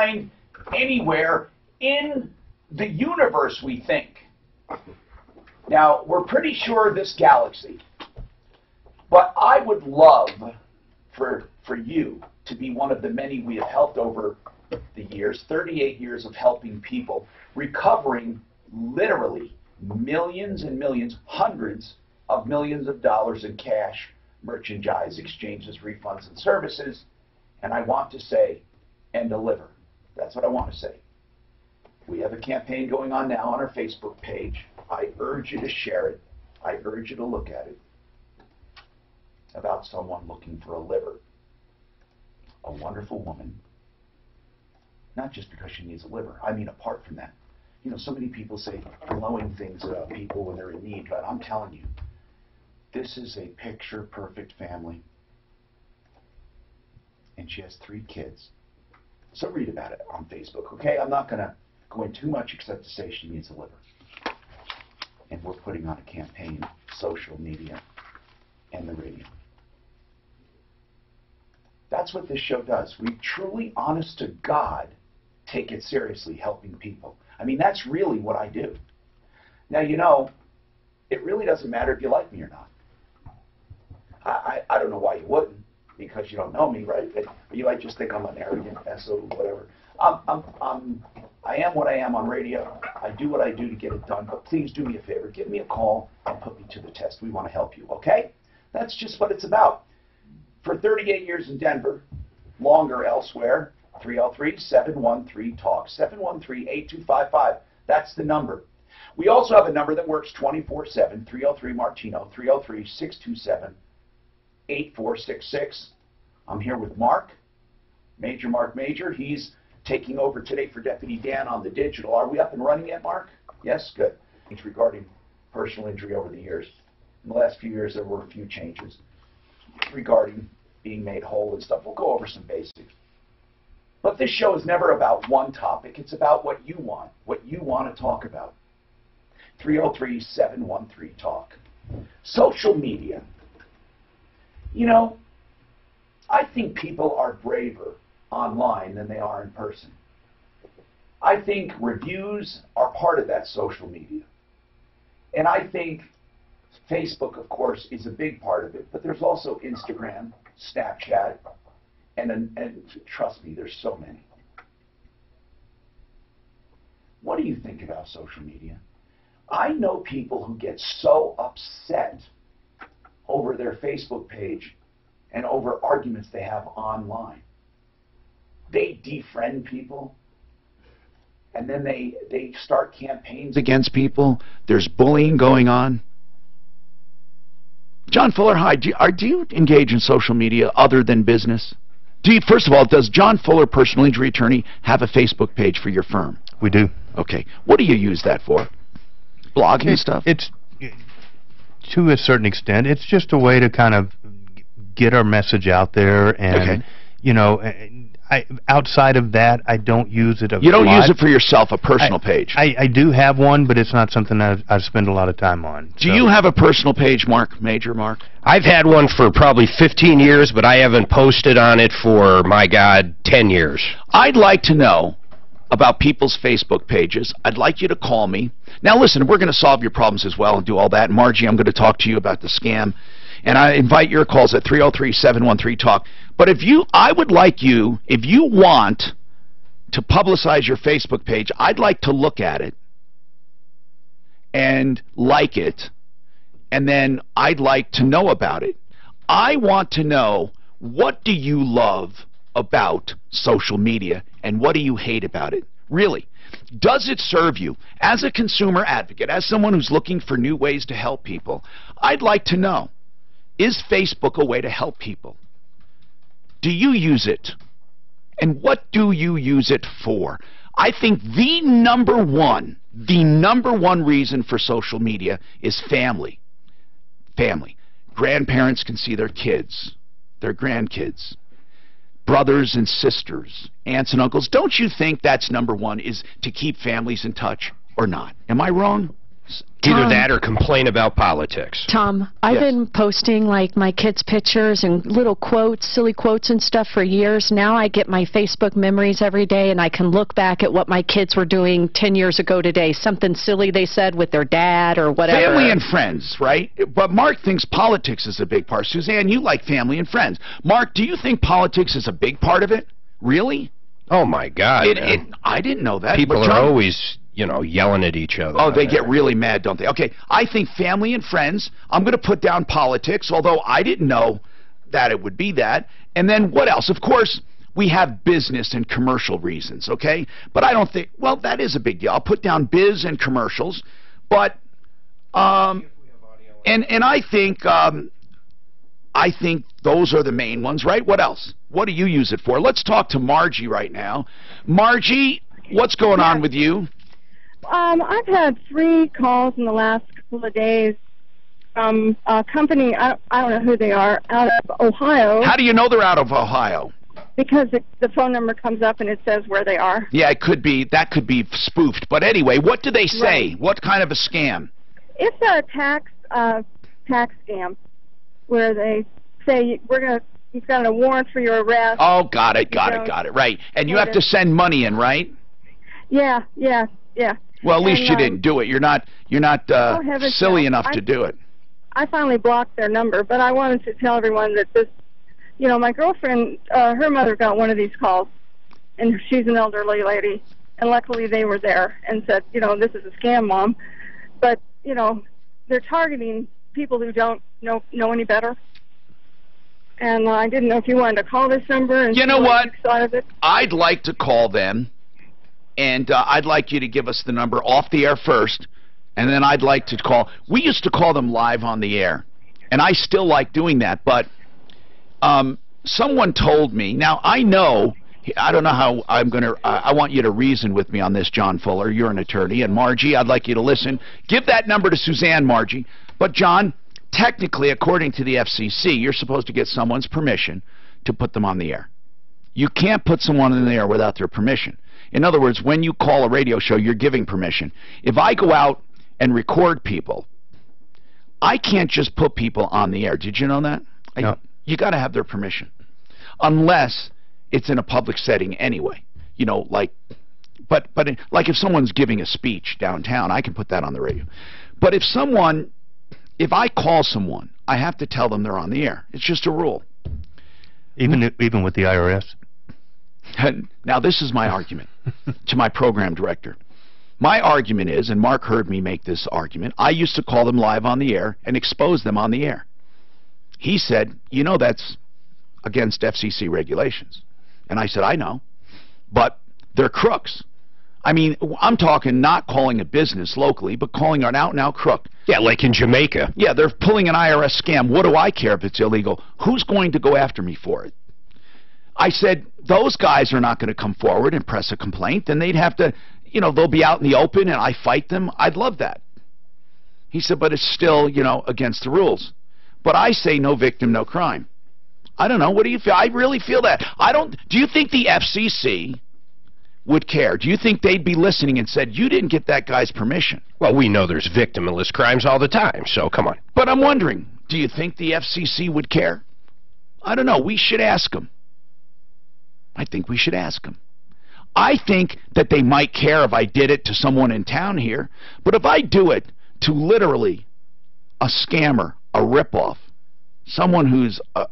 find anywhere in the universe, we think. Now, we're pretty sure this galaxy, but I would love for you to be one of the many we have helped over the years, 38 years of helping people, recovering literally millions and millions, hundreds of millions of dollars in cash, merchandise, exchanges, refunds, and services. And I want to say, and deliver. That's what I want to say. We have a campaign going on now on our Facebook page. I urge you to share it. I urge you to look at it. About someone looking for a liver. A wonderful woman. Not just because she needs a liver. I mean, apart from that. You know, so many people say glowing things about people when they're in need, but I'm telling you, this is a picture-perfect family. And she has 3 kids. So read about it on Facebook, okay? I'm not going to go in too much except to say she needs a liver. And we're putting on a campaign, social media, and the radio. That's what this show does. We truly, honest to God, take it seriously, helping people. I mean, that's really what I do. Now, you know, it really doesn't matter if you like me or not. I don't know why you wouldn't, because you don't know me, right? You might just think I'm an arrogant SO, whatever. I am what I am on radio. I do what I do to get it done, but please do me a favor. Give me a call and put me to the test. We want to help you, okay? That's just what it's about. For 38 years in Denver, longer elsewhere, 303-713-TALK, 713-8255. That's the number. We also have a number that works 24/7, 303-MARTINO, 303-627-8466. I'm here with Mark, Mark Major. He's taking over today for Deputy Dan on the digital. Are we up and running yet, Mark? Yes? Good. It's regarding personal injury over the years. In the last few years, there were a few changes regarding being made whole and stuff. We'll go over some basics. But this show is never about one topic. It's about what you want to talk about. 303-713-TALK. Social media. You know, I think people are braver online than they are in person. I think reviews are part of that social media. And I think Facebook, of course, is a big part of it, but there's also Instagram, Snapchat, and trust me, there's so many. What do you think about social media? I know people who get so upset over their Facebook page and over arguments they have online. They defriend people, and then they start campaigns against people. There's bullying going on. John Fuller, hi. Do you engage in social media other than business? First of all, does John Fuller, personal injury attorney, have a Facebook page for your firm? We do. Okay. What do you use that for? Blogging stuff? It's to a certain extent. It's just a way to kind of get our message out there, and you know, outside of that, I don't use it a lot. You don't use it for yourself, a personal page? I do have one, but it's not something I spend a lot of time on. Do you have a personal page, Mark? Major Mark? I've had one for probably 15 years, but I haven't posted on it for, my God, 10 years. I'd like to know about people's Facebook pages. I'd like you to call me. Now listen, we're going to solve your problems as well and do all that. Margie, I'm going to talk to you about the scam. And I invite your calls at 303-713-TALK. But I would like you, if you want to publicize your Facebook page, I'd like to look at it and like it, and then I'd like to know about it. I want to know, what do you love about social media and what do you hate about it? Really. Does it serve you? As a consumer advocate, as someone who's looking for new ways to help people, I'd like to know, is Facebook a way to help people? Do you use it? And what do you use it for? I think the number one reason for social media is family. Family. Grandparents can see their kids, their grandkids, brothers and sisters, aunts and uncles. Don't you think that's number one, is to keep families in touch, or not? Am I wrong? Either that or complain about politics. Tom, I've Yes. been posting like my kids' pictures and little quotes, silly quotes and stuff for years. Now I get my Facebook memories every day, and I can look back at what my kids were doing 10 years ago today. Something silly they said with their dad or whatever. Family and friends, right? But Mark thinks politics is a big part. Suzanne, you like family and friends. Mark, do you think politics is a big part of it? Really? Oh, my God. I didn't know that. People But John, are always, yelling at each other. Oh, they get really mad, don't they? Okay, I think family and friends. I'm going to put down politics, although I didn't know that it would be that. And then what else? Of course, we have business and commercial reasons, okay? But I don't think, well, that is a big deal. I'll put down biz and commercials. But, and I think those are the main ones, right? What else? What do you use it for? Let's talk to Margie right now. Margie, what's going on with you? I've had 3 calls in the last couple of days from a company, I don't know who they are, out of Ohio. How do you know they're out of Ohio? Because the phone number comes up and it says where they are. Yeah, it could be, that could be spoofed. But anyway, what do they say? Right. What kind of a scam? It's a tax scam where they say you've got a warrant for your arrest. Oh, got it, right. And you have to send money in, right? Yeah. Well, at least you didn't do it. You're not silly enough to do it. I finally blocked their number, but I wanted to tell everyone that this, my girlfriend, her mother got one of these calls, and she's an elderly lady, and luckily they were there and said, this is a scam, Mom. But, they're targeting people who don't know any better. And I didn't know if you wanted to call this number and you know what? You thought of it. I'd like to call them, and I'd like you to give us the number off the air first, and then I'd like to call. We used to call them live on the air, and I still like doing that, but someone told me, now I know, I don't know how I'm going to, I want you to reason with me on this, John Fuller. You're an attorney, and Margie, I'd like you to listen. Give that number to Suzanne, Margie. But John, technically, according to the FCC, you're supposed to get someone's permission to put them on the air. You can't put someone in the air without their permission. In other words, when you call a radio show, you're giving permission. If I go out and record people, I can't just put people on the air. Did you know that? No. You got to have their permission. Unless it's in a public setting anyway. Like if someone's giving a speech downtown, I can put that on the radio. But if I call someone, I have to tell them they're on the air. It's just a rule. Even with the IRS? Now, this is my argument to my program director. My argument is, and Mark heard me make this argument, I used to call them live on the air and expose them on the air. He said, that's against FCC regulations. And I said, I know, but they're crooks. I mean, I'm talking not calling a business locally, but calling an out-and-out crook. Yeah, like in Jamaica. Yeah, they're pulling an IRS scam. What do I care if it's illegal? Who's going to go after me for it? I said, those guys are not going to come forward and press a complaint. Then they'd have to, they'll be out in the open and I fight them. I'd love that. He said, but it's still, against the rules. But I say no victim, no crime. I don't know. What do you feel? I really feel that. Do you think the FCC would care? Do you think they'd be listening and said, you didn't get that guy's permission? Well, we know there's victimless crimes all the time, so come on. But I'm wondering, do you think the FCC would care? I don't know. We should ask them. I think we should ask them. I think that they might care if I did it to someone in town here, but if I do it to literally a scammer, a ripoff, someone who's a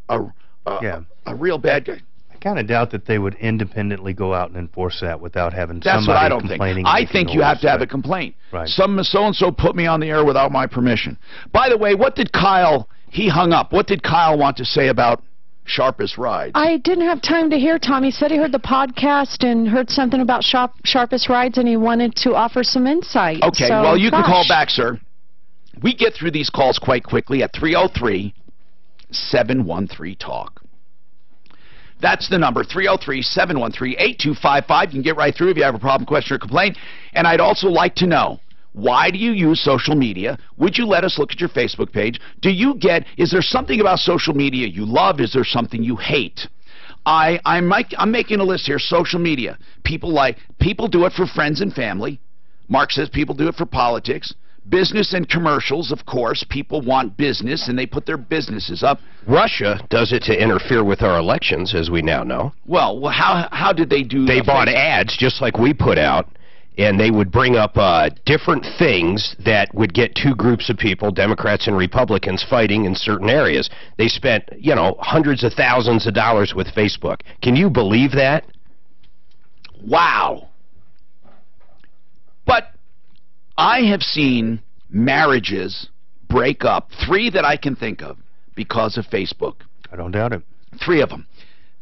real bad guy. I kind of doubt that they would independently go out and enforce that without having That's somebody what I don't complaining. think. I think you have to have a complaint. Right. Some so-and-so put me on the air without my permission. By the way, what did Kyle, he hung up, what did Kyle want to say about Sharpest Rides? I didn't have time to hear Tom. He said he heard the podcast and heard something about Sharpest Rides, and he wanted to offer some insight. Okay, so, well, you can call back, sir. We get through these calls quite quickly at 303-713-TALK. That's the number, 303-713-8255. You can get right through if you have a problem, question, or complaint. And I'd also like to know, why do you use social media? Would you let us look at your Facebook page? Is there something about social media you love? Is there something you hate? I'm making a list here. Social media. People do it for friends and family. Mark says people do it for politics. business and commercials, of course. People want business, and they put their businesses up. Russia does it to interfere with our elections, as we now know. Well, how did they do? They bought ads just like we put out, and they would bring up different things that would get two groups of people, Democrats and Republicans, fighting in certain areas. They spent, you know, hundreds of thousands of dollars with Facebook. Can you believe that? Wow. But I have seen marriages break up, 3 that I can think of, because of Facebook. I don't doubt it. 3 of them.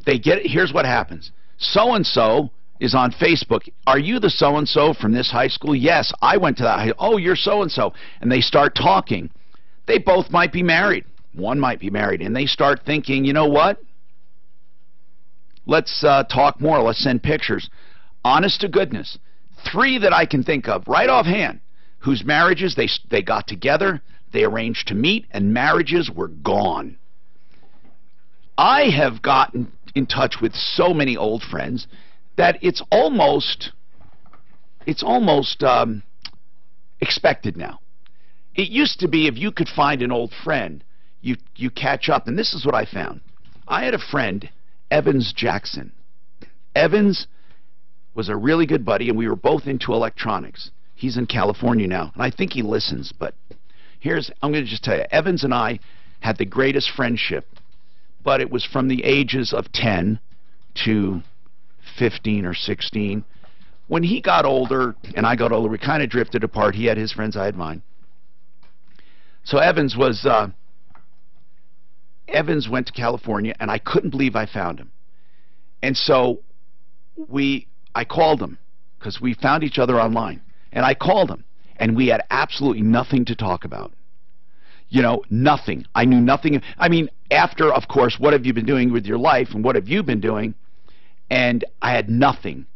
They get it. Here's what happens. So-and-so is on Facebook. Are you the so-and-so from this high school? Yes, I went to that high. Oh, you're so-and-so. And they start talking. They both might be married. One might be married. And they start thinking, you know what? Let's talk more. Let's send pictures. Honest to goodness. 3 that I can think of right offhand, whose marriages, they got together, they arranged to meet, and marriages were gone. I have gotten in touch with so many old friends that it's almost expected now. It used to be if you could find an old friend, you catch up. And this is what I found. I had a friend, Evans Jackson. Evans was a really good buddy, and we were both into electronics. He's in California now, and I think he listens. But I'm going to just tell you, Evans and I had the greatest friendship, but it was from the ages of 10 to 15 or 16. When he got older and I got older, we kind of drifted apart. He had his friends, I had mine. So Evans went to California, and I couldn't believe I found him. And so I called him, because we found each other online. And I called him, and we had absolutely nothing to talk about. You know, nothing. I knew nothing. I mean, after, of course, what have you been doing with your life, and what have you been doing? And I had nothing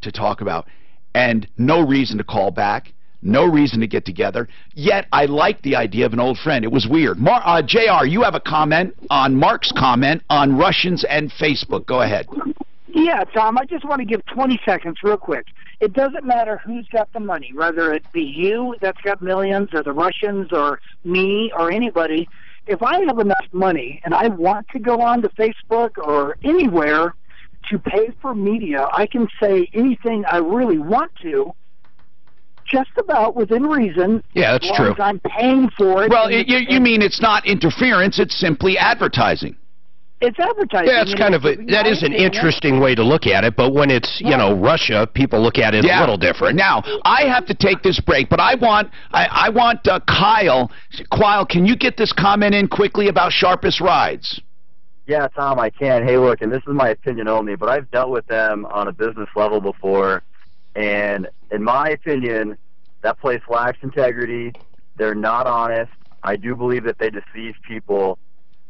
to talk about, and no reason to call back, no reason to get together. Yet I liked the idea of an old friend. It was weird. JR, you have a comment on Mark's comment on Russians and Facebook. Go ahead. Yeah, Tom, I just want to give 20 seconds real quick. It doesn't matter who's got the money, whether it be you that's got millions, or the Russians, or me, or anybody. If I have enough money and I want to go on to Facebook or anywhere to pay for media, I can say anything I really want to, just about within reason. Yeah, that's true. As I'm paying for it. Well, you mean it's not interference, it's simply advertising. It's advertising. Yeah, it's kind of that is an interesting way to look at it, but when it's, you know, Russia, people look at it a little different. Now, I have to take this break, but I want Kyle. Kyle, can you get this comment in quickly about Sharpest Rides? Yeah, Tom, I can. Hey, look, and this is my opinion only, but I've dealt with them on a business level before, and in my opinion, that place lacks integrity. They're not honest. I do believe that they deceive people,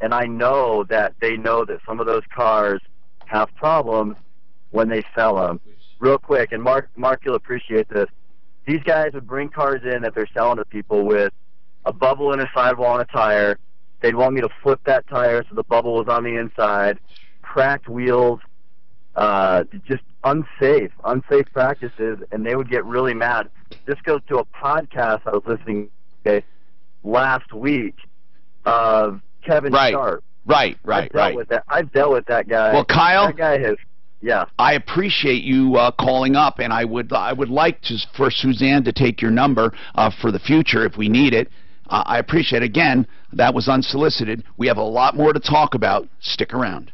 and I know that they know that some of those cars have problems when they sell them. Real quick, and Mark, you'll appreciate this. These guys would bring cars in that they're selling to people with a bubble in a sidewall and a tire. They'd want me to flip that tire so the bubble was on the inside, cracked wheels, just unsafe practices, and they would get really mad. This goes to a podcast I was listening to last week of Kevin Sharp. Right. I've dealt with that guy. Well, Kyle, that guy has. Yeah. I appreciate you calling up, and I would like for Suzanne to take your number for the future if we need it. I appreciate it. Again, that was unsolicited. We have a lot more to talk about. Stick around.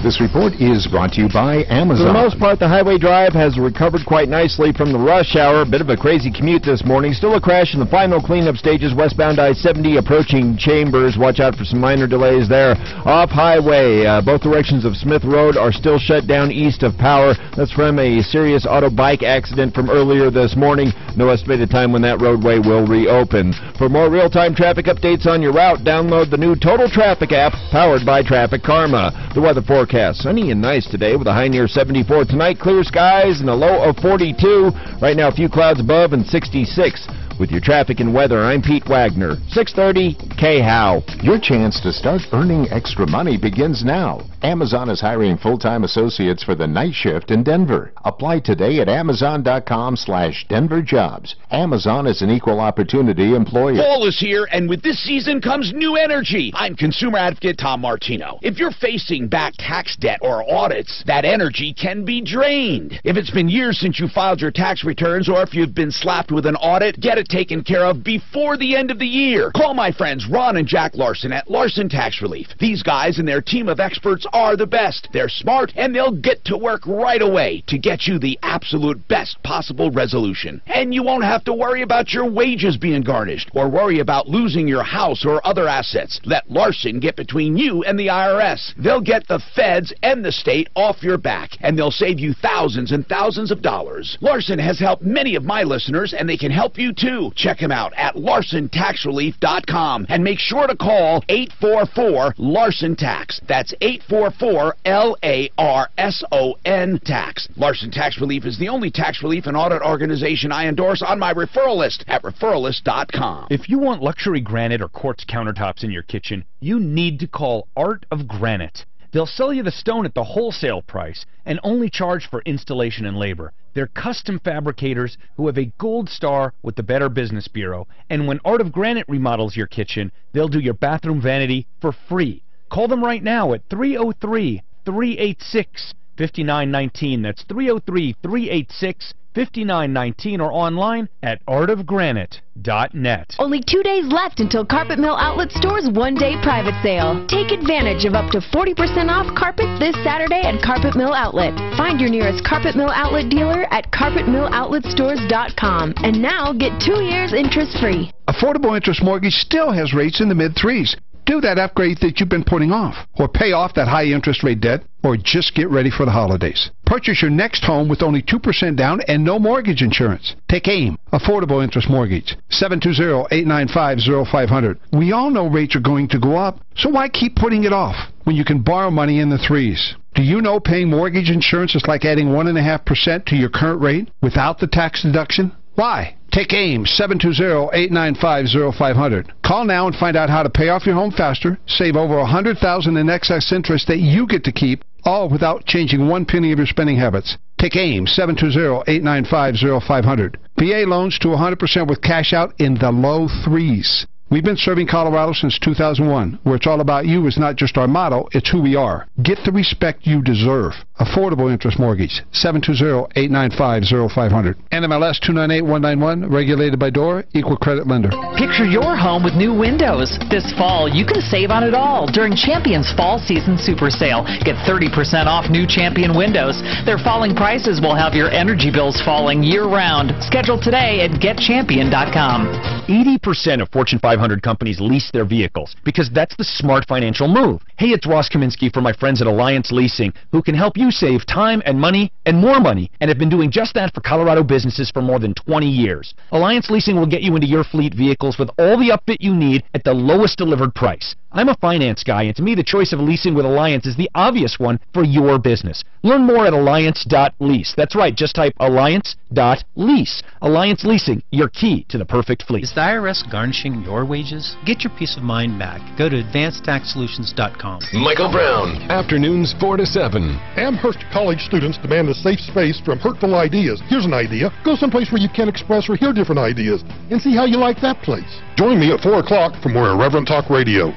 This report is brought to you by Amazon. For the most part, the highway drive has recovered quite nicely from the rush hour. A bit of a crazy commute this morning. Still a crash in the final cleanup stages westbound I-70 approaching Chambers. Watch out for some minor delays there. Off highway, both directions of Smith Road are still shut down east of Power. That's from a serious auto bike accident from earlier this morning. No estimated time when that roadway will reopen. For more real-time traffic updates on your route, download the new Total Traffic app powered by Traffic Karma. The weather forecast. Sunny and nice today with a high near 74 tonight. Clear skies and a low of 42. Right now, a few clouds above and 66. With your traffic and weather, I'm Pete Wagner, 630 KHOW. Your chance to start earning extra money begins now. Amazon is hiring full-time associates for the night shift in Denver. Apply today at Amazon.com/DenverJobs. Amazon is an equal opportunity employer. Fall is here, and with this season comes new energy. I'm consumer advocate Tom Martino. If you're facing back tax debt or audits, that energy can be drained. If it's been years since you filed your tax returns, or if you've been slapped with an audit, get it taken care of before the end of the year. Call my friends Ron and Jack Larson at Larson Tax Relief. These guys and their team of experts are the best. They're smart, and they'll get to work right away to get you the absolute best possible resolution. And you won't have to worry about your wages being garnished or worry about losing your house or other assets. Let Larson get between you and the IRS. They'll get the feds and the state off your back, and they'll save you thousands and thousands of dollars. Larson has helped many of my listeners, and they can help you too. Check them out at LarsonTaxRelief.com and make sure to call 844-LARSON-TAX. That's 844-LARSON-TAX. Larson Tax Relief is the only tax relief and audit organization I endorse on my referral list at referralist.com. If you want luxury granite or quartz countertops in your kitchen, you need to call Art of Granite. They'll sell you the stone at the wholesale price and only charge for installation and labor. They're custom fabricators who have a gold star with the Better Business Bureau. And when Art of Granite remodels your kitchen, they'll do your bathroom vanity for free. Call them right now at 303-386-5919. That's 303-386-5919 or online at artofgranite.net. Only 2 days left until Carpet Mill Outlet Store's one-day private sale. Take advantage of up to 40% off carpet this Saturday at Carpet Mill Outlet. Find your nearest Carpet Mill Outlet dealer at carpetmilloutletstores.com. And now get 2 years interest-free. Affordable Interest Mortgage still has rates in the mid-3s. Do that upgrade that you've been putting off, or pay off that high interest rate debt, or just get ready for the holidays. Purchase your next home with only 2% down and no mortgage insurance. Take AIM, Affordable Interest Mortgage, 720-895-0500. We all know rates are going to go up, so why keep putting it off when you can borrow money in the 3s? Do you know paying mortgage insurance is like adding 1.5% to your current rate without the tax deduction? Why? Take AIM, 720-895-0500. Call now and find out how to pay off your home faster, save over $100,000 in excess interest that you get to keep, all without changing one penny of your spending habits. Take AIM, 720-895-0500. VA loans to 100% with cash out in the low 3s. We've been serving Colorado since 2001, where it's all about you is not just our motto, it's who we are. Get the respect you deserve. Affordable Interest Mortgage, 720-895-0500. NMLS 298191, regulated by DORA, equal credit lender. Picture your home with new windows. This fall, you can save on it all during Champion's Fall Season Super Sale. Get 30% off new Champion windows. Their falling prices will have your energy bills falling year-round. Schedule today at GetChampion.com. 80% of Fortune 500 companies lease their vehicles because that's the smart financial move. Hey, it's Ross Kaminsky from my friends at Alliance Leasing, who can help you save time and money and more money, and have been doing just that for Colorado businesses for more than 20 years. Alliance Leasing will get you into your fleet vehicles with all the upfit you need at the lowest delivered price. I'm a finance guy, and to me the choice of leasing with Alliance is the obvious one for your business. Learn more at alliance.lease. That's right, just type alliance.lease. Alliance Leasing, your key to the perfect fleet. Is the IRS garnishing your wages? Get your peace of mind back. Go to advancedtaxsolutions.com. Michael Brown, afternoons 4 to 7. Amherst College students demand a safe space from hurtful ideas. Here's an idea. Go someplace where you can express or hear different ideas and see how you like that place. Join me at 4 o'clock for more Irreverent Talk Radio.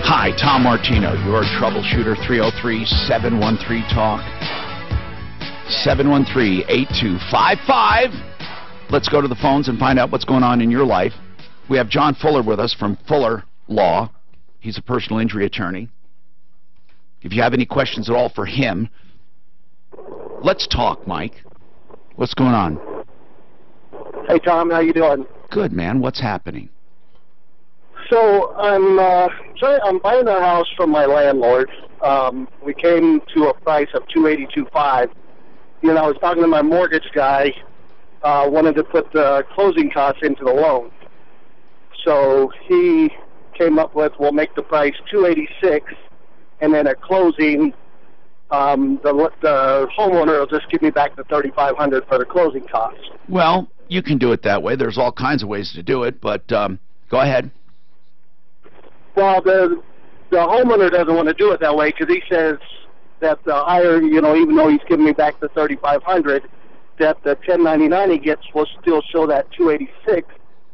Hi, Tom Martino, your troubleshooter, 303-713-TALK, 713-8255. Let's go to the phones and find out what's going on in your life. We have John Fuller with us from Fuller Law. He's a personal injury attorney. If you have any questions at all for him, let's talk, Mike. What's going on? Hey, Tom, how you doing? Good, man. What's happening? So I'm buying a house from my landlord. We came to a price of $282,500. You know, I was talking to my mortgage guy. Wanted to put the closing costs into the loan. So he came up with, we'll make the price $286, and then at closing, the homeowner will just give me back the $3,500 for the closing costs. Well, you can do it that way. There's all kinds of ways to do it, but go ahead. Well, the homeowner doesn't want to do it that way because he says that the higher, you know, even though he's giving me back the $3,500, that the 1099 he gets will still show that $286,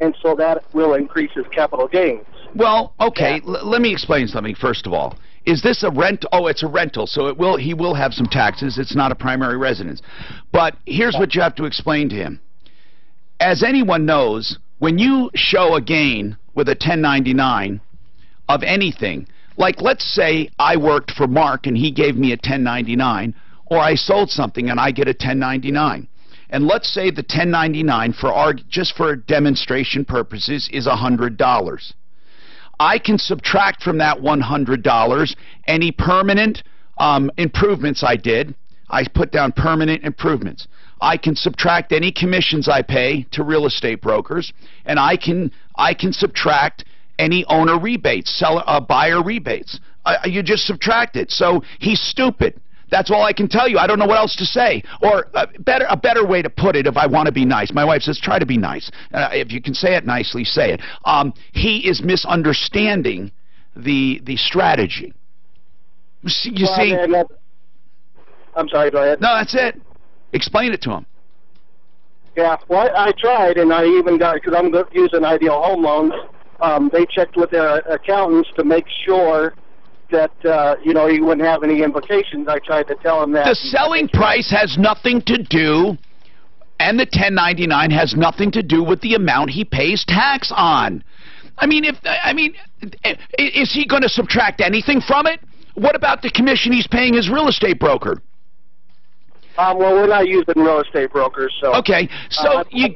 and so that will increase his capital gains. Well, okay, let me explain something first of all. Is this a rent? Oh, it's a rental, so he will have some taxes. It's not a primary residence. But here's what you have to explain to him. As anyone knows, when you show a gain with a 1099 of anything, like let's say I worked for Mark and he gave me a 1099, or I sold something and I get a 1099. And let's say the 1099, just for demonstration purposes, is $100. I can subtract from that $100 any permanent improvements I did. I put down permanent improvements. I can subtract any commissions I pay to real estate brokers, and I can subtract any owner rebates, buyer rebates. You just subtract it. So he's stupid. That's all I can tell you. I don't know what else to say. Or a better way to put it, if I want to be nice. My wife says, try to be nice. If you can say it nicely, say it. He is misunderstanding the strategy. You see? I'm sorry, go ahead. No, that's it. Explain it to him. Yeah, well, I tried, and I even got, because I'm using Ideal Home Loans, they checked with their accountants to make sure that, you know, he wouldn't have any implications. I tried to tell him that. The selling price has nothing to do, and the 1099 has nothing to do with the amount he pays tax on. I mean, is he going to subtract anything from it? What about the commission he's paying his real estate broker? Well, we're not using real estate brokers, so... Okay, so you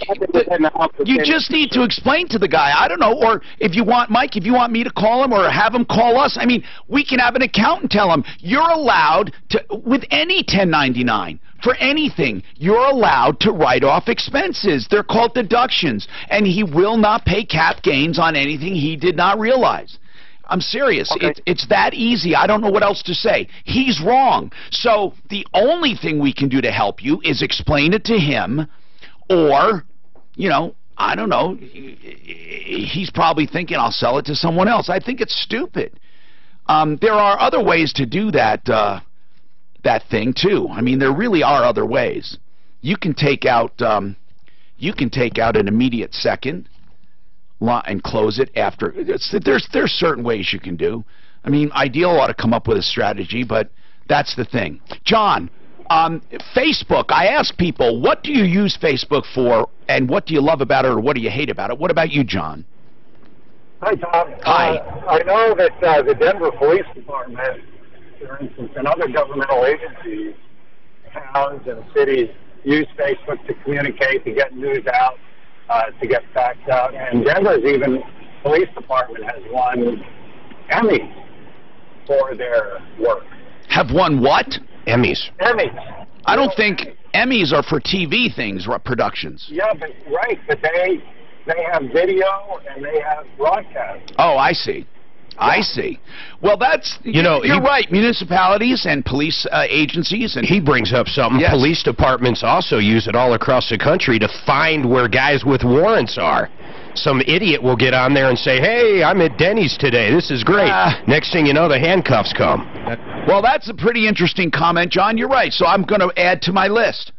just need to explain to the guy, I don't know, or if you want, Mike, if you want me to call him or have him call us, I mean, we can have an accountant tell him, you're allowed to, with any 1099, for anything, you're allowed to write off expenses. They're called deductions, and he will not pay cap gains on anything he did not realize. I'm serious. Okay. It's that easy. I don't know what else to say. He's wrong. So the only thing we can do to help you is explain it to him, or, you know, I don't know. He's probably thinking I'll sell it to someone else. I think it's stupid. There are other ways to do that thing too. I mean, there really are other ways. You can take out an immediate second and close it after. There's certain ways you can do. I mean, Ideal ought to come up with a strategy, but that's the thing. John, Facebook, I ask people, what do you use Facebook for, and what do you love about it, or what do you hate about it? What about you, John? Hi, Tom. Hi. I know that the Denver Police Department, for instance, and other governmental agencies, towns and cities use Facebook to communicate, to get news out, to get facts out. And Denver's even police department has won Emmys for their work. Have won what? Emmys. Emmys. I don't think Emmys are for TV things, productions. Yeah, but they have video and they have broadcast. Oh, I see. I see. Well, that's, you're right. Municipalities and police agencies. And he brings up something. Yes. Police departments also use it all across the country to find where guys with warrants are. Some idiot will get on there and say, hey, I'm at Denny's today. This is great. Next thing you know, the handcuffs come. Well, that's a pretty interesting comment, John. You're right. So I'm going to add to my list.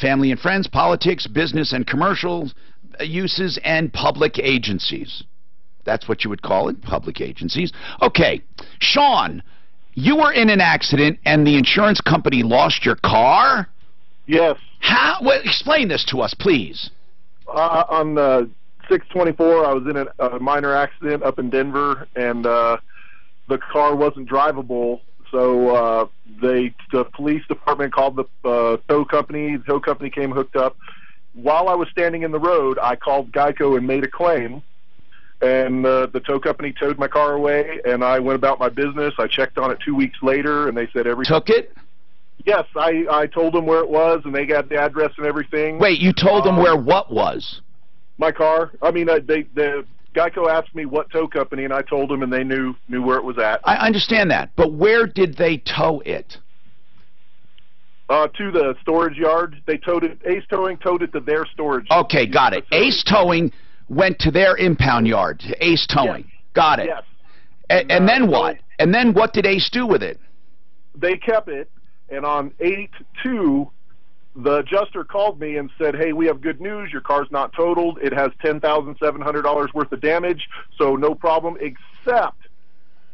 Family and friends, politics, business and commercial uses, and public agencies. That's what you would call it, public agencies. Okay, Sean, you were in an accident and the insurance company lost your car? Yes. How? Well, explain this to us, please. On 6/24, I was in a minor accident up in Denver, and the car wasn't drivable. So the police department called the tow company. The tow company came, hooked up. While I was standing in the road, I called Geico and made a claim. And the tow company towed my car away, and I went about my business. I checked on it 2 weeks later, and they said everything. Took it? Yes, I told them where it was, and they got the address and everything. Wait, you told them where what was? My car. I mean, the Geico asked me what tow company, and I told them, and they knew where it was at. I understand that, but where did they tow it? To the storage yard. They towed it. Ace Towing towed it to their storage. Okay, got it. Ace Towing went to their impound yard. To Ace Towing. Yes. Got it. Yes. And then what? And then what did Ace do with it? They kept it, and on 8/2, the adjuster called me and said, "Hey, we have good news. Your car's not totaled. It has $10,700 worth of damage, so no problem. Except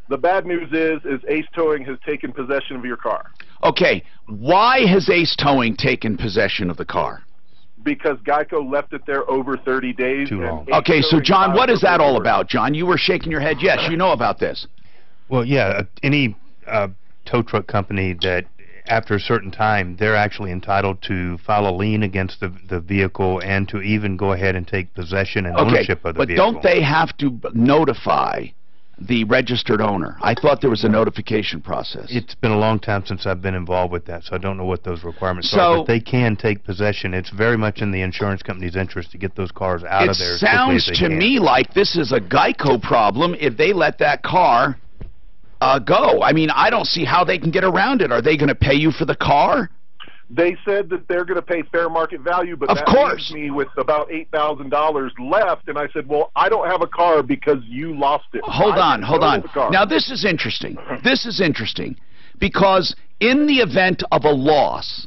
the bad news is Ace Towing has taken possession of your car." Okay, why has Ace Towing taken possession of the car? Because Geico left it there over 30 days. Too long. Okay, so John, what is that all about? John, you were shaking your head. Yes, you know about this. Well, yeah, any tow truck company that after a certain time, they're actually entitled to file a lien against the vehicle and to even go ahead and take possession and ownership of the vehicle. But don't they have to notify the registered owner? I thought there was a notification process. It's been a long time since I've been involved with that, so I don't know what those requirements are. But they can take possession. It's very much in the insurance company's interest to get those cars out of there as quickly as they can. It sounds to me like this is a Geico problem if they let that car go. I mean, I don't see how they can get around it. Are they going to pay you for the car? They said that they're going to pay fair market value, but that leaves me with about $8,000 left, and I said, well, I don't have a car because you lost it. Hold on. Now, this is interesting. This is interesting because in the event of a loss,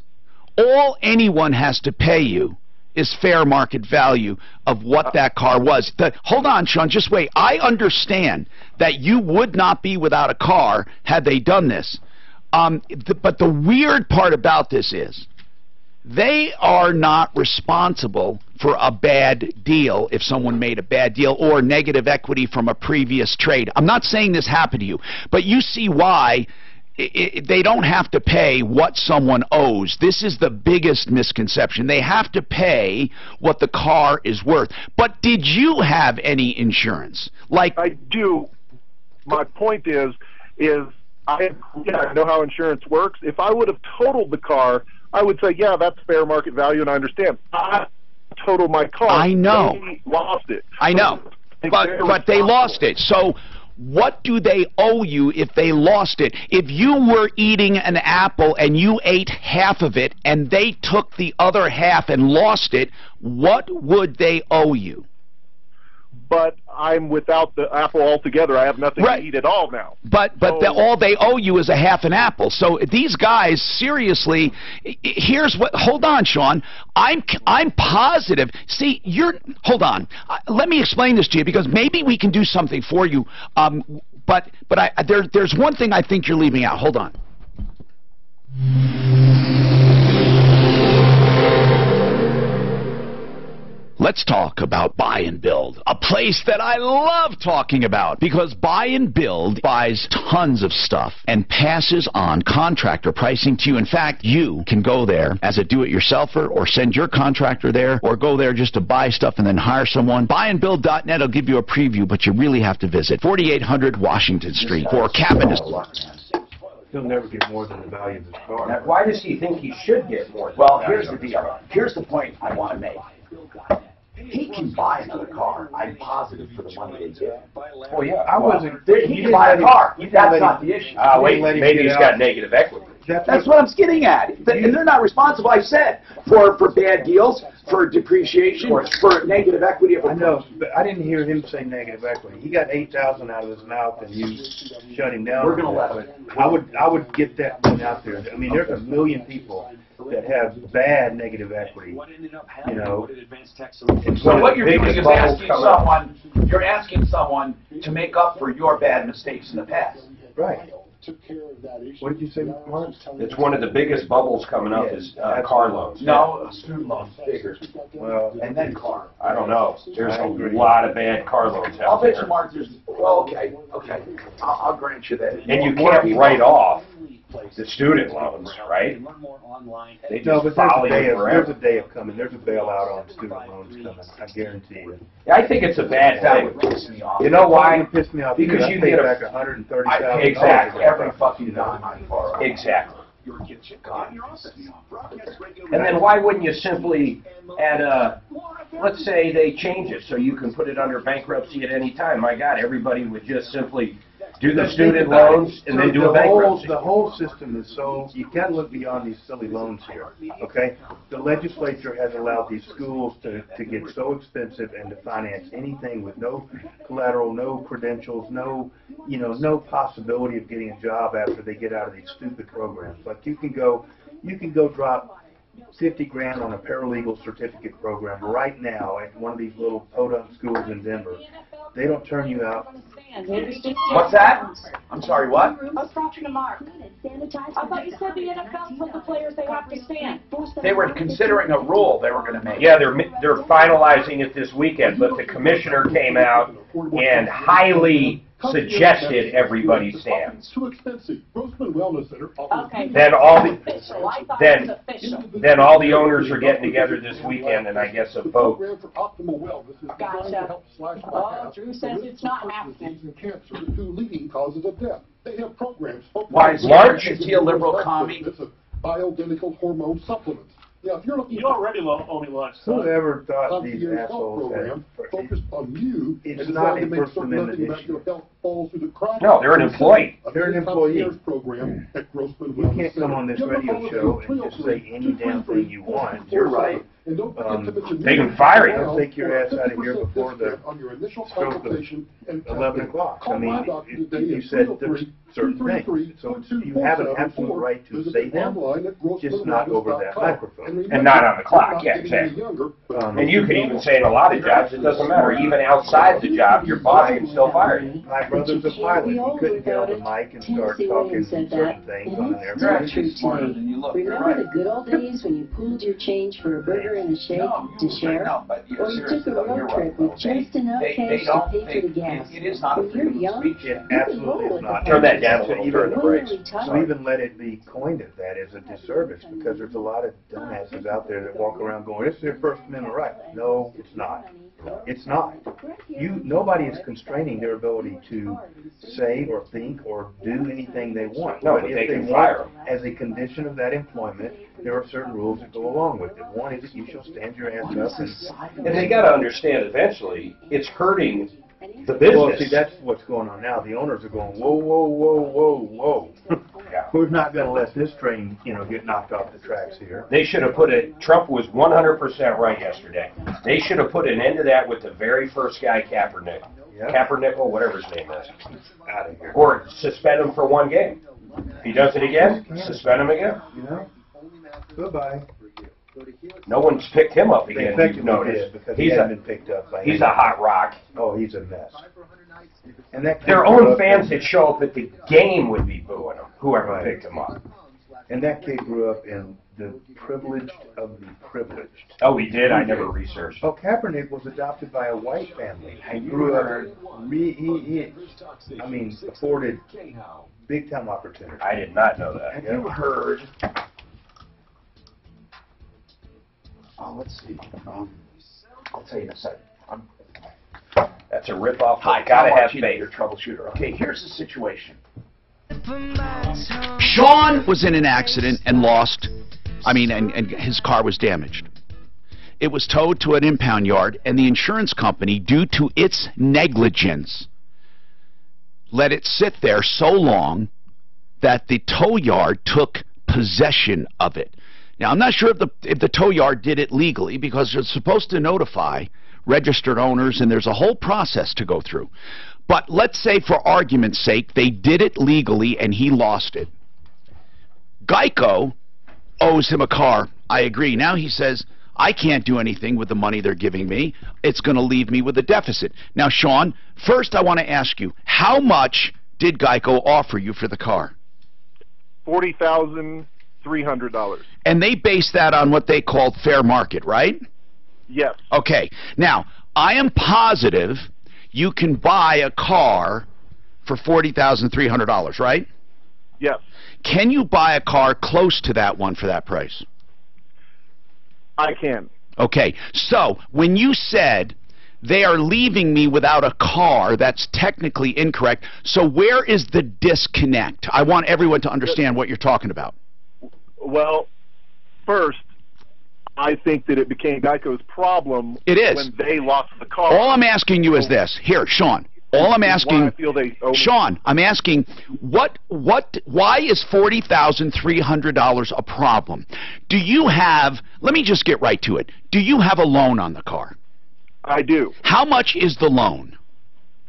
all anyone has to pay you is fair market value of what that car was. Hold on, Sean, just wait. I understand that you would not be without a car had they done this. But the weird part about this is they are not responsible for a bad deal if someone made a bad deal or negative equity from a previous trade. I'm not saying this happened to you, but you see why they don't have to pay what someone owes. This is the biggest misconception. They have to pay what the car is worth. But did you have any insurance? I do. My point is I know how insurance works. If I would have totaled the car, I would say, yeah, that's fair market value, and I understand. I totaled my car. I know. They lost it. I know. But they lost it. So what do they owe you if they lost it? If you were eating an apple and you ate half of it and they took the other half and lost it, what would they owe you? But I'm without the apple altogether. I have nothing to eat at all now. But all they owe you is a half an apple. So these guys, seriously, here's what. Hold on, Sean. I'm positive. See, hold on. Let me explain this to you because maybe we can do something for you. But there's one thing I think you're leaving out. Hold on. Let's talk about Buy and Build, a place that I love talking about because Buy and Build buys tons of stuff and passes on contractor pricing to you. In fact, you can go there as a do-it-yourselfer or send your contractor there or go there just to buy stuff and then hire someone. Buyandbuild.net will give you a preview, but you really have to visit 4800 Washington Street for cabinets. He'll never get more than the value of his car. Now, why does he think he should get more? Well, here's the deal. Here's the point I want to make. He can buy another car. I'm positive for the money they give. Well, yeah, I wasn't. He can buy a car. That's not the issue. Wait, maybe he's got negative equity. That's what I'm getting at. And they're not responsible, I said, for bad deals, for depreciation, for negative equity. I know, but I didn't hear him say negative equity. He got $8,000 out of his mouth, and you shut him down. We're going to let him. I would get that one out there. I mean, there's a million people that have bad negative equity. You know. So what you're doing is asking someone to make up for your bad mistakes in the past. Right. What did you say, Mark? It's one of the biggest bubbles coming up is car loans. No, student loans, bigger. Well, and then car. I don't know. There's a lot of bad car loans out there. I'll bet you, Mark, okay. I'll grant you that. And you can't write off the student loans, right? They just follow you forever. There's a day of coming. There's a bailout on student loans coming. I guarantee you. I think it's a bad thing. You know why? It pissed me off because you pay get back $130,000. Exactly. Every fucking dime. Exactly. And then why wouldn't you simply add a, let's say they change it so you can put it under bankruptcy at any time. My God, everybody would just simply do the student loans and then do a bankruptcy. The whole system is so, you got to look beyond these silly loans here, okay? The legislature has allowed these schools to get so expensive and to finance anything with no collateral, no credentials, no possibility of getting a job after they get out of these stupid programs. Like you can go drop 50 grand on a paralegal certificate program right now at one of these little podunk schools in Denver. They don't turn you out. What's that? I'm sorry, what? I was talking to Mark. I thought you said the NFL told the players they have to stand. They were considering a rule they were going to make. Yeah, they're finalizing it this weekend, but the commissioner came out and highly suggested everybody stands. Too expensive. Grossman Wellness Center. Okay. Then all the owners are getting together this weekend, and I guess a vote. Gotcha. Oh, Drew says it's not happening. Cancer, the two leading causes of death. They have programs. Why is March? Is he a liberal commie? Bioidentical hormone supplements. Yeah, if you're looking, you already only launched. Whoever thought these assholes had focused on you, it's not a First Amendment issue. No, they're an employee. They're an employee. Program at Grossman You can't come on this radio show and just say any damn thing you want. You're right. They can fire you. They'll take your ass out of here before the stroke of 11 o'clock. I mean, you said there's certain things. So you have an absolute right to say them, just not over that microphone. And not on the clock, yeah, exactly. And you could even say in a lot of jobs, it doesn't matter. Even outside the job, your boss can still fire you. My brother's a pilot. He couldn't get on the mic and start talking certain things on an airplane. Remember the good old days when you pooled your change for a burger and a shake to share? Or you took a road trip with just enough cash to pay for the gas? When you're young, It absolutely is not. Turn that down a little, turn the brakes. So even let it be coined as that is a disservice, because there's a lot of dumbasses out there that walk around going, it's their First Amendment right. No, it's not. It's not. Nobody is constraining their ability to say or think or do anything they want. No, but they can fire them. As a condition of that employment, there are certain rules that go along with it. One is that you shall stand your ass up. And they got to understand eventually it's hurting the business. Well, see, that's what's going on now. The owners are going, whoa, whoa, whoa, whoa, whoa. Yeah. We're not going to let this train, get knocked off the tracks here. They should have Trump was 100% right yesterday. They should have put an end to that with the very first guy, Kaepernick. Yep. Kaepernick, whatever his name is. Out of here. Or suspend him for one game. If he does it again, suspend him again. Goodbye. No one's picked him up again, you've noticed. Because he hasn't been picked up by he's a hot rock. Oh, he's a mess. And their own fans that show up at the game would be booing him, whoever picked him up. And that kid grew up in the privileged of the privileged. Oh, he did? I never researched. Oh, Kaepernick was adopted by a white family. He grew up, afforded big time opportunity. I did not know that. Have you heard? Let's see. I'll tell you in a second. That's a rip-off. Hi, Gotta have faith. Your troubleshooter. Okay, here's the situation. Sean was in an accident and lost. And his car was damaged. It was towed to an impound yard, and the insurance company, due to its negligence, let it sit there so long that the tow yard took possession of it. Now, I'm not sure if the tow yard did it legally, because they're supposed to notify registered owners, and there's a whole process to go through. But let's say, for argument's sake, they did it legally and he lost it. Geico owes him a car. I agree. Now he says, I can't do anything with the money they're giving me. It's going to leave me with a deficit. Now, Sean, first I want to ask you, how much did Geico offer you for the car? $40,300. And they based that on what they called fair market, right? Yes. Okay. Now, I am positive you can buy a car for $40,300, right? Yes. Can you buy a car close to that one for that price? I can. Okay. So, when you said they are leaving me without a car, that's technically incorrect. So where is the disconnect? I want everyone to understand what you're talking about. Well, first, I think that it became Geico's problem It is. when they lost the car. All I'm asking you is this. Here, Sean. All I'm asking, Sean, I'm asking, why is $40,300 a problem? Do you have, let me just get right to it. Do you have a loan on the car? I do. How much is the loan?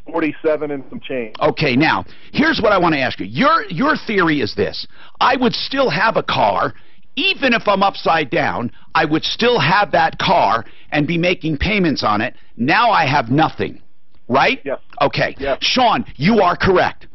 47 and some change. Okay, now, here's what I want to ask you. Your theory is this. I would still have a car, even if I'm upside down, I would still have that car and be making payments on it. Now I have nothing. Right? Yes. Okay. Yes. Sean, you are correct.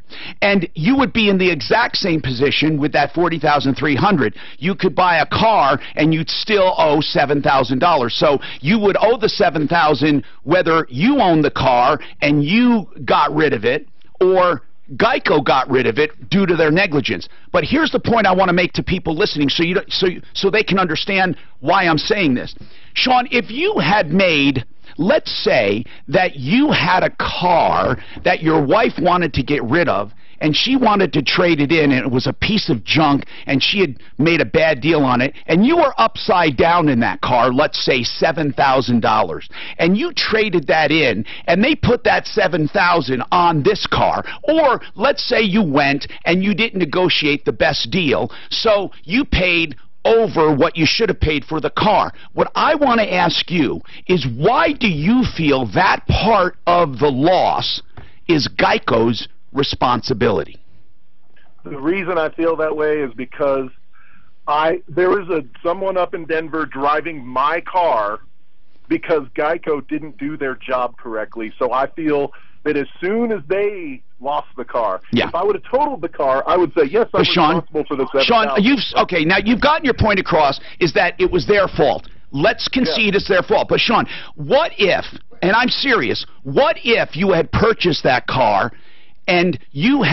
And you would be in the exact same position with that $40,300. You could buy a car and you'd still owe $7,000. So you would owe the $7,000 whether you own the car and you got rid of it or Geico got rid of it due to their negligence. But here's the point I want to make to people listening so they can understand why I'm saying this. Sean, if you had made, let's say that you had a car that your wife wanted to get rid of and she wanted to trade it in and it was a piece of junk and she had made a bad deal on it and you were upside down in that car, let's say $7,000, and you traded that in and they put that $7,000 on this car, or let's say you went and you didn't negotiate the best deal, so you paid over what you should have paid for the car. What I want to ask you is, why do you feel that part of the loss is Geico's responsibility? The reason I feel that way is because there was someone up in Denver driving my car because Geico didn't do their job correctly. So I feel that as soon as they lost the car, if I would have totaled the car, I would say, yes, I'm responsible for the $7,000. Sean, now you've gotten your point across, is that it was their fault. Let's concede it's their fault. But Sean, what if, and I'm serious, what if you had purchased that car and you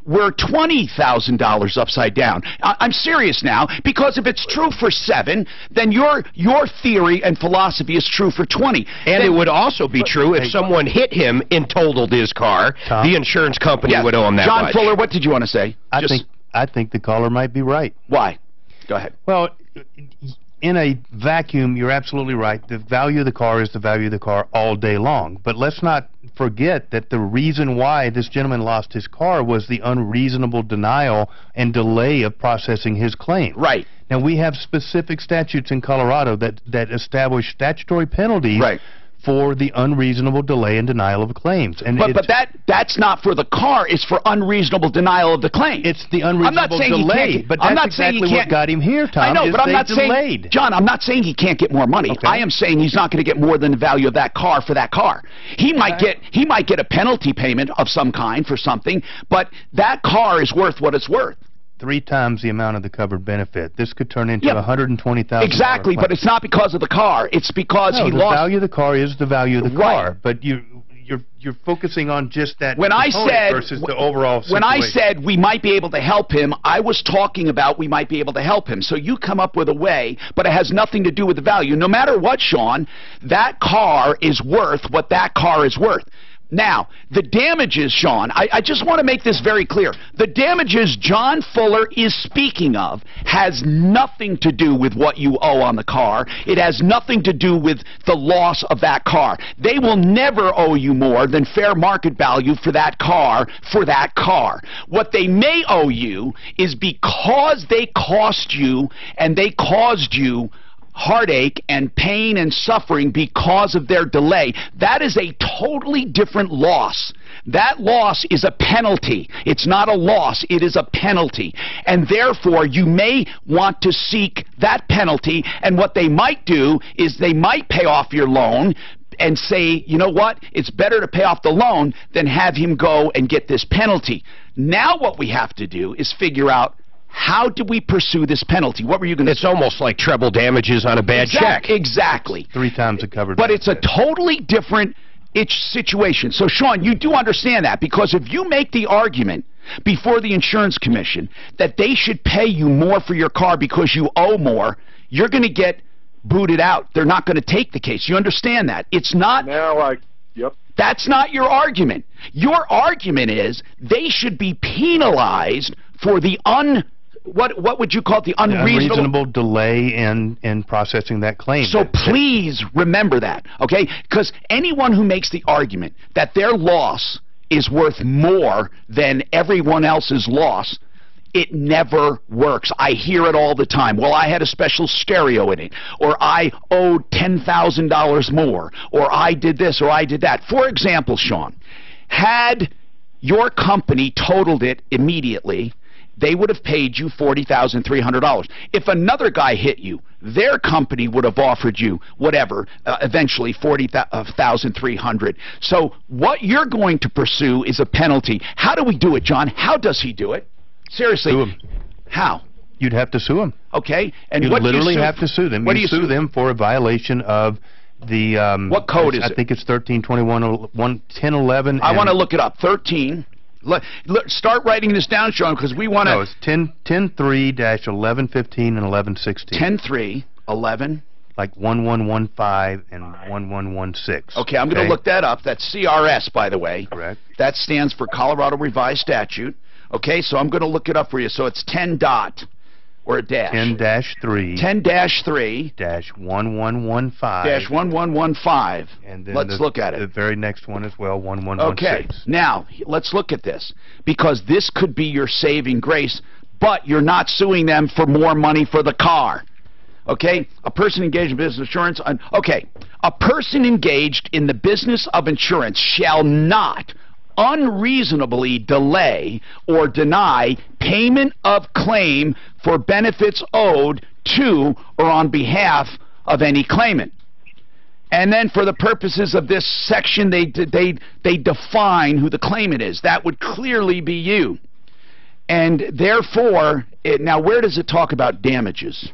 were $20,000 upside down? I'm serious now, because if it's true for 7, then your theory and philosophy is true for 20. And it would also be true if someone hit him and totaled his car, the insurance company would owe him that John much. Fuller, what did you want to say? I think the caller might be right. Why? Go ahead. Well, in a vacuum, you're absolutely right. The value of the car is the value of the car all day long. But let's not forget that the reason why this gentleman lost his car was the unreasonable denial and delay of processing his claim. Right. Now, we have specific statutes in Colorado that establish statutory penalties for the unreasonable delay and denial of claims. And but that's not for the car, it's for unreasonable denial of the claim. It's the unreasonable delay, but that's exactly what got him here, Tom. I know, but I'm not delayed. saying, John, I'm not saying he can't get more money. I am saying he's not going to get more than the value of that car for that car. He might get a penalty payment of some kind for something, but that car is worth what it's worth. 3 times the amount of the covered benefit. This could turn into $120,000. Exactly, but it's not because of the car. It's because he lost. The value of the car is the value of the car, but you're focusing on just that versus the overall situation. When I said we might be able to help him, I was talking about we might be able to help him. So you come up with a way, but it has nothing to do with the value. No matter what, Sean, that car is worth what that car is worth. Now, the damages, Sean, I just want to make this very clear. The damages John Fuller is speaking of has nothing to do with what you owe on the car. It has nothing to do with the loss of that car. They will never owe you more than fair market value for that car, What they may owe you is because they cost you and they caused you heartache and pain and suffering because of their delay. That is a totally different loss. That loss is a penalty. It's not a loss. It is a penalty. And therefore, you may want to seek that penalty, and what they might do is they might pay off your loan and say, you know what, it's better to pay off the loan than have him go and get this penalty. Now what we have to do is figure out, how do we pursue this penalty? What were you going to say? It's almost like treble damages on a bad check. Exactly. 3 times the covered But benefit. it's a totally different situation. So, Sean, you do understand that, because if you make the argument before the insurance commission that they should pay you more for your car because you owe more, you're going to get booted out. They're not going to take the case. You understand that? It's not... That's not your argument. Your argument is they should be penalized for the what would you call it? The unreasonable delay in processing that claim. So please remember that, okay? Because anyone who makes the argument that their loss is worth more than everyone else's loss, it never works. I hear it all the time. Well, I had a special stereo in it, or I owed $10,000 more, or I did this, or I did that. For example, Sean, had your company totaled it immediately, they would have paid you $40,300. If another guy hit you, their company would have offered you whatever, eventually $40,300. So what you're going to pursue is a penalty. How do we do it, John? How does he do it? Seriously. Sue him. How? You'd have to sue him. Okay. And you what literally do you sue? have to sue them. What do you sue them for a violation of the what code is it? I think it's 1321-1011. I want to look it up. 13. Start writing this down, Sean, because we want to. No, it's 10.3-1115 and 1116. 10.3, 11. Like 1115 and 1116. Okay, I'm going to look that up. That's CRS, by the way. Correct. That stands for Colorado Revised Statute. Okay, so I'm going to look it up for you. So it's 10 dot or a dash. 10-3. 10-3. -1115. And then let's look at it. The very next one as well, 1116. Okay, now let's look at this, because this could be your saving grace, but you're not suing them for more money for the car. Okay, a person engaged in business insurance. Okay, a person engaged in the business of insurance shall not unreasonably delay or deny payment of claim for benefits owed to or on behalf of any claimant. And then for the purposes of this section, they define who the claimant is. That would clearly be you. And therefore, now where does it talk about damages?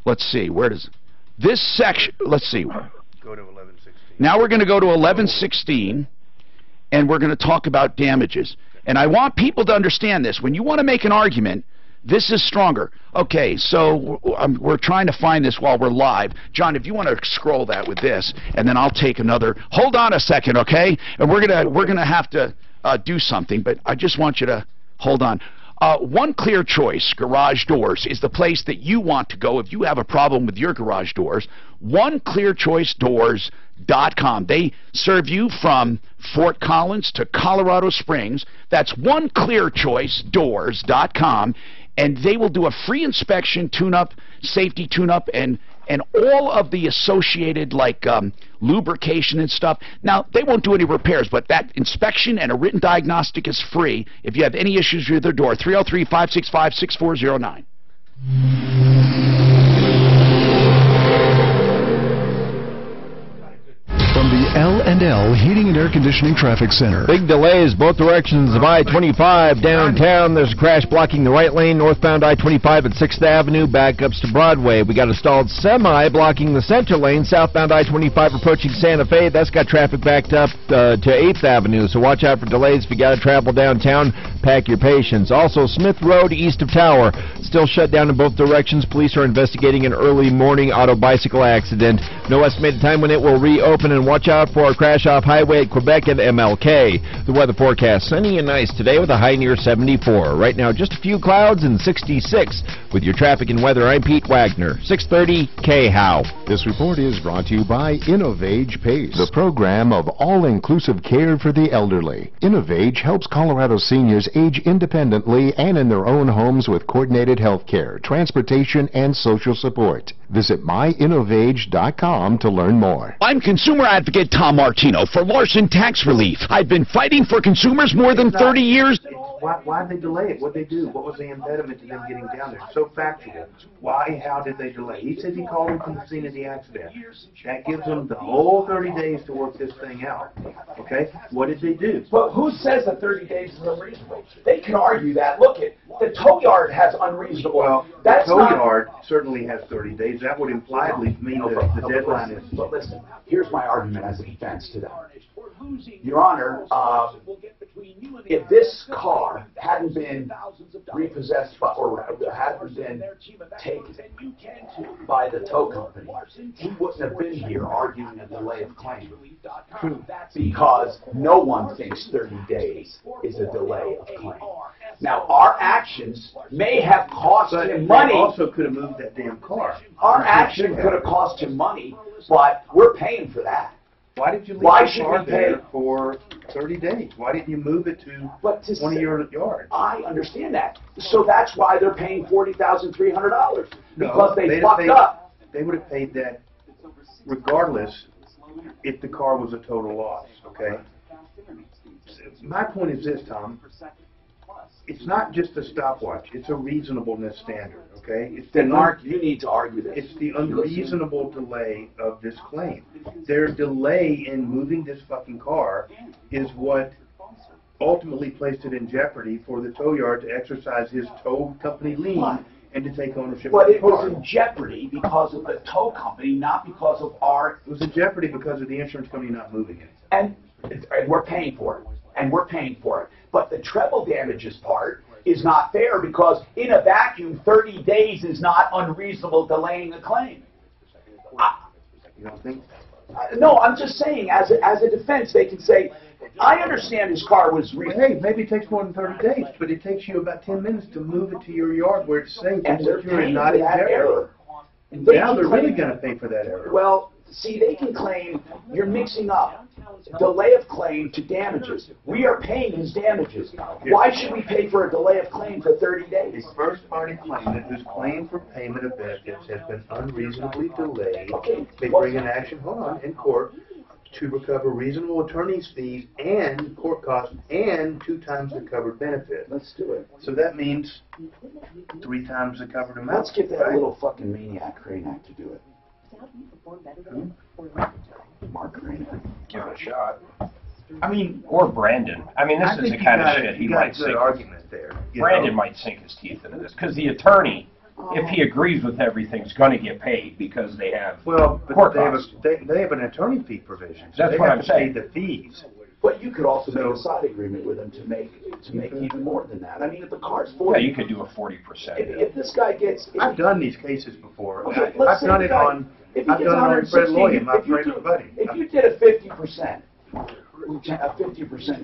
Let's see, where does this section, let's see. Go to 1116. Now we're going to go to 1116. And we're going to talk about damages. And I want people to understand this. When you want to make an argument, this is stronger. Okay, so we're trying to find this while we're live. John, if you want to scroll that with this, and then I'll take another. Hold on a second, okay? And we're gonna have to do something, but I just want you to hold on. One Clear Choice Garage Doors is the place that you want to go if you have a problem with your garage doors. OneClearChoiceDoors.com. They serve you from Fort Collins to Colorado Springs. That's OneClearChoiceDoors.com, and they will do a free inspection, tune-up, safety tune-up, and all of the associated, like, lubrication and stuff. Now, they won't do any repairs, but that inspection and a written diagnostic is free if you have any issues with their door. 303-565-6409. From the L&L Heating and Air Conditioning Traffic Center. Big delays both directions of I-25 downtown. There's a crash blocking the right lane northbound I-25 at 6th Avenue. Backups to Broadway. We got a stalled semi blocking the center lane southbound I-25 approaching Santa Fe. That's got traffic backed up to 8th Avenue. So watch out for delays if you got to travel downtown. Pack your patience. Also, Smith Road east of Tower. Still shut down in both directions. Police are investigating an early morning auto bicycle accident. No estimated time when it will reopen, and watch out for a crash off highway at Quebec and MLK. The weather forecast, sunny and nice today with a high near 74. Right now, just a few clouds and 66. With your traffic and weather, I'm Pete Wagner, 630 KHOW. This report is brought to you by InnovAge PACE, the program of all-inclusive care for the elderly. InnovAge helps Colorado seniors age independently and in their own homes with coordinated health care, transportation, and social support. Visit myinnovage.com to learn more. I'm consumer advocate Tom Martino for Larson Tax Relief. I've been fighting for consumers more than 30 years. Why'd they delay it? What'd they do? What was the impediment to them getting down there? So factual. Why? How did they delay? He says he called him from the scene of the accident. That gives them the whole 30 days to work this thing out. Okay? What did they do? Well, who says that 30 days is unreasonable? They can argue that. Look, the tow yard has unreasonable. Well, the tow yard certainly has 30 days. That would impliedly mean that the deadline is... But listen, here's my argument as a defense to them. Your Honor, if this car hadn't been repossessed by, or hadn't been taken by the tow company, he wouldn't have been here arguing a delay of claim. Because no one thinks 30 days is a delay of claim. Now, our actions may have cost him money. Also could have moved that damn car. Our action could have cost him money, but we're paying for that. Why did you leave the car there for 30 days? Why didn't you move it to one of your yards? I understand that. So that's why they're paying $40,300 because they fucked up. They would have paid that regardless if the car was a total loss. Okay. My point is this, Tom. It's not just a stopwatch. It's a reasonableness standard. Okay. Then Mark, you need to argue this. It's the unreasonable delay of this claim. Their delay in moving this fucking car is what ultimately placed it in jeopardy for the tow yard to exercise his tow company lien and to take ownership of the car. But it was in jeopardy because of the tow company, not because of our... It was in jeopardy because of the insurance company not moving it. And we're paying for it. And we're paying for it. But the treble damages part is not fair because in a vacuum, 30 days is not unreasonable delaying a claim. You don't think? No, I'm just saying, as a defense, they can say, I understand his car was... Hey, maybe it takes more than 30 days, but it takes you about 10 minutes to move it to your yard where it's safe and secure and not in error. Now they're really going to pay for that error. Well, see, they can claim you're mixing up delay of claim to damages. We are paying his damages. Why should we pay for a delay of claim for 30 days? The first-party claimant whose claim for payment of benefits has been unreasonably delayed, they bring an action, in court to recover reasonable attorney's fees and court costs and 2 times the covered benefit. Let's do it. So that means 3 times the covered amount. Let's get that little fucking maniac Cranack to do it. Mark Cranack. Give it a shot. I mean, or Brandon. I mean, this is the kind of shit he might sink. Argument there. Brandon might sink his teeth into this because the attorney, if he agrees with everything, is going to get paid because they have court costs. They have an attorney fee provision. So That's what I'm saying. They have to pay the fees. But you could also make a side agreement with him to make even more than that. I mean, if the car's 40, yeah, you could do a 40%. If this guy gets, I've done these cases before. Okay, I've done it on. I've done it on Fred Lloyd, my friend and buddy. If you did a 50%,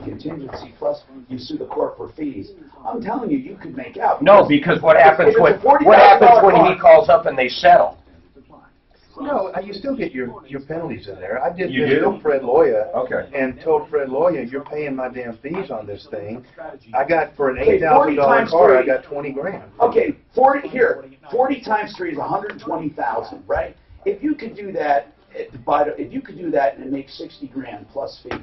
contingency plus you sue the court for fees, I'm telling you, you could make out. No, because what happens when he calls up and they settle? No, you still get your penalties in there. I did this with Fred Loya and told Fred Loya, you're paying my damn fees on this thing. I got, for an $8,000 car, I got 20 grand. Okay, 40 times 3 is 120,000, right? If you could do that, and make 60 grand plus fees.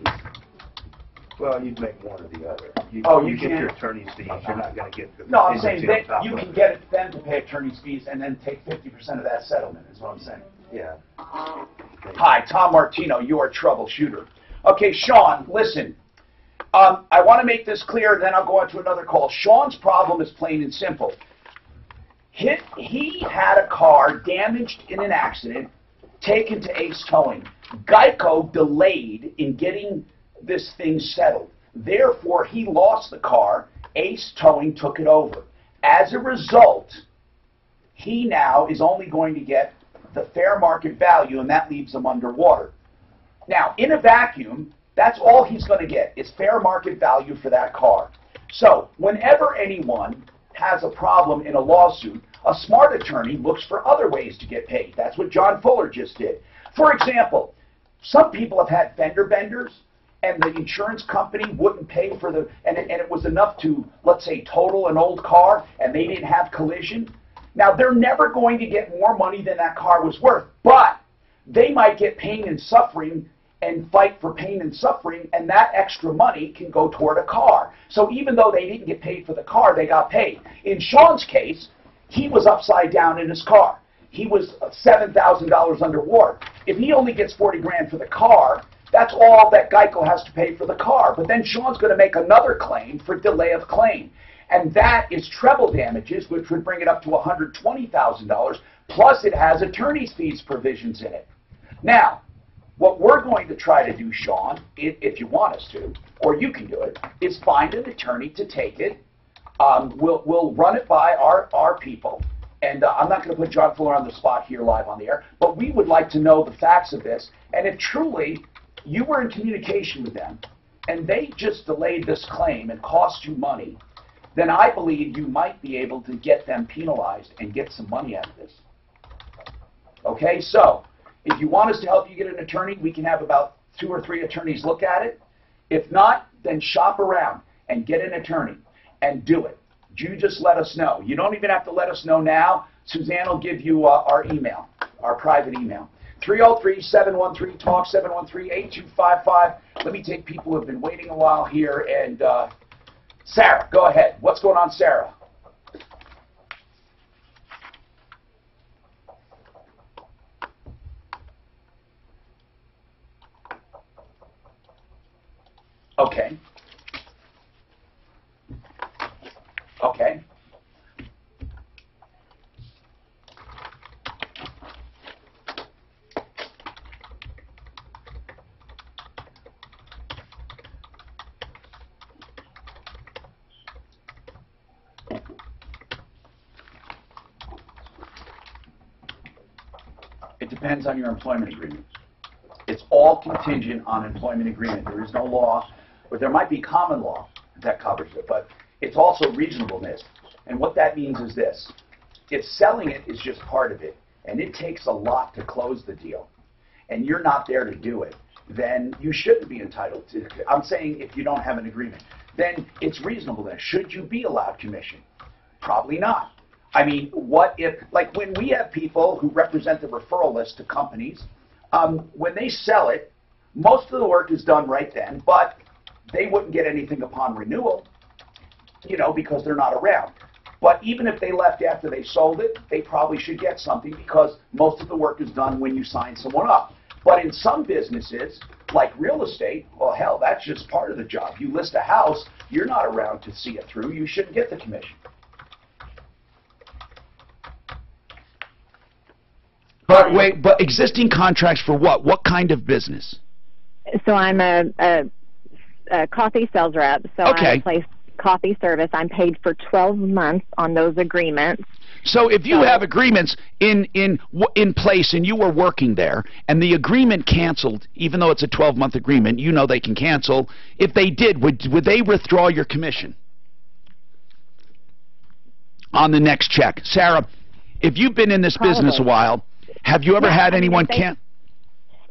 Well, you'd make one or the other. You get your attorney's fees. You're not going to get the. No, I'm saying that you can get them to pay attorney's fees and then take 50% of that settlement. Is what I'm saying. Yeah. Hi, Tom Martino. You are Troubleshooter. Okay, Sean, listen. I want to make this clear, then I'll go on to another call. Sean's problem is plain and simple. He had a car damaged in an accident, taken to Ace Towing. Geico delayed in getting this thing settled. Therefore, he lost the car. Ace Towing took it over. As a result, he now is only going to get the fair market value, and that leaves him underwater. Now, in a vacuum, that's all he's going to get is fair market value for that car. So, whenever anyone has a problem in a lawsuit, a smart attorney looks for other ways to get paid. That's what John Fuller just did. For example, some people have had fender benders, and the insurance company wouldn't pay for the, and it was enough to, let's say, total an old car, and they didn't have collision. Now, they're never going to get more money than that car was worth, but they might get pain and suffering and fight for pain and suffering, and that extra money can go toward a car. So even though they didn't get paid for the car, they got paid. In Sean's case, he was upside down in his car. He was $7,000 underwater. If he only gets 40 grand for the car, that's all that Geico has to pay for the car. But then Sean's going to make another claim for delay of claim. And that is treble damages, which would bring it up to $120,000, plus it has attorney's fees provisions in it. Now, What we're going to try to do, Sean, if you want us to, or you can do it, is find an attorney to take it. We'll run it by our people. And I'm not going to put John Fuller on the spot here live on the air, but we would like to know the facts of this. And if truly you were in communication with them and they just delayed this claim and cost you money, then I believe you might be able to get them penalized and get some money out of this. Okay, so if you want us to help you get an attorney, we can have about 2 or 3 attorneys look at it. If not, then shop around and get an attorney and do it. You just let us know. You don't even have to let us know now. Suzanne will give you our email, our private email. 303-713-TALK, 713-8255. Let me take people who have been waiting a while here. And Sarah, go ahead. What's going on, Sarah? Okay. Okay. It depends on your employment agreement. It's all contingent on employment agreement. There is no law, but there might be common law that covers it, but it's also reasonableness. And what that means is this. If selling it is just part of it, and it takes a lot to close the deal, and you're not there to do it, then you shouldn't be entitled to. I'm saying if you don't have an agreement, then it's reasonableness. Should you be allowed commission? Probably not. I mean, what if, like when we have people who represent the referral list to companies, when they sell it, most of the work is done right then, but they wouldn't get anything upon renewal, you know, because they're not around. But even if they left after they sold it, they probably should get something because most of the work is done when you sign someone up. But in some businesses, like real estate, well, hell, that's just part of the job. You list a house, you're not around to see it through. You shouldn't get the commission. But wait, but existing contracts for what? What kind of business? So I'm a coffee sales rep. So I place coffee service. I'm paid for 12 months on those agreements. So if you have agreements in place and you were working there and the agreement canceled, even though it's a 12-month agreement, you know they can cancel. If they did, would they withdraw your commission on the next check? Sarah, if you've been in this business a while, have you ever had anyone cancel?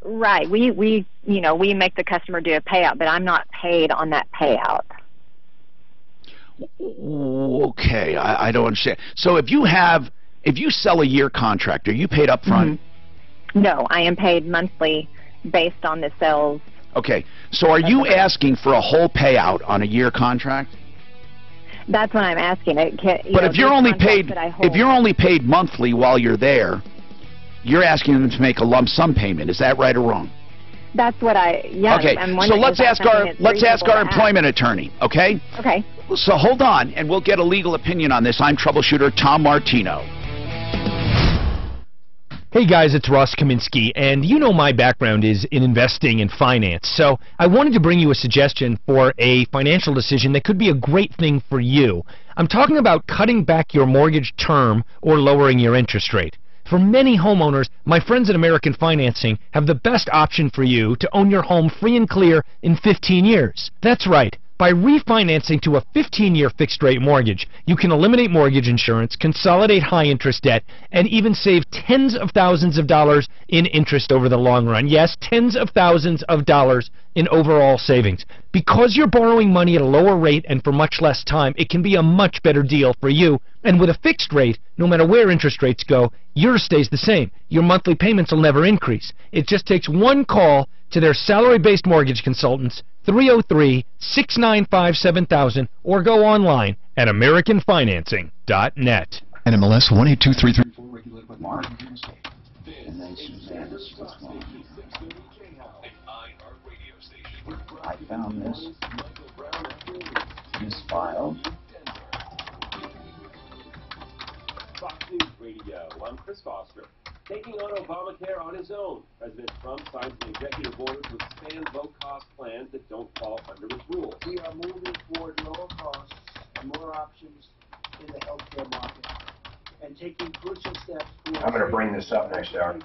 Right. We make the customer do a payout, but I'm not paid on that payout. Okay, I don't understand. So if you sell a year contract, are you paid up front? Mm-hmm. No, I am paid monthly based on the sales. Okay, so are you asking for a whole payout on a year contract? That's what I'm asking. But if you're only paid monthly while you're there, you're asking them to make a lump sum payment. Is that right or wrong? That's what Okay, so let's ask our employment attorney, okay? Okay. So hold on, and we'll get a legal opinion on this. I'm Troubleshooter Tom Martino. Hey guys, it's Ross Kaminsky, and you know my background is in investing and finance, so I wanted to bring you a suggestion for a financial decision that could be a great thing for you. I'm talking about cutting back your mortgage term or lowering your interest rate. For many homeowners, my friends at American Financing have the best option for you to own your home free and clear in 15 years. That's right. By refinancing to a 15-year fixed-rate mortgage, you can eliminate mortgage insurance, consolidate high-interest debt, and even save tens of thousands of dollars in interest over the long run. Yes, tens of thousands of dollars in overall savings. Because you're borrowing money at a lower rate and for much less time, it can be a much better deal for you. And with a fixed rate, no matter where interest rates go, yours stays the same. Your monthly payments will never increase. It just takes one call to their salary-based mortgage consultants, 303-695-7000, or go online at AmericanFinancing.net. NMLS 182334. Regulated by Mark. And then Suzanne. I found this file. Fox News Radio. I'm Chris Foster. Taking on Obamacare on his own, President Trump signs an executive order to expand low-cost plans that don't fall under his rules. We are moving toward lower costs and more options in the healthcare market and taking crucial steps. I'm going to bring this up next hour.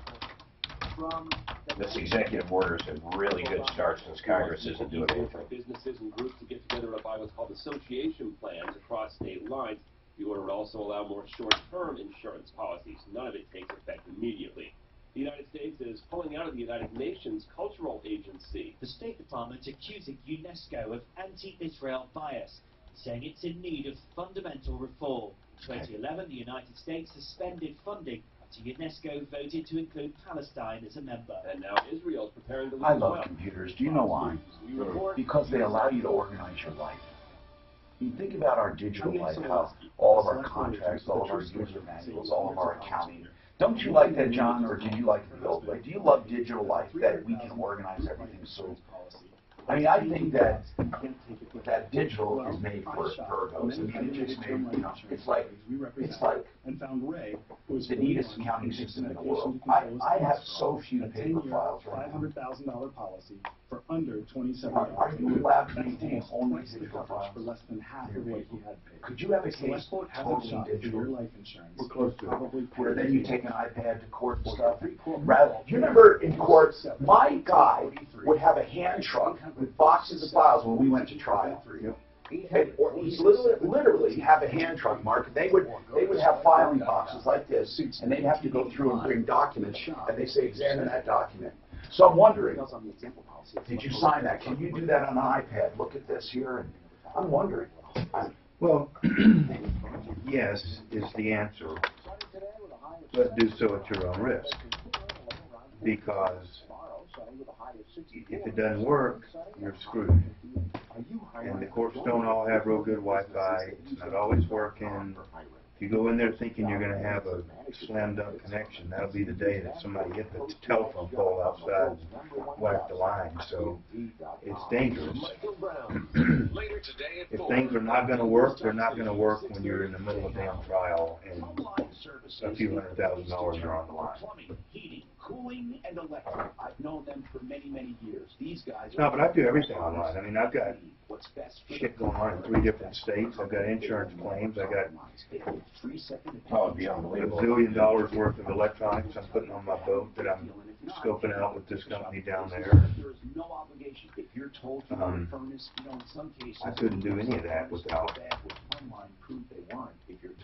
This executive orders a really good start since Congress isn't doing anything. Businesses and groups to get together and buy what's called association plans across state lines. The order would also allow more short-term insurance policies. None of it takes effect immediately. The United States is pulling out of the United Nations Cultural Agency. The State Department accusing UNESCO of anti-Israel bias, saying it's in need of fundamental reform. In 2011, the United States suspended funding after UNESCO voted to include Palestine as a member. And now Israel is preparing to leave I as love well. computers. Do you know why? Because they allow you to organize your life. You think about our digital life, how all of our contracts, all of our user manuals, all of our accounting. Don't you like that, John, or do you like it the old way? Do you love digital life, that we can organize everything so? I mean, I think that digital is made for Virgos. I mean, it just made, you know, it's like the neatest accounting system in the world. I have so few paper files right now. $500,000 policy for under $27,000. Are you allowed to maintain only digital files? For less than half of what he had paid. Could you have a case totally digital? Life insurance. We're close to it. Where then you take an iPad to court and stuff. Rather, do you remember in court, my guy would have a hand truck with boxes of files when we went to trial. And, or he's literally have a hand truck, Mark. They would have filing boxes like this, and they'd have to go through and bring documents, and they say examine that document. So I'm wondering, did you sign that? Can you do that on an iPad? Look at this here, and I'm wondering. Well, yes is the answer, but do so at your own risk, because if it doesn't work, you're screwed. And the courts don't all have real good Wi-Fi. It's not always working. If you go in there thinking you're going to have a slam dunk connection, that'll be the day that somebody hit the telephone pole outside and whacked the line. So it's dangerous. If things are not going to work, they're not going to work when you're in the middle of a damn trial and a few $100,000 are on the line. Cooling and electric. I've known them for many, many years. These guys. No, but I do everything online. I mean, I've got shit going on in 3 different states. I've got insurance claims. I got $1 zillion worth of electronics I'm putting on my boat that I'm scoping out with this company down there. I couldn't do any of that without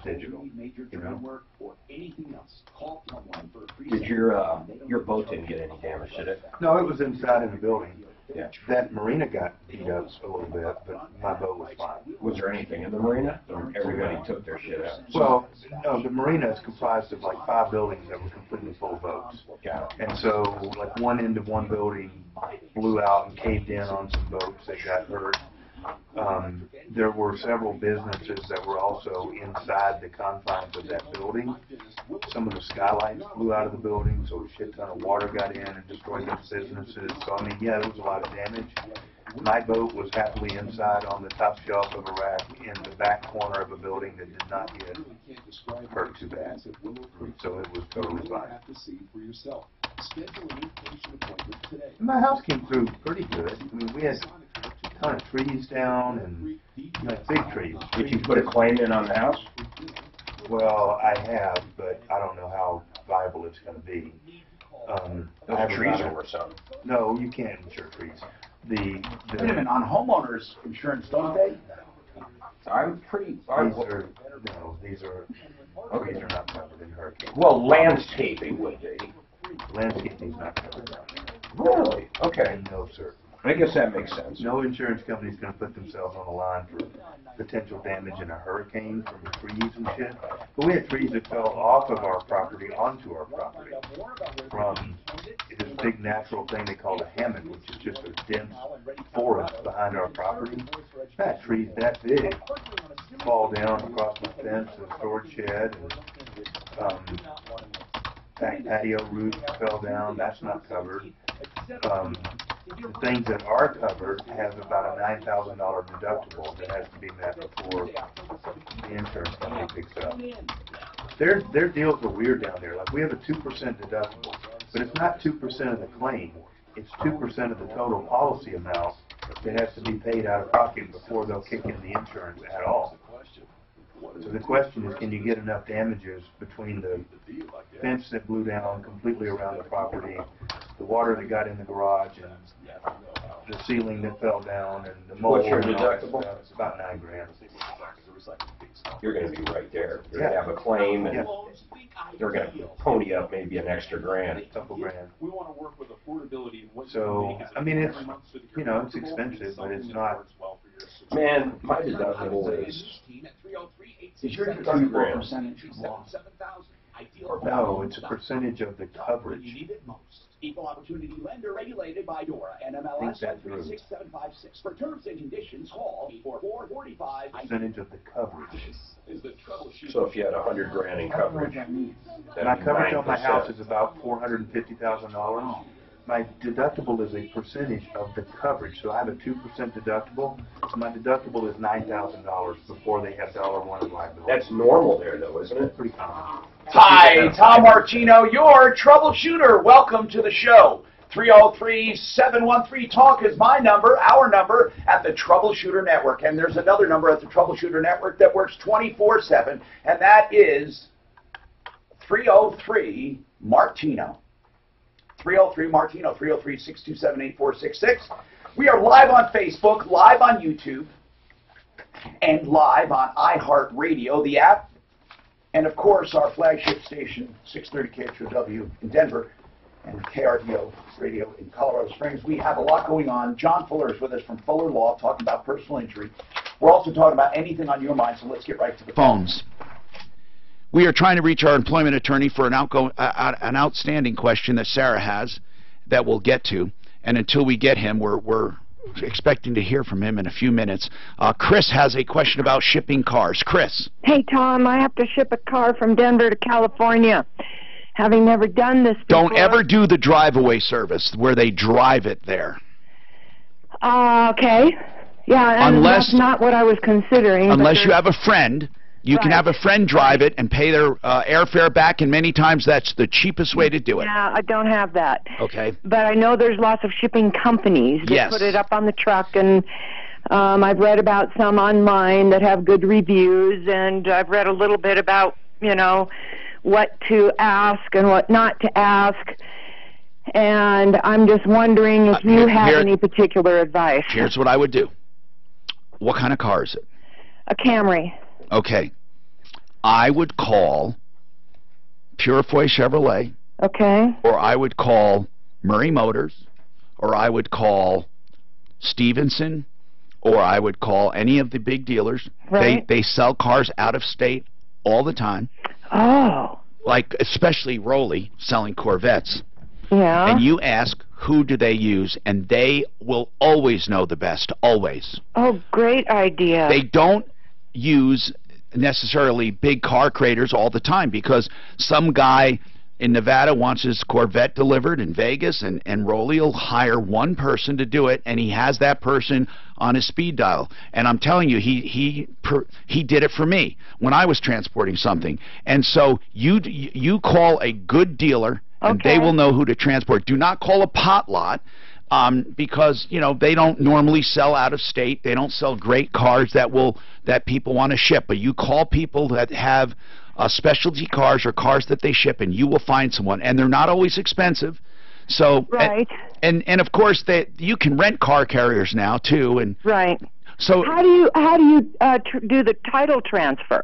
digital. You know? Did your boat didn't get any damage, did it? No, it was inside of the building. Yeah. That marina got beat up a little bit, but my boat was fine. Was there anything in the marina? Or everybody took their shit out? Well, no, the marina is comprised of like 5 buildings that were completely full of boats. Got it. And so, like, one end of one building blew out and caved in on some boats that got hurt. There were several businesses that were also inside the confines of that building. Some of the skylights flew out of the building, so a shit ton of water got in and destroyed those businesses. So, I mean, yeah, there was a lot of damage. My boat was happily inside on the top shelf of a rack in the back corner of a building that did not get hurt too bad. So it was totally fine. My house came through pretty good. I mean, we had a ton of trees down and big trees. Did you put a claim in on the house? Well, I have, but I don't know how viable it's going to be. Those trees are worth something. No, you can't insure trees. Wait a minute, on homeowners insurance, don't they? I'm pretty. These are not covered in hurricane. Well, landscaping would be. Landscaping's not covered. Really? Okay. No, sir. I guess that makes sense. No insurance company's going to put themselves on the line for potential damage in a hurricane from the trees and shit. But we had trees that fell off of our property onto our property from this big natural thing they call a hammock, which is just a dense forest behind our property. That tree's that big. Fall down across my fence and storage shed. And, back patio roof fell down. That's not covered. The things that are covered have about a $9,000 deductible that has to be met before the insurance company picks it up. Their deals are weird down there. Like we have a 2% deductible, but it's not 2% of the claim. It's 2% of the total policy amount that has to be paid out of pocket before they'll kick in the insurance at all. So the question is, can you get enough damages between the fence that blew down completely around the property, the water that got in the garage, and the ceiling that fell down, and the mold? What's your deductible? It's about $9,000. You're going to be right there. You're going to have a claim, and they're going to pony up maybe an extra grand. A couple grand. We want to work with affordability. So, I mean, it's, you know, it's expensive, but it's not. Man, my deductible is your $2 grand. percentage of loss? No, it's a percentage of the coverage. You need it most. Equal opportunity lender regulated by DORA. NMLS 36756. For terms and conditions, call 445. Percentage of the coverage. So if you had 100 grand in coverage, My coverage on my house is about $450,000. My deductible is a percentage of the coverage, so I have a 2% deductible. So my deductible is $9,000 before they have $1 of liability. That's normal there, though, isn't it? Pretty common. Hi, Tom Martino, your troubleshooter. Welcome to the show. 303-713-TALK is my number, our number at the Troubleshooter Network. And there's another number at the Troubleshooter Network that works 24/7, and that is 303-MARTINO. 303-MARTINO, 303-627-8466. We are live on Facebook, live on YouTube, and live on iHeartRadio, the app, and of course our flagship station, 630 KHOW in Denver, and KRDO Radio in Colorado Springs. We have a lot going on. John Fuller is with us from Fuller Law, talking about personal injury. We're also talking about anything on your mind, so let's get right to the phones. We are trying to reach our employment attorney for an outstanding question that Sarah has that we'll get to. And until we get him, we're expecting to hear from him in a few minutes. Chris has a question about shipping cars. Chris. Hey, Tom, I have to ship a car from Denver to California. Having never done this before. Don't ever do the drive-away service where they drive it there. Okay. Yeah, and that's not what I was considering. Unless you have a friend. You can have a friend drive it and pay their airfare back, and many times that's the cheapest way to do it. Yeah, I don't have that. Okay. But I know there's lots of shipping companies that put it up on the truck, and I've read about some online that have good reviews, and I've read a little bit about, you know, what to ask and what not to ask. And I'm just wondering if you have any particular advice. Here's what I would do. What kind of car is it? A Camry. Okay. I would call Purifoy Chevrolet. Okay. Or I would call Murray Motors. Or I would call Stevenson. Or I would call any of the big dealers. Right. They sell cars out of state all the time. Oh. Like especially Rowley selling Corvettes. Yeah. And you ask who do they use, and they will always know the best. Always. Oh, great idea. They don't use necessarily big car creators all the time, because some guy in Nevada wants his Corvette delivered in Vegas, and Rowley will hire one person to do it, and he has that person on his speed dial. And I'm telling you, he did it for me when I was transporting something. And so you call a good dealer, and they will know who to transport. Do not call a pot lot. Because, you know, they don't normally sell out of state. They don't sell great cars that people want to ship. But you call people that have specialty cars or cars that they ship, and you will find someone. And they're not always expensive. So right. And of course you can rent car carriers now too. And right. So how do you do the title transfer?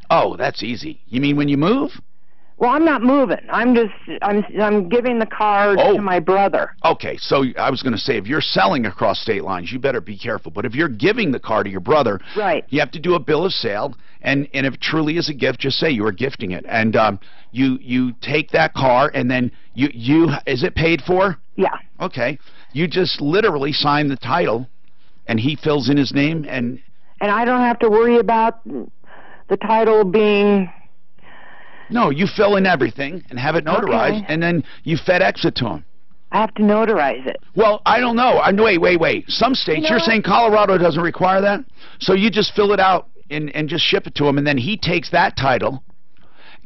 Oh, that's easy. You mean when you move? Well, I'm not moving. I'm giving the car to my brother. Okay, so I was going to say, if you're selling across state lines, you better be careful. But if you're giving the car to your brother, right, you have to do a bill of sale. And if it truly is a gift, just say you are gifting it. And you take that car, and then is it paid for? Yeah. Okay. You just literally sign the title, and he fills in his name. And I don't have to worry about the title being... No, you fill in everything and have it notarized, and then you FedEx it to him. I have to notarize it. Well, I don't know. Wait. Some states, you're saying Colorado doesn't require that? So you just fill it out and just ship it to him, and then he takes that title,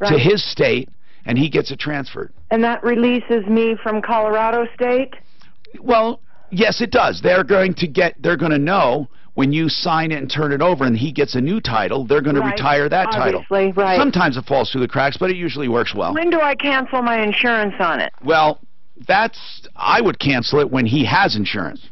to his state, and he gets it transferred. And that releases me from Colorado State? Well, yes, it does. They're going to know when you sign it and turn it over and he gets a new title, they're going to retire that title. Right. Sometimes it falls through the cracks, but it usually works well. When do I cancel my insurance on it? Well, I would cancel it when he has insurance.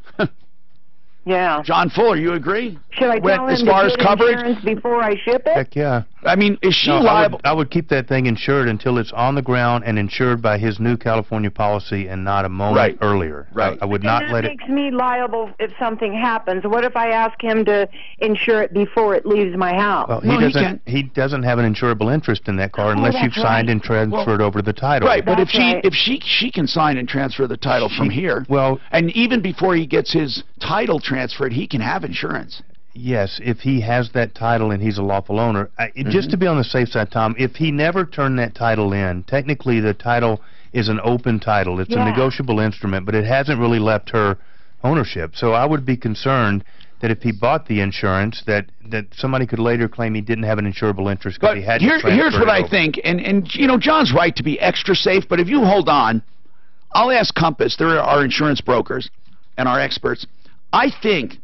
Yeah. John Fuller, you agree? Should I tell him as far as coverage insurance before I ship it? Heck yeah. I mean, is she liable? I would keep that thing insured until it's on the ground and insured by his new California policy and not a moment earlier. Right. I would not let it... That makes me liable if something happens. What if I ask him to insure it before it leaves my house? Well, he doesn't have an insurable interest in that car unless you've signed and transferred over the title. Right, but if she can sign and transfer the title from here, and even before he gets his title transferred, he can have insurance. Yes, if he has that title and he's a lawful owner. Just to be on the safe side, Tom, if he never turned that title in, technically the title is an open title. It's a negotiable instrument, but it hasn't really left her ownership. So I would be concerned that if he bought the insurance, that somebody could later claim he didn't have an insurable interest because he had to transfer here's what it I over. think, and you know, John's right to be extra safe, but if you hold on, I'll ask Compass, they're our insurance brokers and our experts. I think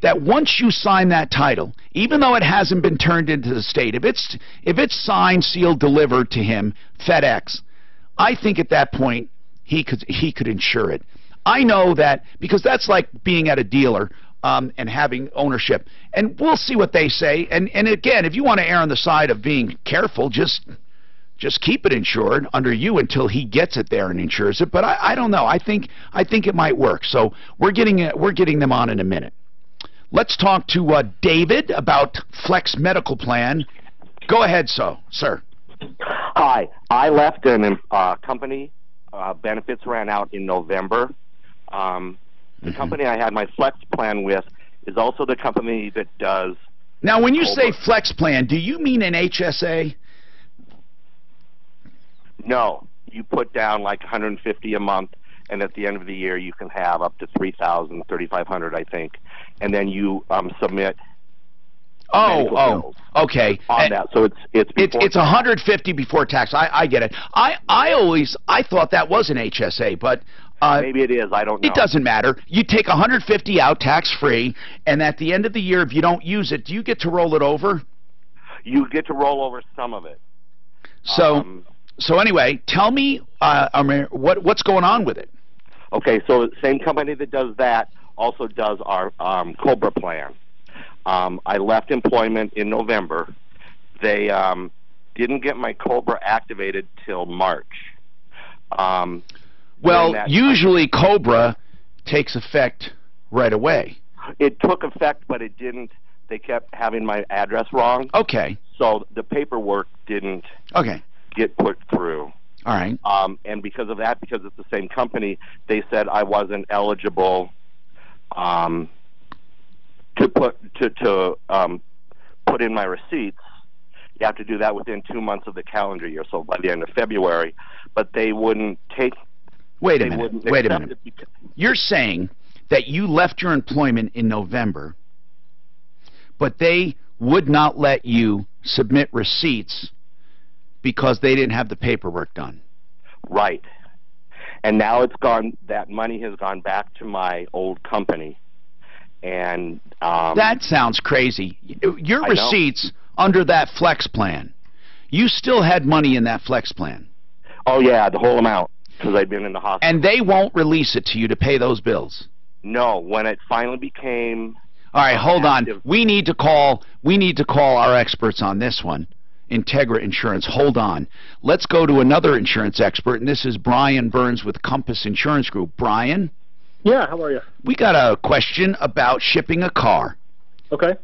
that once you sign that title, even though it hasn't been turned into the state, if it's signed, sealed, delivered to him, FedEx, I think at that point he could insure it. I know that because that's like being at a dealer and having ownership. And we'll see what they say. And again, if you want to err on the side of being careful, just keep it insured under you until he gets it there and insures it. But I don't know. I think it might work. So we're getting them on in a minute. Let's talk to David about Flex Medical Plan. Go ahead, sir. Hi. I left an company. Benefits ran out in November. The company I had my Flex Plan with is also the company that does... Now, when you say Flex Plan, do you mean an HSA? No. You put down like $150 a month, and at the end of the year you can have up to $3,000, $3,500, I think, and then you submit. Okay. On that, so it's $150 before tax. I get it. I thought that was an HSA, but maybe it is. I don't know. It doesn't matter. You take $150 out tax free, and at the end of the year, if you don't use it, do you get to roll it over? You get to roll over some of it. So anyway, tell me what's going on with it. Okay, so the same company that does that also does our Cobra plan. I left employment in November. They didn't get my Cobra activated till March. Usually Cobra takes effect right away. It took effect, but it didn't. They kept having my address wrong. Okay. So the paperwork didn't get put through. All right. And because of that, because it's the same company, they said I wasn't eligible to put in my receipts. You have to do that within 2 months of the calendar year, so by the end of February. But they wouldn't take. Wait a minute. You're saying that you left your employment in November, but they would not let you submit receipts because they didn't have the paperwork done. Right. And now it's gone, that money has gone back to my old company. And that sounds crazy. Your receipts under that Flex plan, you still had money in that Flex plan. Oh, yeah, the whole amount, because I'd been in the hospital. And they won't release it to you to pay those bills? No, when it finally became... All right, hold on. We need to call our experts on this one. Integra Insurance. Hold on. Let's go to another insurance expert, and this is Brian Burns with Compass Insurance Group. Brian? Yeah, how are you? We got a question about shipping a car. Okay.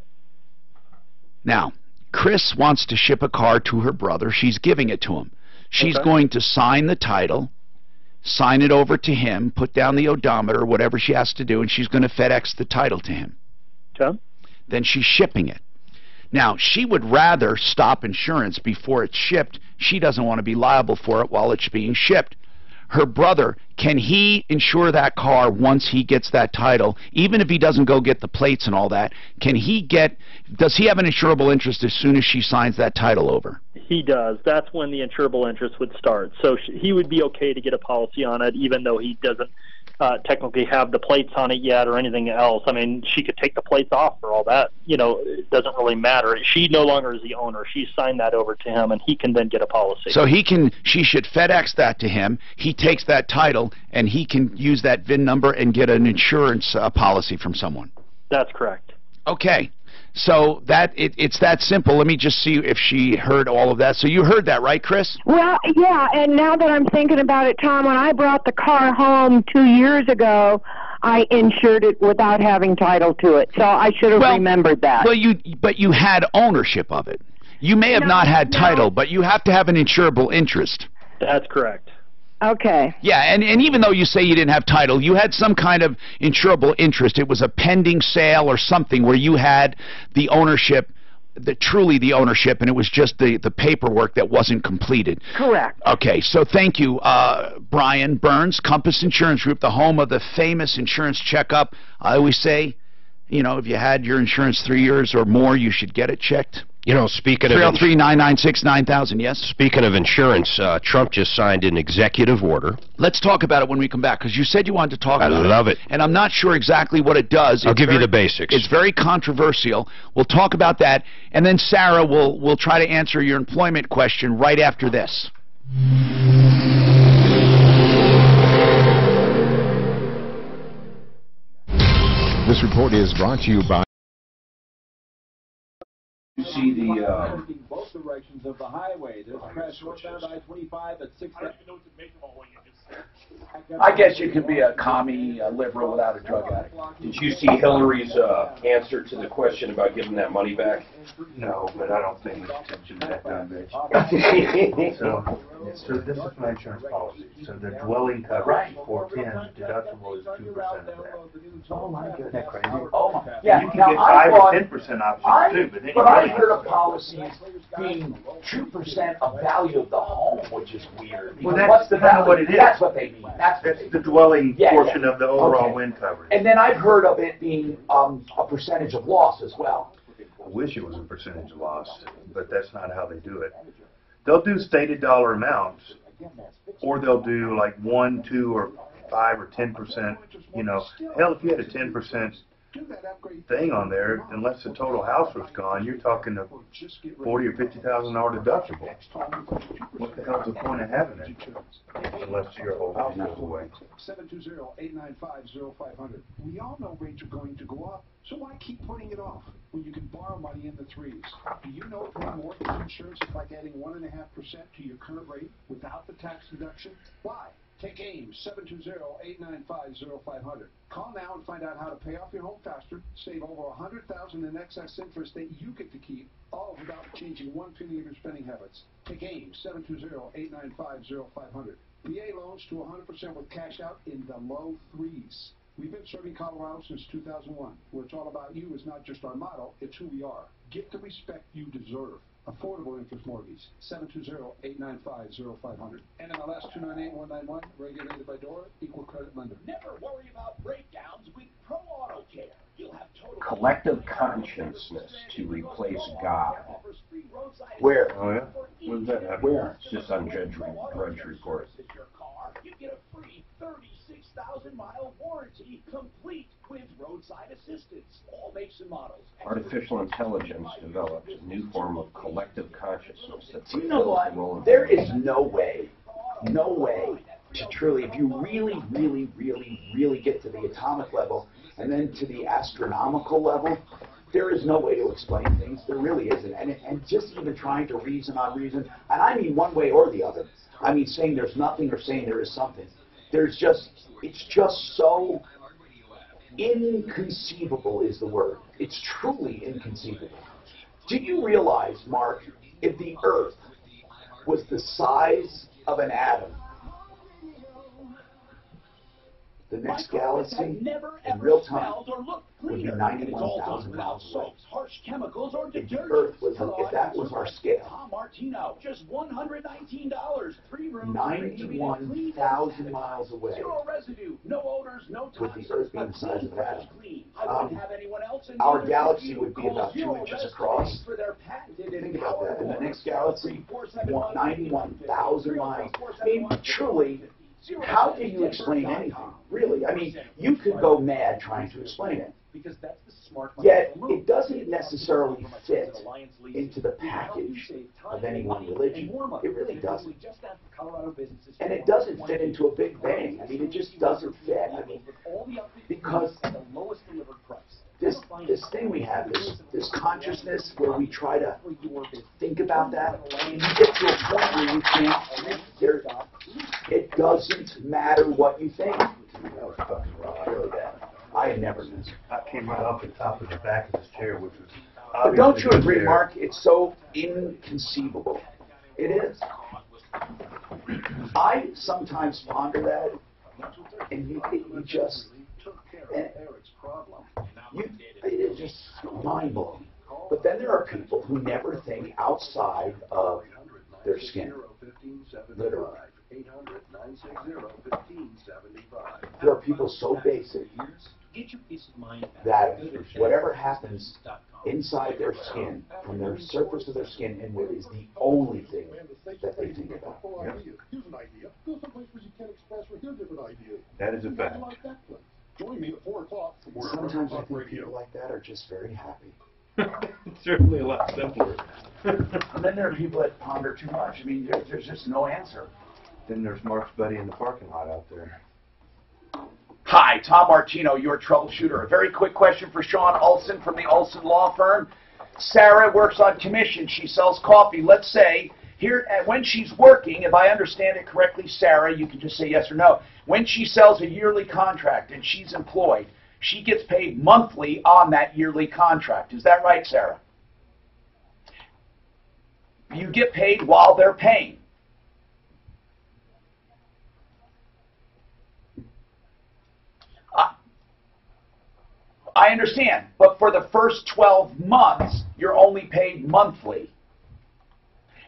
Now, Chris wants to ship a car to her brother. She's giving it to him. She's going to sign the title, sign it over to him, put down the odometer, whatever she has to do, and she's going to FedEx the title to him. Okay. Then she's shipping it. Now, she would rather stop insurance before it's shipped. She doesn't want to be liable for it while it's being shipped. her brother, can he insure that car once he gets that title? Even if he doesn't go get the plates and all that, does he have an insurable interest as soon as she signs that title over? He does. That's when the insurable interest would start. So he would be okay to get a policy on it, even though he doesn't technically have the plates on it yet or anything else. I mean, she could take the plates off for all that. It doesn't really matter. She no longer is the owner. She signed that over to him, and he can then get a policy. So she should FedEx that to him. He takes that title, and he can use that VIN number and get an insurance policy from someone. That's correct. Okay. So it's that simple. Let me just see if she heard all of that. So you heard that, right, Chris? Well, yeah, and now that I'm thinking about it, Tom, when I brought the car home 2 years ago, I insured it without having title to it. So I should have remembered that. Well, but you had ownership of it. You may have not had title, but you have to have an insurable interest. That's correct. Okay. Yeah, and even though you say you didn't have title, you had some kind of insurable interest. It was a pending sale or something where you had the ownership, truly the ownership, and it was just the paperwork that wasn't completed. Correct. Okay, so thank you, Brian Burns, Compass Insurance Group, the home of the famous insurance checkup. I always say, if you had your insurance 3 years or more, you should get it checked. Speaking of 303-996-9000, yes? Speaking of insurance, Trump just signed an executive order. Let's talk about it when we come back, because you said you wanted to talk about it. I love it. And I'm not sure exactly what it does. I'll give you the basics. It's very controversial. We'll talk about that, and then Sarah will try to answer your employment question right after this. This report is brought to you by... You see the both directions of the highway. There's a crash northbound I-25 at 6. I guess you can be a commie, a liberal without a drug addict. Did you see Hillary's answer to the question about giving that money back? No, but I don't think we should do that dumb bitch. So this is my insurance policy. So the dwelling coverage for 410 deductible is 2% of that. Oh my goodness. Isn't that crazy? Oh my. Yeah. You can get 5 or 10% options too, but I heard of policies being 2% of value of the home, which is weird. Well, that's what's the kind value? of what it is. That's what they mean. That's the dwelling portion of the overall wind coverage. And then I've heard of it being a percentage of loss as well. I wish it was a percentage of loss, but that's not how they do it. They'll do stated dollar amounts, or they'll do like 1, 2, or 5 or 10%. Hell, if you had a 10% thing on there, unless the total house was gone, you're talking a $40,000 or $50,000 deductible. What the hell's the point of having it? Unless your whole house goes away. 720-895-0500. We all know rates are going to go up, so why keep putting it off when you can borrow money in the 3s? Do you know paying mortgage insurance is like adding 1.5% to your current rate without the tax deduction? Why? Take AIM, 720-895-0500. Call now and find out how to pay off your home faster, save over $100,000 in excess interest that you get to keep, all without changing one penny of your spending habits. Take AIM, 720-895-0500. VA loans to 100% with cash out in the low 3s. We've been serving Colorado since 2001. Where it's all about you is not just our motto, it's who we are. Get the respect you deserve. Affordable interest mortgage, 720-895-0500. NMLS 298191, regulated by DORA, equal credit lender. Never worry about breakdowns with Pro Auto Care. You'll have total Collective consciousness to replace God. Where? Oh, yeah? Where's that happen? Where? It's just on Drudge Report. You get a free 36,000-mile warranty, complete with roadside assistance. All makes and models. Artificial intelligence developed a new form of collective consciousness that Do you know what? There is no way to truly, if you really get to the atomic level and then to the astronomical level, there is no way to explain things. There really isn't. And just even trying to reason on reason, and I mean one way or the other. I mean saying there's nothing or saying there is something. It's just so inconceivable is the word. It's truly inconceivable. Do you realize, Mark, if the Earth was the size of an atom, the next galaxy in real time would be cleaner. 91,000 miles away. Soaps, harsh chemicals, or If the detergents. Earth was, if that was our scale, Tom Martino, just $119. 3 rooms, 91,000 miles away, zero residue, no odors, no with toxins. the Earth being the size of an atom, I wouldn't have anyone else in our the galaxy review. would be Call about 2 zero inches residue across. for their patented Think about that. In the next Empower galaxy, 91,000 miles. I mean, truly, how can you explain anything? Really? I mean, you could go mad trying to explain it. Because that's the smart Yet, it doesn't necessarily fit into the package of any one religion. It really doesn't. And it doesn't fit into a Big Bang. I mean, it just doesn't fit. I mean, because this thing we have, this consciousness where we try to think about that, and you get to a point where you can't, it doesn't matter what you think. That was fucking wrong. Really bad. I had never missed. That came right off the top of the back of his chair, which was. But don't you agree, Mark? It's so inconceivable. It is. I sometimes ponder that, and you just, it is just mind-blowing. But then there are people who never think outside of their skin. Literally. There are people so basic that whatever happens inside their skin, from their surface of their skin inward, is the only thing that they think about. That is a fact. Sometimes I think people like that are just very happy. It's certainly a lot simpler. And then there are people that ponder too much. I mean, there's just no answer. Then there's Mark's buddy in the parking lot out there. Hi, Tom Martino, your troubleshooter. A very quick question for Sean Olson from the Olson Law Firm. Sarah works on commission. She sells coffee. Let's say here when she's working, if I understand it correctly, Sarah, you can just say yes or no. When she sells a yearly contract and she's employed, she gets paid monthly on that yearly contract. Is that right, Sarah? You get paid while they're paying. I understand, but for the first 12 months, you're only paid monthly.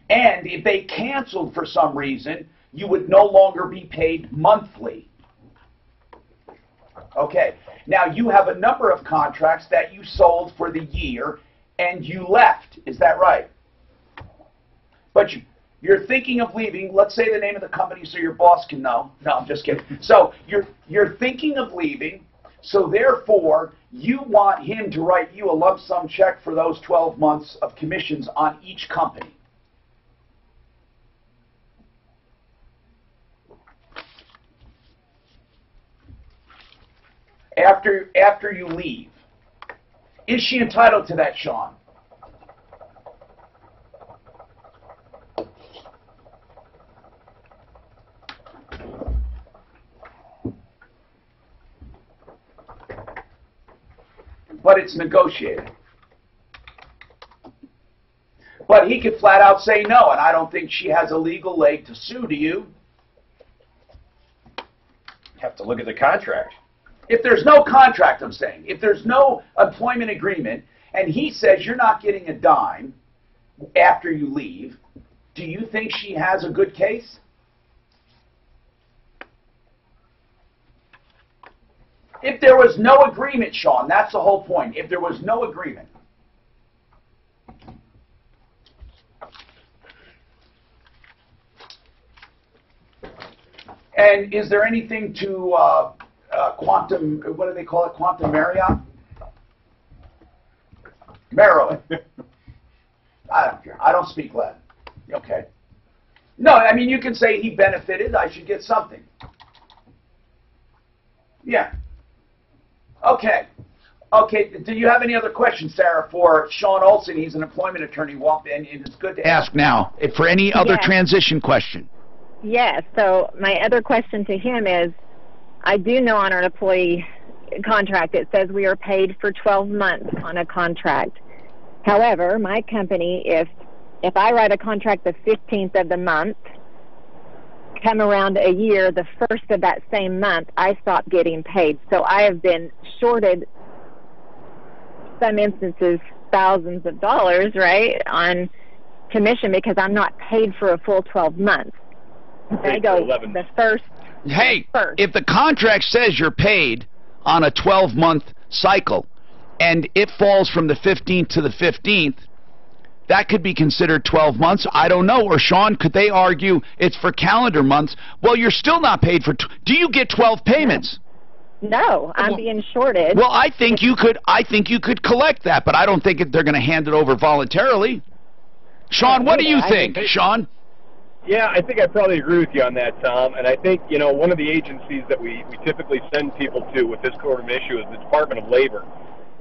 And if they canceled for some reason, you would no longer be paid monthly. Okay, now you have a number of contracts that you sold for the year and you left. Is that right? But you're thinking of leaving. Let's say the name of the company so your boss can know. No, I'm just kidding. So you're thinking of leaving. So therefore, you want him to write you a lump sum check for those 12 months of commissions on each company. After you leave. Is she entitled to that, Sean? But it's negotiated. But he could flat out say no, and I don't think she has a legal leg to sue, do you? Have to look at the contract. If there's no contract, I'm saying, if there's no employment agreement, and he says you're not getting a dime after you leave, do you think she has a good case? If there was no agreement, Sean, that's the whole point. If there was no agreement. And is there anything to quantum, what do they call it, quantum Marriott? Maryland. I don't care. I don't speak Latin. Okay. No, I mean, you can say he benefited. I should get something. Yeah. Okay. Okay. Do you have any other questions, Sarah, for Sean Olson? He's an employment attorney, and it's good to ask now for any other transition question. Yes. So my other question to him is, I do know on our employee contract it says we are paid for 12 months on a contract. However, my company, if I write a contract the 15th of the month, come around a year, the first of that same month, I stop getting paid. So I have been shorted some instances, thousands of dollars, right, on commission because I'm not paid for a full 12 months. They go the first. Hey, if the contract says you're paid on a 12-month cycle and it falls from the 15th to the 15th, that could be considered 12 months. I don't know. Or, Sean, could they argue it's for calendar months? Well, you're still not paid for... Do you get 12 payments? No, I'm being shorted. Well, I think you could collect that, but I don't think they're going to hand it over voluntarily. Sean, what do you think? Sean? Yeah, I think I probably agree with you on that, Tom. And I think, you know, one of the agencies that we typically send people to with this sort of issue is the Department of Labor.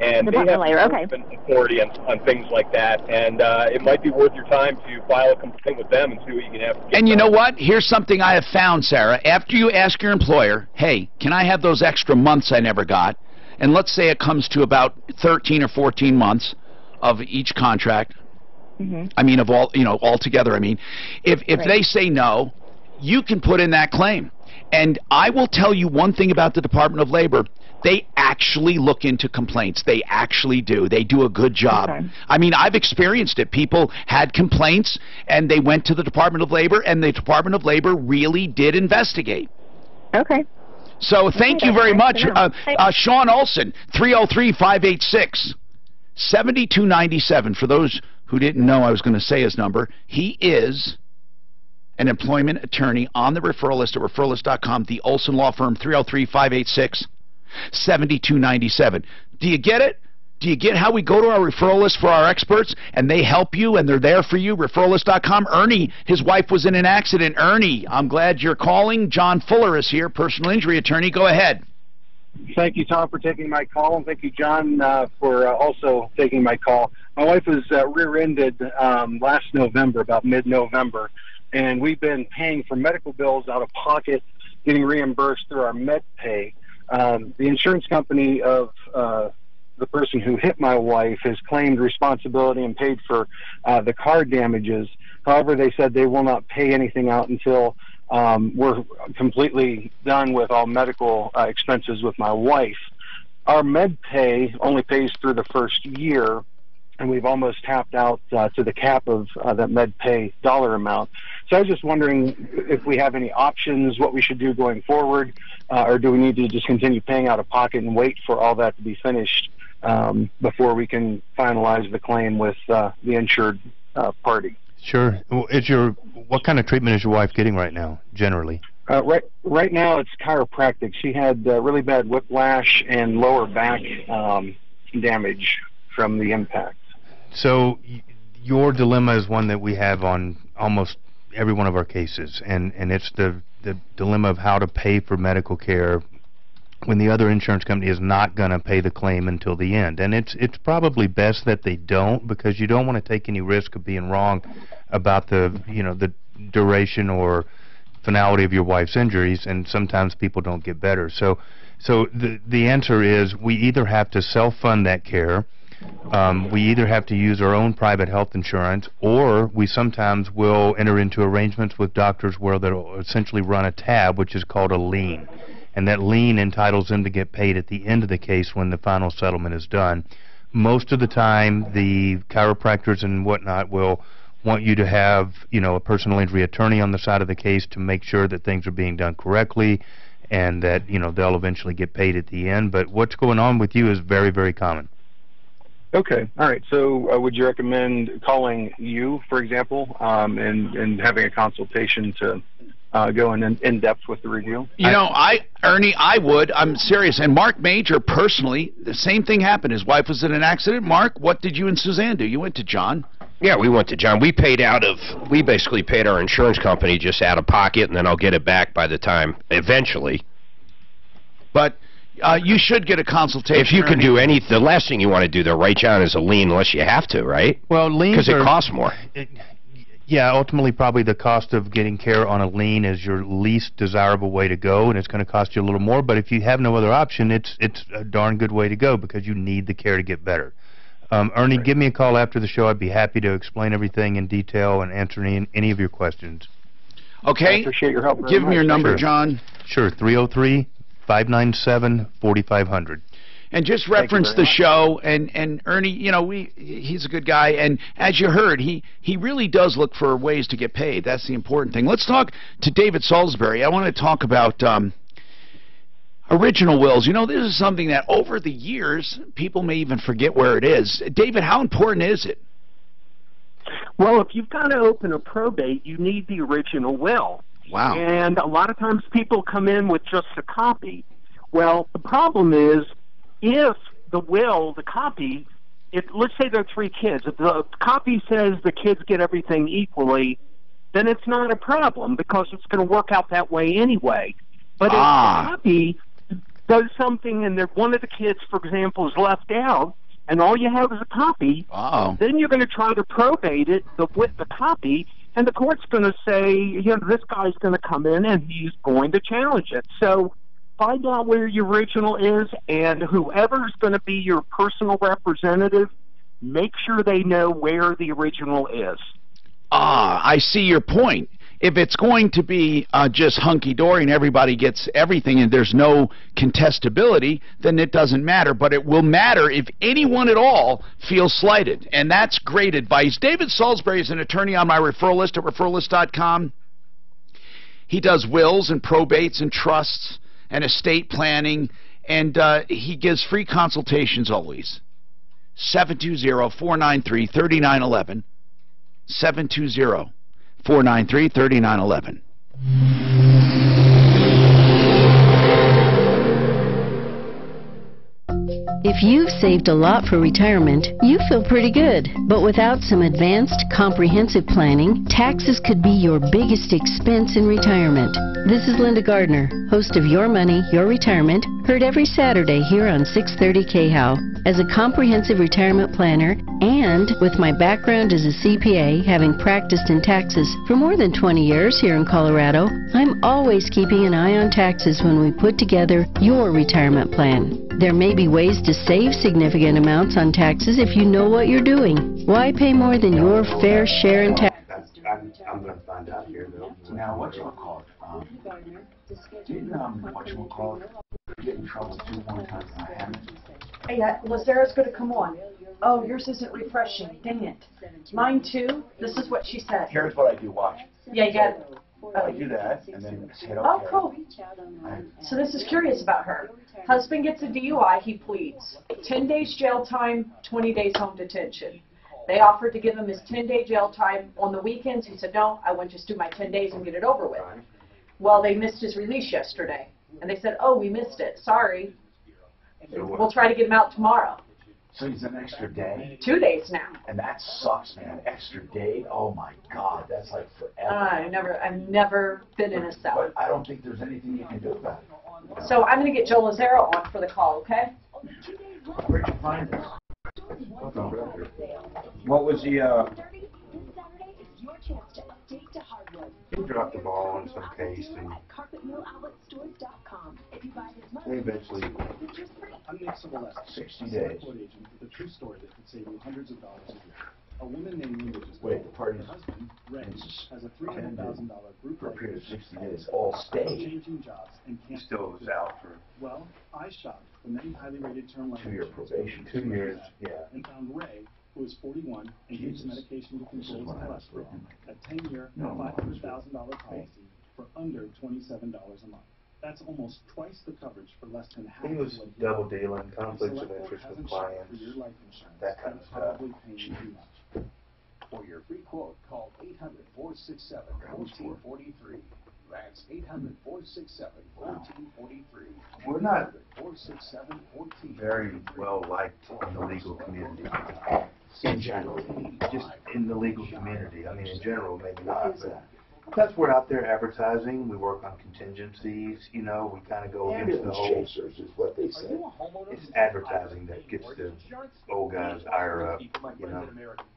And they have authority on things like that. And it might be worth your time to file a complaint with them and see what you can have. And you know what? Here's something I have found, Sarah. After you ask your employer, hey, can I have those extra months I never got? And let's say it comes to about 13 or 14 months of each contract. I mean, of all, you know, altogether, I mean, if they say no, you can put in that claim. And I will tell you one thing about the Department of Labor. They actually look into complaints. They actually do. They do a good job. I mean, I've experienced it. People had complaints, and they went to the Department of Labor, and the Department of Labor really did investigate. Okay. So thank you very much. Sean Olson, 303-586-7297. For those who didn't know I was going to say his number, he is an employment attorney on the referral list at referralist.com, the Olson Law Firm, 303-586-7297. Do you get it? Do you get how we go to our referral list for our experts, and they help you, and they're there for you? Referralist.com. Ernie, his wife was in an accident. Ernie, I'm glad you're calling. John Fuller is here, personal injury attorney. Go ahead. Thank you, Tom, for taking my call, and thank you, John, for also taking my call. My wife was rear-ended last November, about mid-November, and we've been paying for medical bills out of pocket, getting reimbursed through our med pay. The insurance company of the person who hit my wife has claimed responsibility and paid for the car damages. However, they said they will not pay anything out until we're completely done with all medical expenses with my wife. Our med pay only pays through the first year, and we've almost tapped out to the cap of that med pay dollar amount. So I was just wondering if we have any options, what we should do going forward, or do we need to just continue paying out of pocket and wait for all that to be finished before we can finalize the claim with the insured party? Sure. What kind of treatment is your wife getting right now, generally? Right now it's chiropractic. She had really bad whiplash and lower back damage from the impact. So your dilemma is one that we have on almost every one of our cases, and it's the dilemma of how to pay for medical care when the other insurance company is not going to pay the claim until the end. And it's probably best that they don't, because you don't want to take any risk of being wrong about the duration or finality of your wife's injuries, and sometimes people don't get better. So the answer is we either have to self-fund that care, we either have to use our own private health insurance, or we sometimes will enter into arrangements with doctors where they'll essentially run a tab, which is called a lien. And that lien entitles them to get paid at the end of the case when the final settlement is done. Most of the time, the chiropractors and whatnot will want you to have, a personal injury attorney on the side of the case to make sure that things are being done correctly and that, they'll eventually get paid at the end. But what's going on with you is very, very common. Okay. All right. So would you recommend calling you, for example, and having a consultation to go in depth with the review? Ernie, I would. I'm serious. And Mark Major, personally, the same thing happened. His wife was in an accident. Mark, what did you and Suzanne do? You went to John. Yeah, we went to John. We basically paid our insurance company just out of pocket, and then I'll get it back by the time, eventually. But you should get a consultation. If you can do the last thing you want to do, though, right, John, is a lien unless you have to, right? Well, liens because it costs more. Yeah, ultimately probably the cost of getting care on a lien is your least desirable way to go, and it's going to cost you a little more. But if you have no other option, it's a darn good way to go because you need the care to get better. Ernie, give me a call after the show. I'd be happy to explain everything in detail and answer any of your questions. Okay. I appreciate your help. Give me your number, John. Sure, 303-597-4500. And just reference the show, and Ernie, you know, he's a good guy, and as you heard, he really does look for ways to get paid. That's the important thing. Let's talk to David Salisbury. I want to talk about original wills. You know, this is something that over the years, people may even forget where it is. David, how important is it? Well, if you've got to open a probate, you need the original will. Wow. And a lot of times people come in with just a copy. Well, the problem is, if the will, the copy, let's say there are 3 kids. If the copy says the kids get everything equally, then it's not a problem because it's going to work out that way anyway. But if the copy does something and one of the kids, for example, is left out, and all you have is a copy, then you're going to try to probate it with the copy, and the court's going to say, you know, this guy's going to come in and he's going to challenge it. So find out where your original is, and whoever's going to be your personal representative, make sure they know where the original is. I see your point. If it's going to be just hunky-dory and everybody gets everything and there's no contestability, then it doesn't matter. But it will matter if anyone at all feels slighted. And that's great advice. David Salisbury is an attorney on my referral list at referralist.com. He does wills and probates and trusts and estate planning, and he gives free consultations always. 720-493-3911. 720-493-3911. If you've saved a lot for retirement, you feel pretty good. But without some advanced, comprehensive planning, taxes could be your biggest expense in retirement. This is Linda Gardner, host of Your Money, Your Retirement, heard every Saturday here on 630 KHOW. As a comprehensive retirement planner and with my background as a CPA, having practiced in taxes for more than 20 years here in Colorado, I'm always keeping an eye on taxes when we put together your retirement plan. There may be ways to save significant amounts on taxes if you know what you're doing. Why pay more than your fair share in taxes? I'm going to find out here, though. Now, whatchamacallit? Didn't whatchamacallit get in trouble 2 more times and I haven't? Hey, Lazara's going to come on. Oh, yours isn't refreshing. Dang it. Mine too. This is what she said. Here's what I do. Watch. Yeah, you got it. I do that, and then hit OK. Oh, cool. So this is curious about her. Husband gets a DUI, he pleads. 10 days jail time, 20 days home detention. They offered to give him his 10-day jail time on the weekends. He said, no, I want to just do my 10 days and get it over with. Well, they missed his release yesterday. And they said, oh, we missed it. Sorry. We'll try to get him out tomorrow. So he's an extra day? 2 days now. And that sucks, man. Extra day? Oh, my God. That's like forever. I've never been in a cell. But I don't think there's anything you can do about it. So I'm going to get Joe Lazaro on for the call, okay? Where'd you find this? What was the, He dropped the ball on some case, and they eventually, 60 days. The true story that could save you hundreds of dollars a year. A woman named Linda just wait, the party's husband, Ray, has a $300,000 group for a period of 60 days, all all stay. changing jobs and He still was out for Well, I shopped for many highly rated term life 2-year probation. 2 years, yeah. and found Ray, who is 41 and takes medication to control his cholesterol, a 10-year, $500,000 policy for under $27 a month. That's almost twice the coverage for less than half. He was double dealing, conflicts of interest with clients, that kind of stuff. For your free quote, call 800-467-1443. That's 800-467-1443. We're not 467-1443. very well liked in the legal community. In general, just in the legal community. I mean, in general, maybe not, but because we're out there advertising, we work on contingencies, you know, we kind of go against the whole, chasers is what they say. it's advertising that gets the old guys' ire up, you know.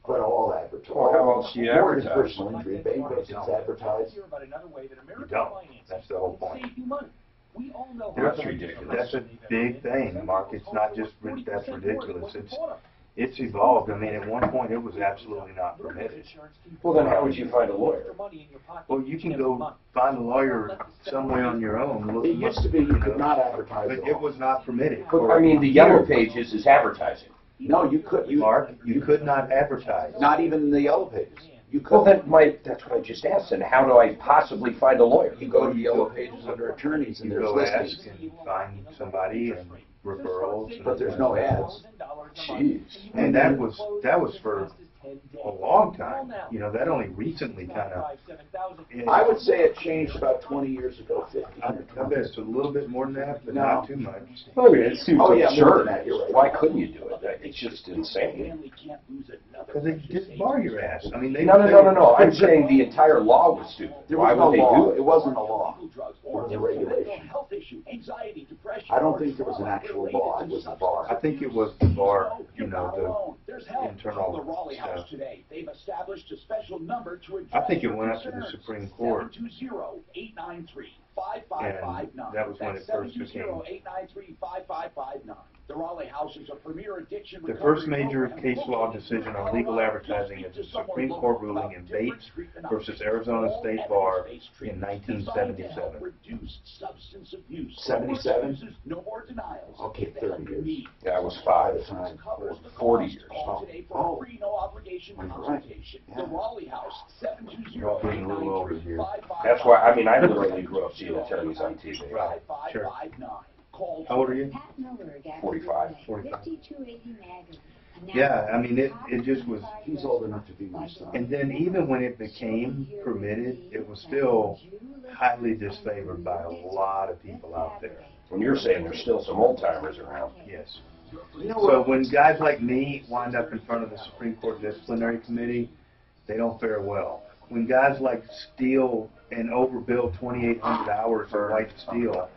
But all advertising. Well, how else do you Mortgage advertise? personal injury benefits, it's advertised. You don't. That's the whole point. That's ridiculous. That's a big thing, Mark. It's not just that's ridiculous. It's evolved. I mean, at one point it was absolutely not permitted. Well, then how would you find a lawyer? Well, you can go find a lawyer somewhere on your own. Look It used to be you could not advertise but at it all. was not permitted. But, I mean, the Yellow Pages is advertising. No, you could. Mark, you could not advertise. Not even the Yellow Pages. You could. Well, that's what I just asked. And how do I possibly find a lawyer? You go to Yellow Pages under attorneys, and You there's go listings. ask and find somebody and referrals. But there's no ads. Jeez. And that was for a long time. You know, that only recently kind of. I would say it changed about 20 years ago, 50. I bet it's a little bit more than that, but not too much. Oh yeah, it's too absurd. Why couldn't you do it? It's just insane. Because they just bar your ass. I mean, No. I'm saying the entire law was stupid. Why would they do it? It wasn't a law. It was a regulation. I don't think there was an actual law. It was a bar. I think it was the bar, you know, the internal stuff. They've established a special number to I think it went up to the Supreme Court. 720-893-5559. And that was when it first became. 720-893-5559. The Raleigh House is a premier addiction. The first major case law decision on legal advertising is the Supreme Court ruling in Bates versus Arizona State Bar in 1977. 77? No more denials. Okay, 30 years. Yeah, I was 5. 40 years. Oh. Free, no obligation consultation. The Raleigh House, 720-893-5559. That's why, I mean, I literally grew up seeing attorneys on TV. Right, sure. How old are you? 45. 45. Yeah, I mean, it just was. He's old enough to be my son. And then even when it became permitted, it was still highly disfavored by a lot of people out there. When you're saying there's still some old timers around. Yes. So when guys like me wind up in front of the Supreme Court Disciplinary Committee, they don't fare well. When guys like steal and overbill 2,800 hours of white steel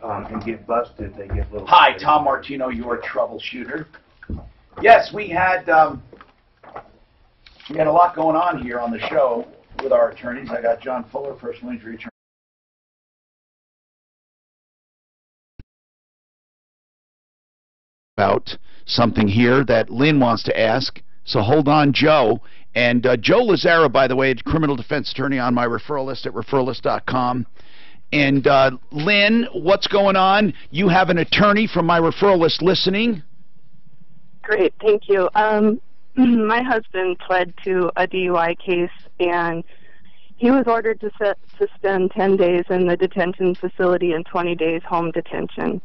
and get busted, they get little. Hi, Tom Martino, your troubleshooter. Yes, we had a lot going on here on the show with our attorneys. I got John Fuller, personal injury attorney. About something here that Lynn wants to ask. So hold on, Joe. And Joe Lazzara, by the way, criminal defense attorney on my referral list at referralist.com. And Lynn, what's going on? You have an attorney from my referral list listening. Great, thank you. My husband pled to a DUI case, and he was ordered to spend 10 days in the detention facility and 20 days home detention.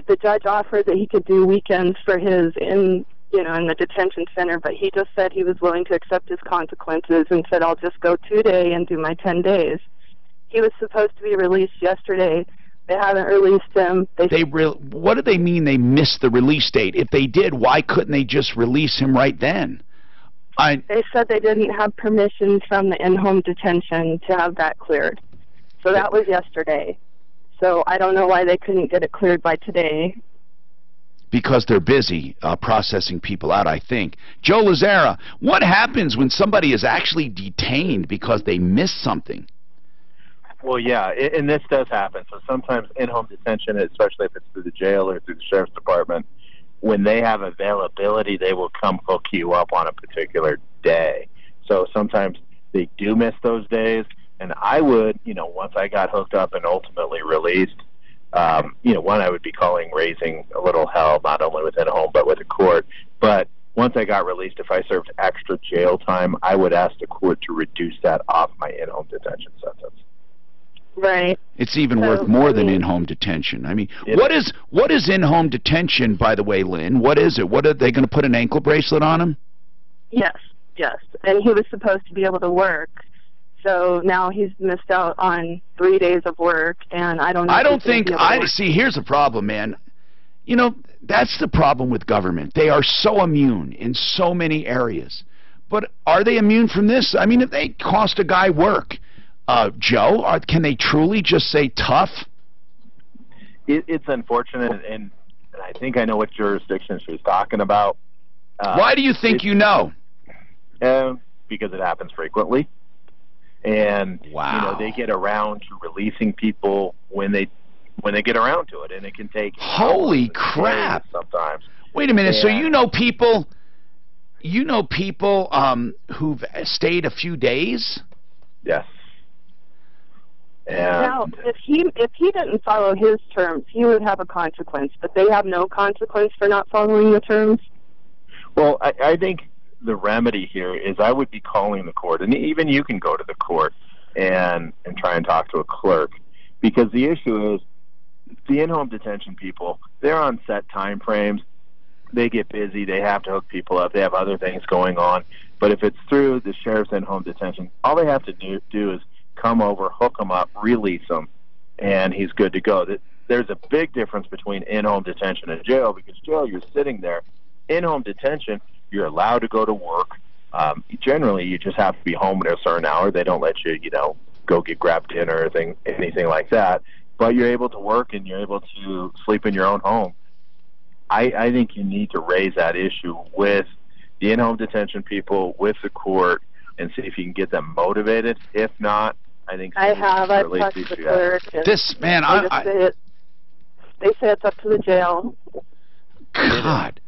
The judge offered that he could do weekends for his in the detention center, but he just said he was willing to accept his consequences and said, I'll just go 2 days and do my 10 days. He was supposed to be released yesterday. They haven't released him. What do they mean they missed the release date? If they did, why couldn't they just release him right then? They said they didn't have permission from the in-home detention to have that cleared. So that was yesterday. So I don't know why they couldn't get it cleared by today. Because they're busy processing people out, I think. Joe Lazzara, what happens when somebody is actually detained because they missed something? Well, yeah, and this does happen. So sometimes in-home detention, especially if it's through the jail or through the sheriff's department, when they have availability, they will come hook you up on a particular day. So sometimes they do miss those days. And I would, once I got hooked up and ultimately released, one, I would be calling raising a little hell, not only within a home, but with a court. But once I got released, if I served extra jail time, I would ask the court to reduce that off my in-home detention sentence. Right. It's even worth more than in-home detention. I mean, what is in-home detention, by the way, Lynn? What is it? What are they going to put an ankle bracelet on him? Yes. And he was supposed to be able to work. So now he's missed out on 3 days of work, and I don't know. See, here's the problem, man. That's the problem with government. They are so immune in so many areas. But are they immune from this? I mean, if they cost a guy work, Joe, can they truly just say tough? It's unfortunate, and I think I know what jurisdiction she was talking about. Why do you think you know? Because it happens frequently. And they get around to releasing people when they get around to it, and it can take holy crap sometimes. Wait a minute. So you know people who've stayed a few days? Yes. And now, if he didn't follow his terms, he would have a consequence, but they have no consequence for not following the terms? Well, I think the remedy here is I would be calling the court, and even you can go to the court and try and talk to a clerk, because the issue is the in-home detention people, they're on set time frames. They get busy. They have to hook people up. They have other things going on. But if it's through the sheriff's in-home detention, all they have to do is come over, hook him up, release him, and he's good to go. There's a big difference between in-home detention and jail, because jail, you're sitting there. In-home detention, you're allowed to go to work. Generally, you just have to be home at a certain hour. They don't let you, go grab dinner or anything like that. But you're able to work and you're able to sleep in your own home. I think you need to raise that issue with the in-home detention people, with the court, and see if you can get them motivated. If not, I think I've talked to the clerk. This man, they say it's up to the jail. God,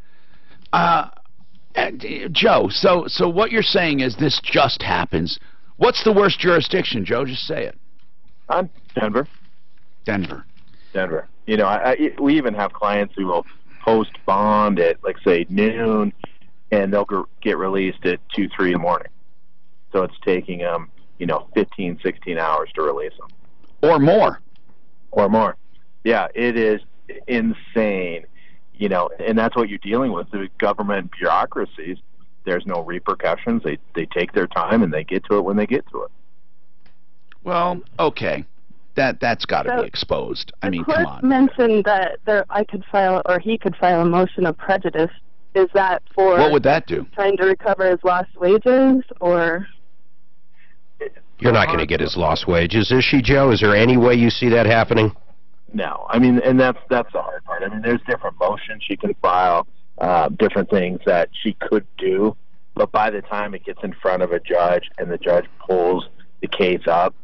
Joe. So what you're saying is this just happens. What's the worst jurisdiction, Joe? Just say it. Denver. Denver. We even have clients who will post bond at, like, say, noon, and they'll get released at 2, 3 in the morning. So it's taking them, 15, 16 hours to release them. Or more. Yeah, it is insane, and that's what you're dealing with. The government bureaucracies, there's no repercussions. They take their time, and they get to it when they get to it. Well, okay. That's got to be exposed. I mean, come on. The court mentioned that he could file a motion of prejudice. Is that for... What would that do? Trying to recover his lost wages, or... You're not going to get his lost wages, is she, Joe? Is there any way you see that happening? No. I mean, and that's the hard part. I mean, there's different motions she can file, different things that she could do, but by the time it gets in front of a judge and the judge pulls the case up,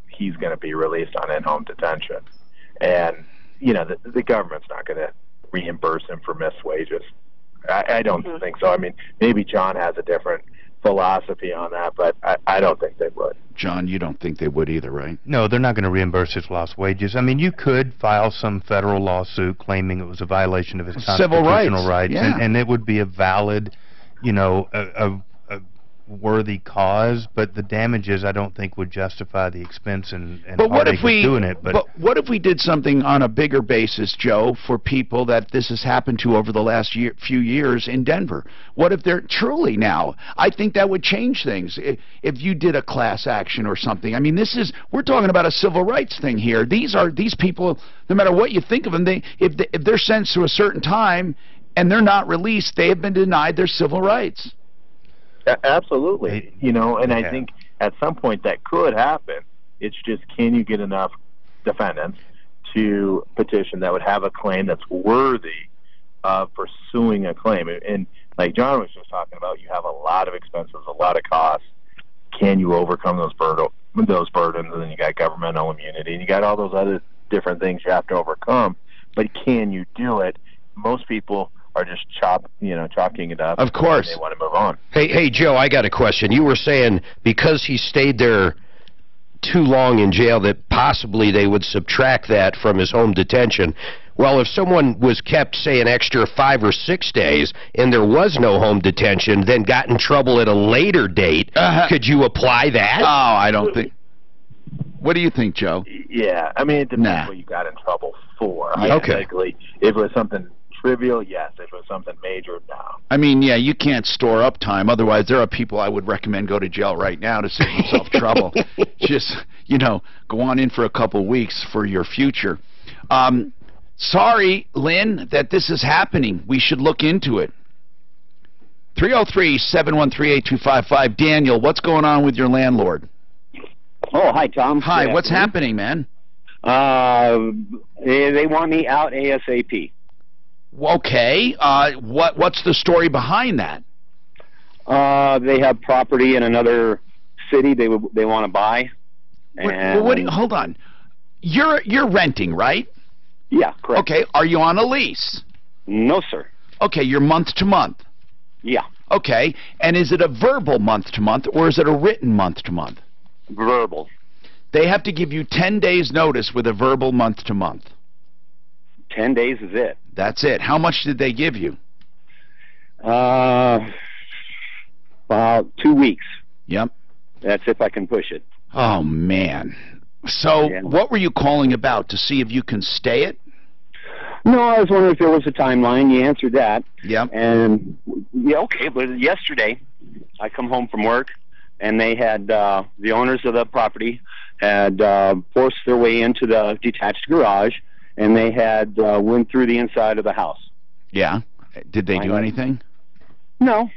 he's going to be released on in-home detention. And, the government's not going to reimburse him for missed wages. I don't think so. I mean, maybe John has a different philosophy on that, but I don't think they would. John, you don't think they would either, right? No, they're not going to reimburse his lost wages. I mean, you could file some federal lawsuit claiming it was a violation of his constitutional rights, yeah. and it would be a valid, a worthy cause, but the damages I don't think would justify the expense and heartache of doing it. But what if we did something on a bigger basis, Joe, for people that this has happened to over the last few years in Denver? What if they're truly now? I think that would change things if you did a class action or something. I mean, we're talking about a civil rights thing here. These people, no matter what you think of them, if they're sentenced to a certain time and they're not released, they have been denied their civil rights. Absolutely. I think at some point that could happen. It's just, can you get enough defendants to petition that would have a claim that's worthy of pursuing a claim? And like John was just talking about, you have a lot of expenses, a lot of costs. Can you overcome those burdens? And then you got governmental immunity, and you got all those other different things you have to overcome. But can you do it? Most people are just chalking it up. Of course. And they want to move on. Hey, Joe, I got a question. You were saying because he stayed there too long in jail that possibly they would subtract that from his home detention. Well, if someone was kept, say, an extra 5 or 6 days and there was no home detention, then got in trouble at a later date, could you apply that? Oh, I don't think... What do you think, Joe? Yeah, I mean, it depends what you got in trouble for. Hypothetically, if it was something trivial, yes. If it was something major, no. I mean, yeah, you can't store up time. Otherwise, there are people I would recommend go to jail right now to save themselves trouble. Just, go on in for a couple weeks for your future. Sorry, Lynn, that this is happening. We should look into it. 303-713-8255. Daniel, what's going on with your landlord? Oh, hi, Tom. Hi, what's happening, man? They want me out ASAP. Okay. What's the story behind that? They have property in another city they want to buy. And hold on. You're renting, right? Yeah, correct. Okay. Are you on a lease? No, sir. Okay, you're month to month. Yeah. Okay, and is it a verbal month to month, or is it a written month to month? Verbal. They have to give you 10 days notice with a verbal month to month. 10 days is it. That's it. How much did they give you? About 2 weeks. Yep. That's if I can push it. Oh, man. So what were you calling about, to see if you can stay it? No, I was wondering if there was a timeline. You answered that. Yep. And, yeah, okay, but yesterday I come home from work, and they had, the owners of the property had forced their way into the detached garage, and they had went through the inside of the house. Yeah. Did they do anything? No.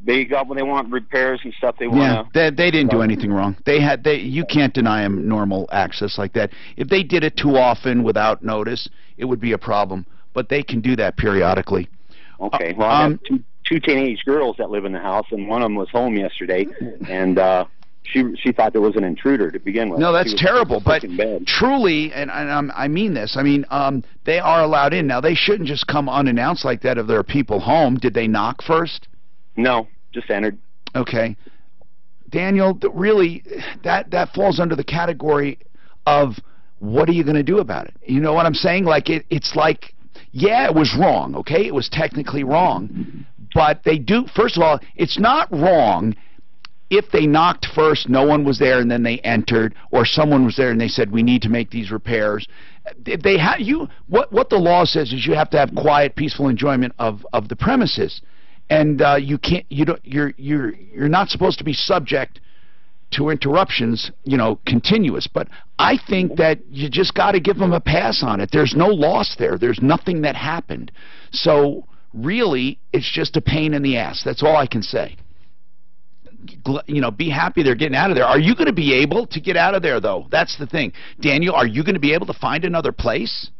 They got what they want, repairs and stuff they want. Yeah, they didn't do anything wrong. You can't deny them normal access like that. If they did it too often without notice, it would be a problem. But they can do that periodically. Okay. Well, I have two teenage girls that live in the house, and one of them was home yesterday, and she thought there was an intruder to begin with. No, that's terrible. But truly, and I mean this, they are allowed in. Now, they shouldn't just come unannounced like that if there are people home. Did they knock first? No, just entered. Okay. Daniel, really, that falls under the category of what are you going to do about it? You know what I'm saying? Like, it's like, yeah, it was wrong, okay? It was technically wrong. But they do, first of all, it's not wrong if they knocked first, no one was there, and then they entered, or someone was there and they said, we need to make these repairs. What the law says is you have to have quiet, peaceful enjoyment of the premises. And you're not supposed to be subject to interruptions, continuous. But I think that you just got to give them a pass on it. There's no loss there. There's nothing that happened. So really, it's just a pain in the ass. That's all I can say. Be happy they're getting out of there. Are you going to be able to get out of there, though? That's the thing. Daniel, are you going to be able to find another place?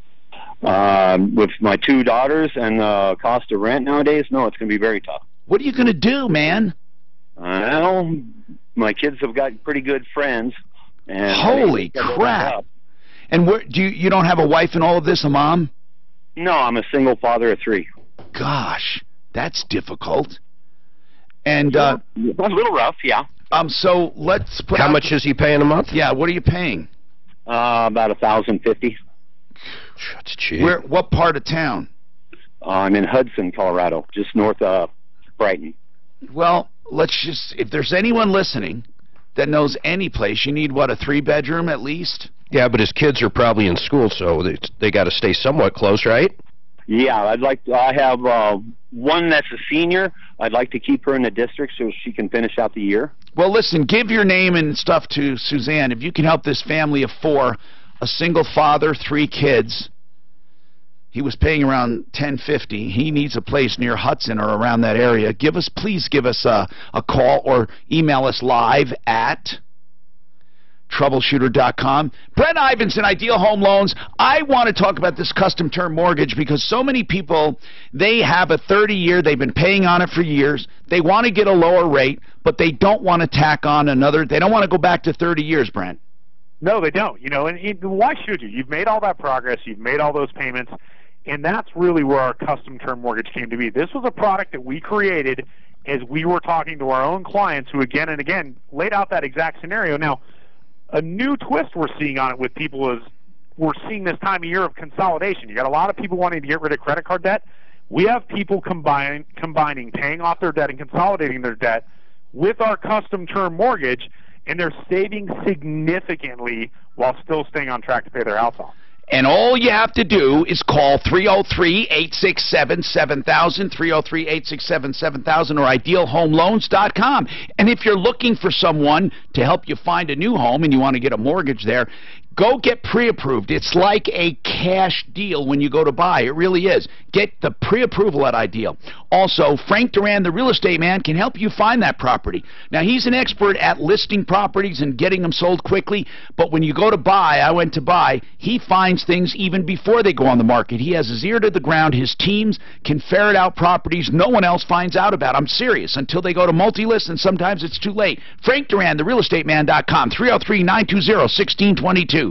With my two daughters and the cost of rent nowadays, no, it's going to be very tough. What are you going to do, man? Well, my kids have got pretty good friends. And holy crap! And you don't have a wife in all of this, a mom? No, I'm a single father of 3. Gosh, that's difficult. And a little rough, yeah. So let's put. How much is he paying a month? Yeah, what are you paying? About $1,050. That's cheap. What part of town? I'm in Hudson, Colorado, just north of Brighton. Well, if there's anyone listening that knows any place, you need, what, a 3-bedroom at least? Yeah, but his kids are probably in school, so they got to stay somewhat close, right? Yeah, I have one that's a senior. I'd like to keep her in the district so she can finish out the year. Well, listen, give your name and stuff to Suzanne. If you can help this family of 4, a single father, 3 kids. He was paying around $1,050. He needs a place near Hudson or around that area. Please give us a call or email us live at Troubleshooter.com. Brent Ivinson, Ideal Home Loans. I want to talk about this custom term mortgage because so many people, they have a 30-year, they've been paying on it for years. They want to get a lower rate, but they don't want to tack on they don't want to go back to 30 years, Brent. No, they don't. And why should you? You've made all that progress. You've made all those payments. And that's really where our custom term mortgage came to be. This was a product that we created as we were talking to our own clients who again and again laid out that exact scenario. Now, a new twist we're seeing on it with people is we're seeing this time of year of consolidation. You got a lot of people wanting to get rid of credit card debt. We have people combining paying off their debt and consolidating their debt with our custom term mortgage, and they're saving significantly while still staying on track to pay their house off. And all you have to do is call 303-867-7000, 303-867-7000, or idealhomeloans.com. And if you're looking for someone to help you find a new home and you want to get a mortgage there, go get pre-approved. It's like a cash deal when you go to buy. It really is. Get the pre-approval at Ideal. Also, Frank Duran, the real estate man, can help you find that property. Now, he's an expert at listing properties and getting them sold quickly, but when you go to buy, I went to buy, he finds things even before they go on the market. He has his ear to the ground. His teams can ferret out properties no one else finds out about. I'm serious. Until they go to multi-list, and sometimes it's too late. Frank Duran, therealestateman.com, 303-920-1622.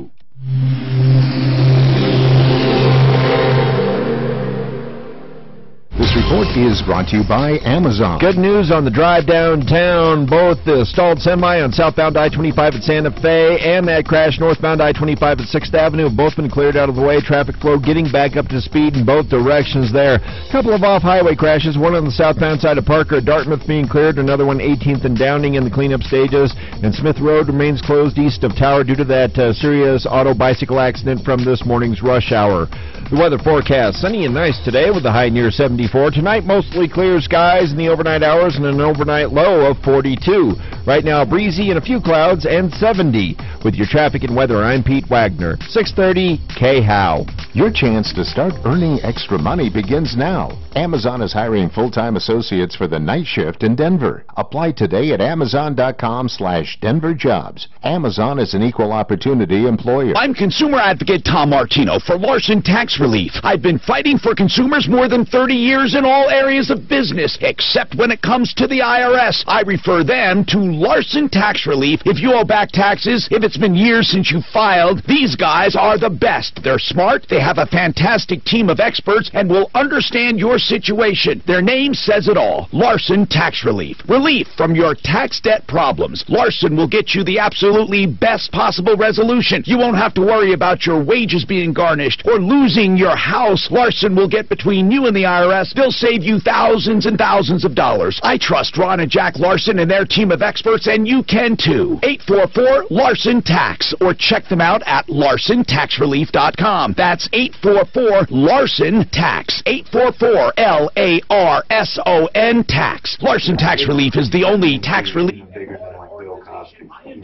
Report is brought to you by Amazon. Good news on the drive downtown. Both the stalled semi on southbound I-25 at Santa Fe and that crash northbound I-25 at 6th Avenue have both been cleared out of the way. Traffic flow getting back up to speed in both directions there. A couple of off-highway crashes, one on the southbound side of Parker at Dartmouth being cleared, another one 18th and Downing in the cleanup stages, and Smith Road remains closed east of Tower due to that serious auto-bicycle accident from this morning's rush hour. The weather forecast, sunny and nice today with a high near 74. Tonight, mostly clear skies in the overnight hours and an overnight low of 42. Right now, breezy and a few clouds and 70. With your traffic and weather, I'm Pete Wagner, 630 KHOW. Your chance to start earning extra money begins now. Amazon is hiring full-time associates for the night shift in Denver. Apply today at Amazon.com/DenverJobs. Amazon is an equal opportunity employer. I'm consumer advocate Tom Martino for Larson Tax Relief. I've been fighting for consumers more than 30 years in all areas of business, except when it comes to the IRS. I refer them to Larson Tax Relief. If you owe back taxes, if it's been years since you filed, these guys are the best. They're smart, they have a fantastic team of experts, and will understand your situation. Their name says it all. Larson Tax Relief. Relief from your tax debt problems. Larson will get you the absolutely best possible resolution. You won't have to worry about your wages being garnished or losing your house. Larson will get between you and the IRS. They'll save you thousands and thousands of dollars. I trust Ron and Jack Larson and their team of experts, and you can too. 844-LARSON-TAX, or check them out at LarsonTaxRelief.com. That's 844-LARSON-TAX. 844-LARSON-TAX. Larson Tax Relief is the only tax relief.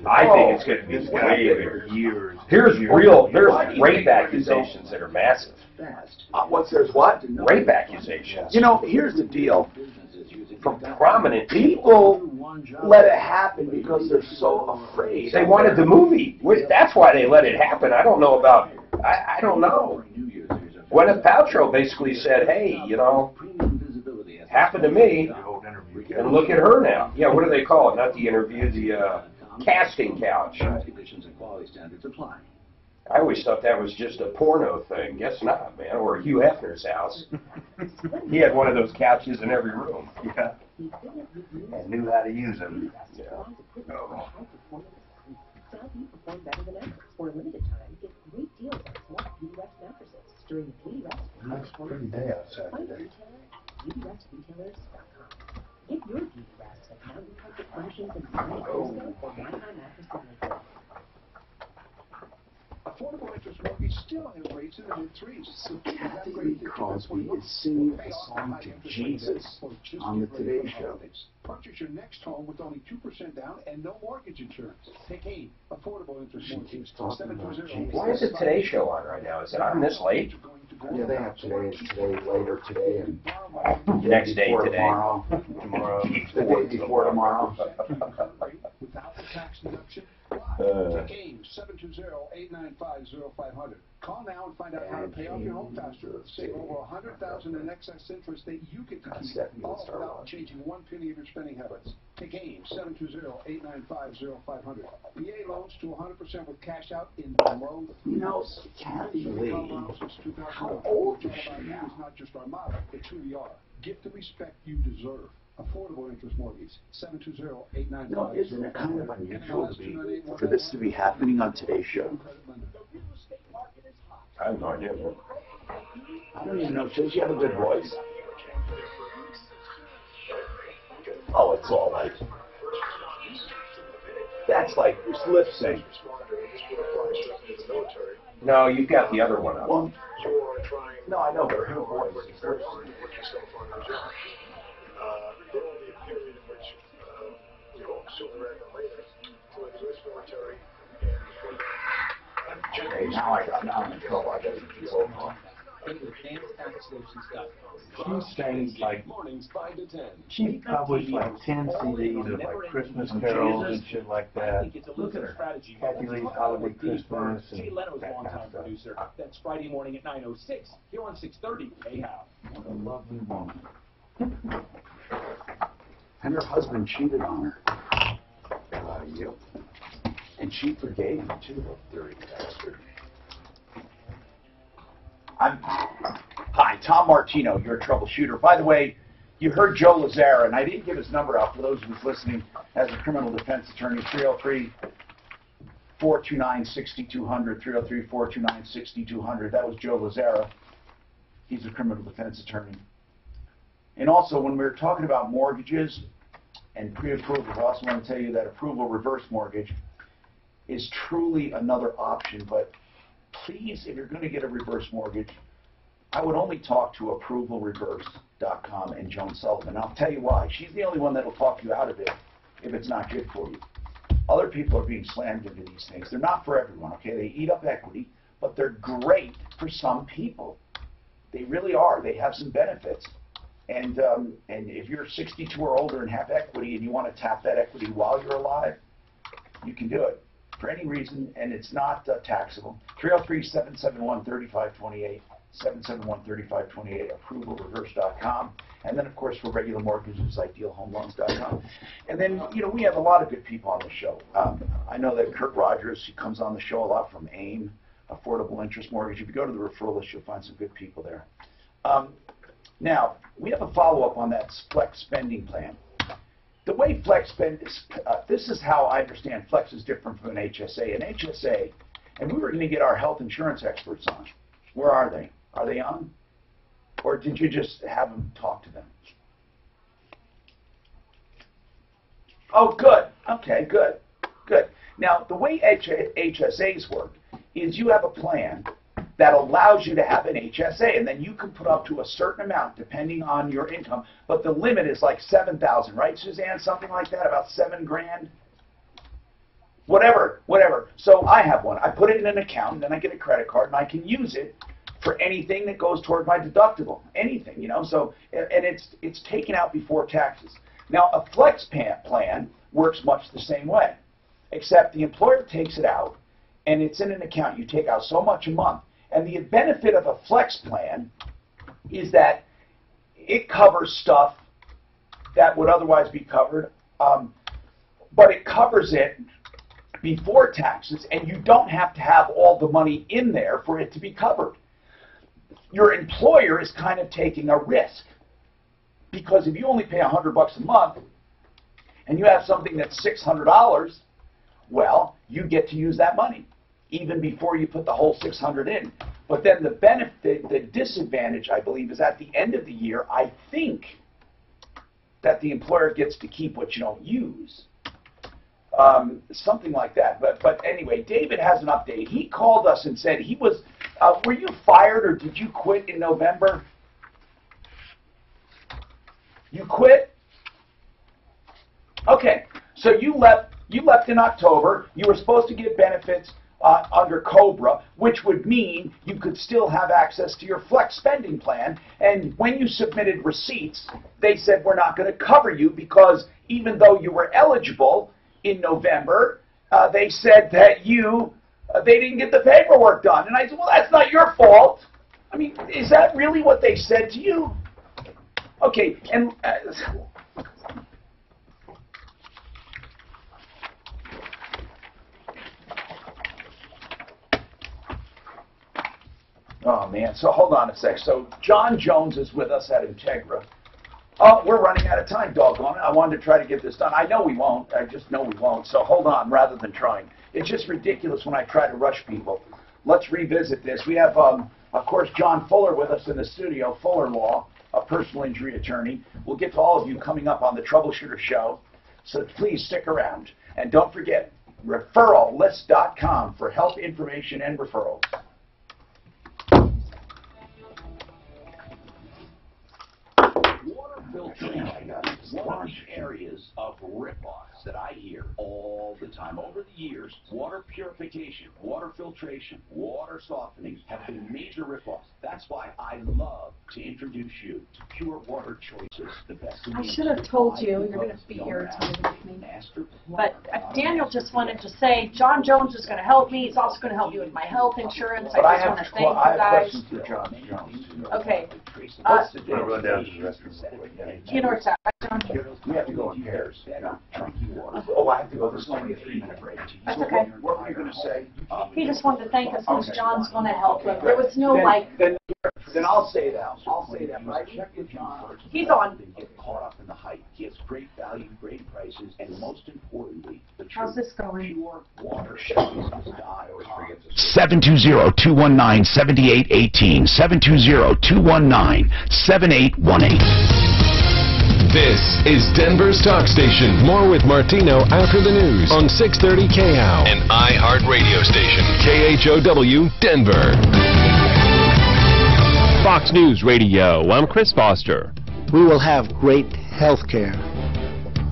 I think it's going to be way bigger. There's rape accusations that are massive. There's what? Rape accusations. You know, here's the deal. From prominent people let it happen because they're so afraid. They wanted the movie. That's why they let it happen. I don't know about, I don't know. Gwyneth Paltrow basically said, hey, you know, it happened to me, and look at her now. Yeah, what do they call it? Not the interview, the casting couch. I always thought that was just a porno thing. Guess not, man. Or Hugh Hefner's house. He had one of those couches in every room. Yeah. And knew how to use them. Yeah. Oh. That's a pretty day outside today. Get your beauty rest at Mountain Comfort Furnishings and Design or Wi-Fi Mattress Management. Affordable interest mortgage still has rates in the mid-threes. So Kathy Crosby is singing a song to Jesus on the Today Show. Purchase your next home with only 2% down and no mortgage insurance. Take aim. Affordable interest mortgage. Why is the Today Show on right now? Is it on this late? Yeah, they have today, later today, and next day today. Tomorrow, the day before tomorrow. Without the tax deduction, take aim 720-895-0500. Call now and find out how to pay off your home faster. Save over $100,000 in excess interest that you get to keep, all without changing one penny of your spending habits. Take aim 720-895-0500. VA loans to 100% with cash out in below. You know, Kathy Lee, how old is she now? It's not just our motto, it's who we are. Get the respect you deserve. Affordable interest mortgage, 720-895. No, isn't it kind of unusual for this to be happening on Today's Show? I have no idea. I don't even know. Does she have a good voice? Oh, it's all like... That's like lip sync. No, you've got the other one up. Well, no, I know, but her voice is Hey, now I'm in trouble. I got to keep going on. She sings like, she published like 10 CDs of like Christmas carols and shit like that. Look at her. Kathy Lee's Holiday Christmas and Jay Leno's that kind longtime of stuff. producer. That's Friday morning at 9:06 here on 630 KHOW. What a lovely woman. And her husband cheated on her. Yep. And she forgave him too, the dirty bastard. Hi. Tom Martino, you're a troubleshooter. By the way, you heard Joe Lazara, and I didn't give his number out for those who's listening as a criminal defense attorney, 303-429-6200, 303-429-6200. That was Joe Lazara. He's a criminal defense attorney. And also, when we were talking about mortgages and pre-approval, I also want to tell you that approval reverse mortgage is truly another option. But please, if you're going to get a reverse mortgage, I would only talk to approvalreverse.com and Joan Sullivan. And I'll tell you why. She's the only one that will talk you out of it if it's not good for you. Other people are being slammed into these things. They're not for everyone, okay? They eat up equity, but they're great for some people. They really are. They have some benefits. And if you're 62 or older and have equity and you want to tap that equity while you're alive, you can do it for any reason, and it's not taxable. 303-771-3528. 771-3528, approvalreverse.com. And then, of course, for regular mortgages, idealhomeloans.com. And then, we have a lot of good people on the show. I know that Kurt Rogers, he comes on the show a lot from AIM, Affordable Interest Mortgage. If you go to the referral list, you'll find some good people there. Now, we have a follow-up on that Flex spending plan. The way Flex spend is, this is how I understand Flex is different from an HSA. An HSA, and we were going to get our health insurance experts on. Where are they? Are they on? Or did you just have them talk to them? Oh, good. Okay, good. Good. Now, the way HSAs work is you have a plan that allows you to have an HSA, and then you can put up to a certain amount depending on your income, but the limit is like $7,000, right, Suzanne? Something like that, about $7,000? Whatever. So I have one. I put it in an account, and then I get a credit card, and I can use it for anything that goes toward my deductible, anything, So, and it's taken out before taxes. Now, a flex plan works much the same way, except the employer takes it out, and it's in an account. You take out so much a month. And the benefit of a flex plan is that it covers stuff that would otherwise be covered, but it covers it before taxes, and you don't have to have all the money in there for it to be covered. Your employer is kind of taking a risk, because if you only pay $100 a month and you have something that's $600, well, you get to use that money even before you put the whole $600 in. But then the benefit, the disadvantage, I believe, is at the end of the year, I think that the employer gets to keep what you don't use. Something like that. But anyway, David has an update. He called us and said he was, were you fired or did you quit in November? You quit? Okay, so you left in October. You were supposed to get benefits under COBRA, which would mean you could still have access to your flex spending plan. And when you submitted receipts, they said, we're not going to cover you because even though you were eligible in November, they said that they didn't get the paperwork done. And I said, well, that's not your fault. I mean, is that really what they said to you? Okay, and oh, man. So hold on a sec. So John Jones is with us at Integra. Oh, we're running out of time, doggone it. I wanted to try to get this done. I know we won't. I just know we won't. So hold on rather than trying. It's just ridiculous when I try to rush people. Let's revisit this. We have, of course, John Fuller with us in the studio, Fuller Law, a personal injury attorney. We'll get to all of you coming up on the Troubleshooter Show. So please stick around. And don't forget, referrallist.com for help, information, and referrals. Filtration, large areas of rip-offs that I hear all the time. Over the years, water purification, water filtration, water softening have been major rip-offs. That's why I love to introduce you to Pure Water Choices, the best in the I should have told you you're going to be irritated with me. But Daniel just wanted to say John Jones is going to help me. He's also going to help me with my health insurance. I just want to thank you guys. For John Jones. Okay. You know what's that? We have to go in pairs. Oh, I have to go. This is only a 3-minute break. That's okay. What were you going to say? He just wanted to thank us because John's going to help him. There was no Then I'll say that. I'll say that. But I checked with John first. He's on. They get caught up in the hype. He has great value, great prices, and most importantly, the How's this going? pure water. 720-219-7818. 720-219-7818. This is Denver's talk station. More with Martino after the news on 630 KHOW. An iHeart radio station. KHOW, Denver. Fox News Radio, I'm Chris Foster. We will have great health care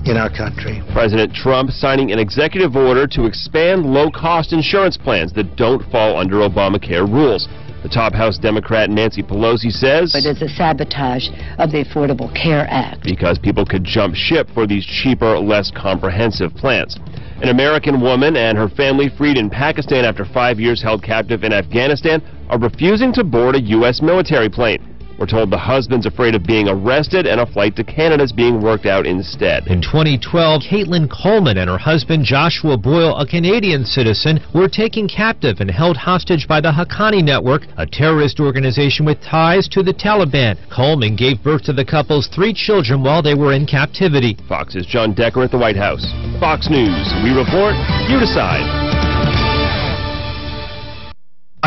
in our country. President Trump signing an executive order to expand low-cost insurance plans that don't fall under Obamacare rules. The top House Democrat Nancy Pelosi says it is a sabotage of the Affordable Care Act. Because people could jump ship for these cheaper, less comprehensive plans. An American woman and her family freed in Pakistan after 5 years held captive in Afghanistan are refusing to board a U.S. military plane. We're told the husband's afraid of being arrested and a flight to Canada is being worked out instead. In 2012, Caitlin Coleman and her husband Joshua Boyle, a Canadian citizen, were taken captive and held hostage by the Haqqani Network, a terrorist organization with ties to the Taliban. Coleman gave birth to the couple's 3 children while they were in captivity. Fox's John Decker at the White House. Fox News. We report, you decide.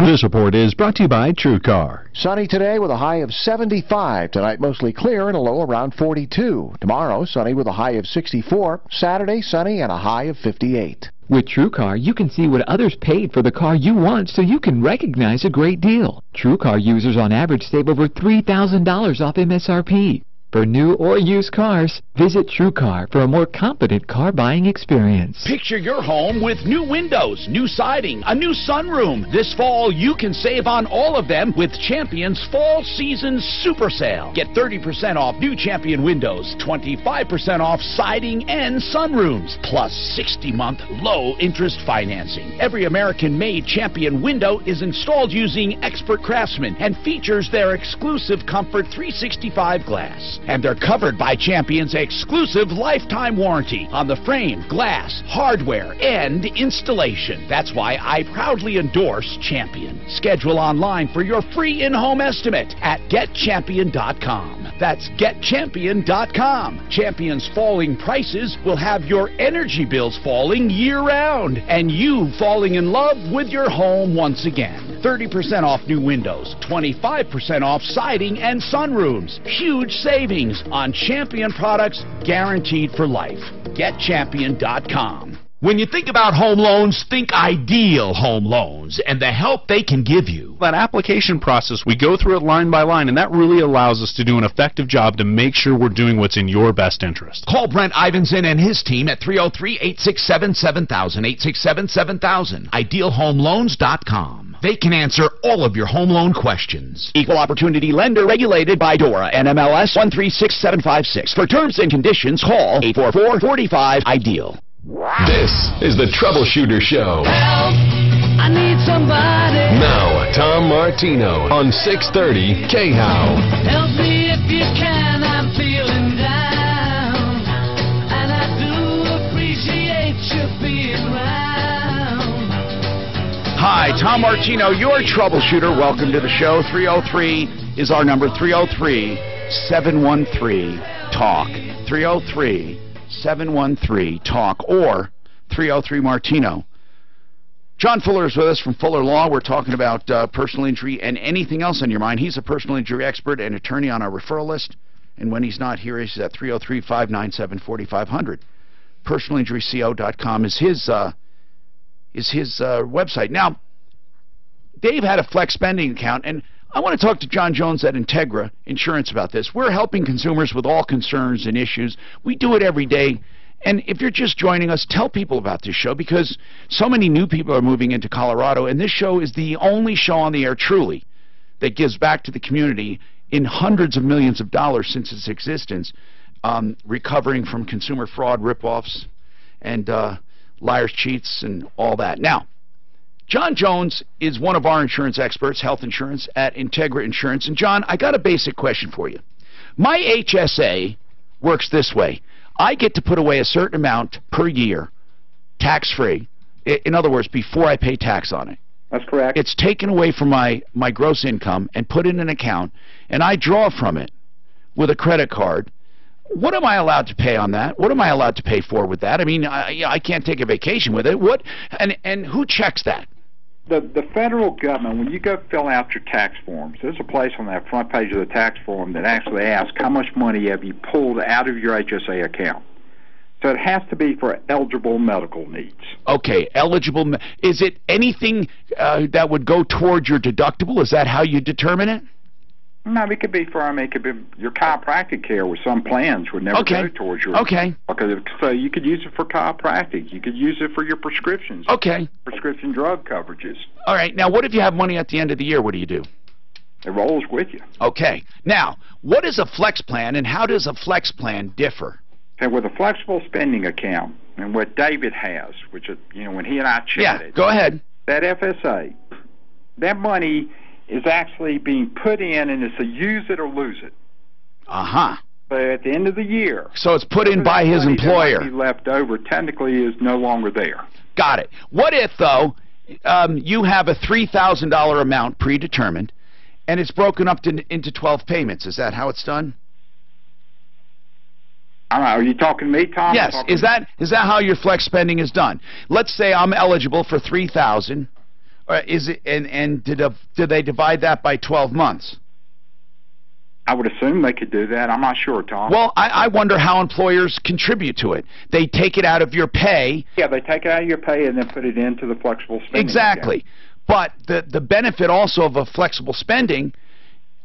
This report is brought to you by TrueCar. Sunny today with a high of 75. Tonight mostly clear and a low around 42. Tomorrow sunny with a high of 64. Saturday sunny and a high of 58. With TrueCar, you can see what others paid for the car you want so you can recognize a great deal. TrueCar users on average save over $3,000 off MSRP. For new or used cars, visit TrueCar for a more confident car buying experience. Picture your home with new windows, new siding, a new sunroom. This fall, you can save on all of them with Champion's Fall Season Super Sale. Get 30% off new Champion windows, 25% off siding and sunrooms, plus 60-month low-interest financing. Every American-made Champion window is installed using expert craftsmen and features their exclusive Comfort 365 glass. And they're covered by Champion's exclusive lifetime warranty on the frame, glass, hardware, and installation. That's why I proudly endorse Champion. Schedule online for your free in-home estimate at GetChampion.com. That's GetChampion.com. Champion's falling prices will have your energy bills falling year-round and you falling in love with your home once again. 30% off new windows, 25% off siding and sunrooms. Huge savings on Champion products guaranteed for life. GetChampion.com. When you think about home loans, think Ideal Home Loans and the help they can give you. That application process, we go through it line by line, and that really allows us to do an effective job to make sure we're doing what's in your best interest. Call Brent Ivinson and his team at 303-867-7000, 867-7000, idealhomeloans.com. They can answer all of your home loan questions. Equal Opportunity Lender regulated by DORA, NMLS 136756. For terms and conditions, call 844-45-IDEAL. This is the Troubleshooter Show. Help! I need somebody. Now, Tom Martino on 630 KHOW. Help me if you can, I'm feeling down. And I do appreciate you being around. Hi, Tom Martino, your Troubleshooter. Welcome to the show. 303 is our number, 303-713-TALK. 303-713-TALK or 303-MARTINO. John Fuller is with us from Fuller Law. We're talking about personal injury and anything else on your mind. He's a personal injury expert and attorney on our referral list. And when he's not here, he's at 303-597-4500. Personalinjuryco.com is his website. Now, Dave had a flex spending account, and I want to talk to John Jones at Integra Insurance about this. We're helping consumers with all concerns and issues. We do it every day. And if you're just joining us, tell people about this show because so many new people are moving into Colorado, and this show is the only show on the air, truly, that gives back to the community in hundreds of millions of dollars since its existence, recovering from consumer fraud, ripoffs, and liars, cheats, and all that. Now, John Jones is one of our insurance experts, health insurance, at Integra Insurance. And John, I got a basic question for you. My HSA works this way. I get to put away a certain amount per year, tax-free. In other words, before I pay tax on it. That's correct. It's taken away from my gross income and put in an account, and I draw from it with a credit card. What am I allowed to pay on that? What am I allowed to pay for with that? I mean, I can't take a vacation with it. What? And who checks that? The federal government, when you go fill out your tax forms, there's a place on that front page of the tax form that actually asks how much money have you pulled out of your HSA account. So it has to be for eligible medical needs. Okay, eligible. Is it anything that would go towards your deductible? Is that how you determine it? No, it could be for, it could be your chiropractic care with some plans would never go towards your... Okay. So you could use it for chiropractic. You could use it for your prescriptions. Okay. Prescription drug coverages. All right. Now, what if you have money at the end of the year? What do you do? It rolls with you. Okay. Now, what is a flex plan, and how does a flex plan differ? Okay, with a flexible spending account, and what David has, which is, when he and I chatted... Yeah, go ahead. That FSA, that money is actually being put in, and it's a use it or lose it. Uh-huh. But at the end of the year... So it's put in by his employer. That money left over technically is no longer there. Got it. What if, though, you have a $3,000 amount predetermined, and it's broken up into 12 payments? Is that how it's done? I don't know. Are you talking to me, Tom? Yes. Is that how your flex spending is done? Let's say I'm eligible for $3,000. Is it and did they divide that by 12 months? I would assume they could do that. I'm not sure, Tom. Well, I wonder how employers contribute to it. They take it out of your pay. Yeah, they take it out of your pay and then put it into the flexible spending. Exactly. But the benefit also of a flexible spending,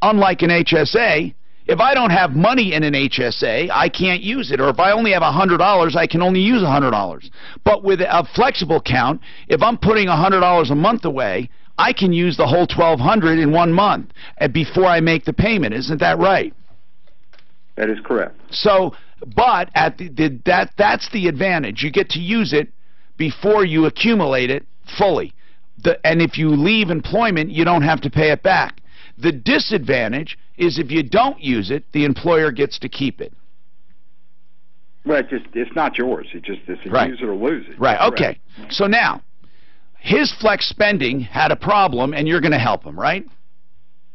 unlike an HSA, if I don't have money in an HSA, I can't use it. Or if I only have $100, I can only use $100. But with a flexible account, if I'm putting $100 a month away, I can use the whole $1,200 in 1 month before I make the payment. Isn't that right? That is correct. So, but that's the advantage. You get to use it before you accumulate it fully. And if you leave employment, you don't have to pay it back. The disadvantage is if you don't use it, the employer gets to keep it. Well, it's not yours. It's a use it or lose it. Right, okay. So now, his flex spending had a problem, and you're going to help him, right?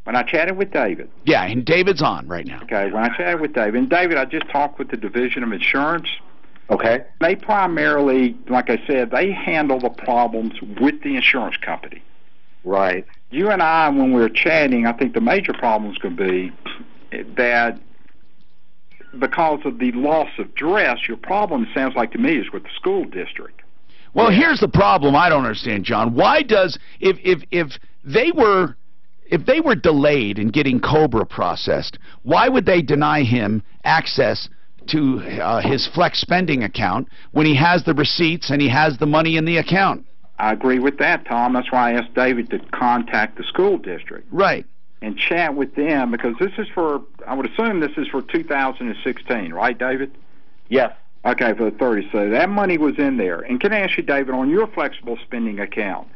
When I chatted with David. Yeah, and David's on right now. Okay, when I chatted with David, and David, I just talked with the Division of Insurance. Okay. They primarily, like I said, they handle the problems with the insurance company. Right. You and I, when we were chatting, I think the major problem is going to be that because of the loss of dress, your problem, sounds like to me, is with the school district. Well, here's the problem I don't understand, John. Why does, if they were delayed in getting COBRA processed, why would they deny him access to his flex spending account when he has the receipts and he has the money in the account? I agree with that, Tom. That's why I asked David to contact the school district. Right. And chat with them, because this is for, I would assume this is for 2016, right, David? Yes. Okay, for the 30. So that money was in there. And can I ask you, David, on your flexible spending account,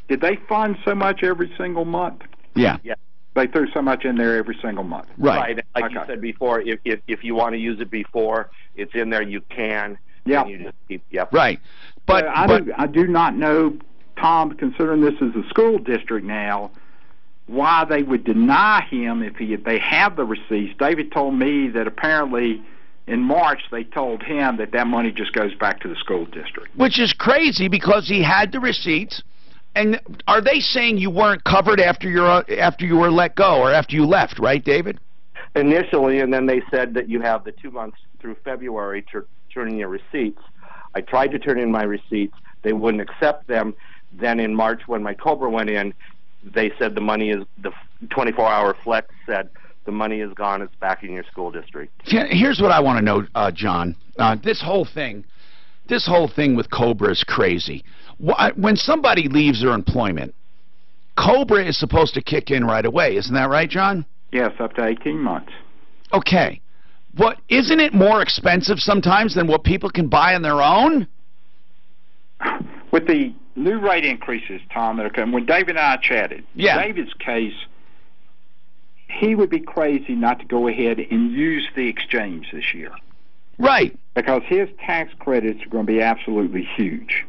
did they fund so much every single month? Yeah. Yeah. They threw so much in there every single month. Right. Like you said before, if you want to use it before, it's in there, you can. Yeah. You just keep, yep. Right. But I do not know, Tom, considering this is a school district now, why they would deny him if they have the receipts. David told me that apparently in March they told him that money just goes back to the school district. Which is crazy because he had the receipts. And are they saying you weren't covered after you were let go or after you left, right, David? Initially, and then they said that you have the 2 months through February to turn in your receipts. I tried to turn in my receipts. They wouldn't accept them. Then in March, when my COBRA went in, they said the money is, the 24-hour flex said the money is gone. It's back in your school district. Here's what I want to know, John. This whole thing with COBRA is crazy. When somebody leaves their employment, COBRA is supposed to kick in right away. Isn't that right, John? Yes, up to 18 months. Okay. But isn't it more expensive sometimes than what people can buy on their own? With the new rate increases, Tom, that are coming, when David and I chatted, David's case, he would be crazy not to go ahead and use the exchange this year. Right. Because his tax credits are going to be absolutely huge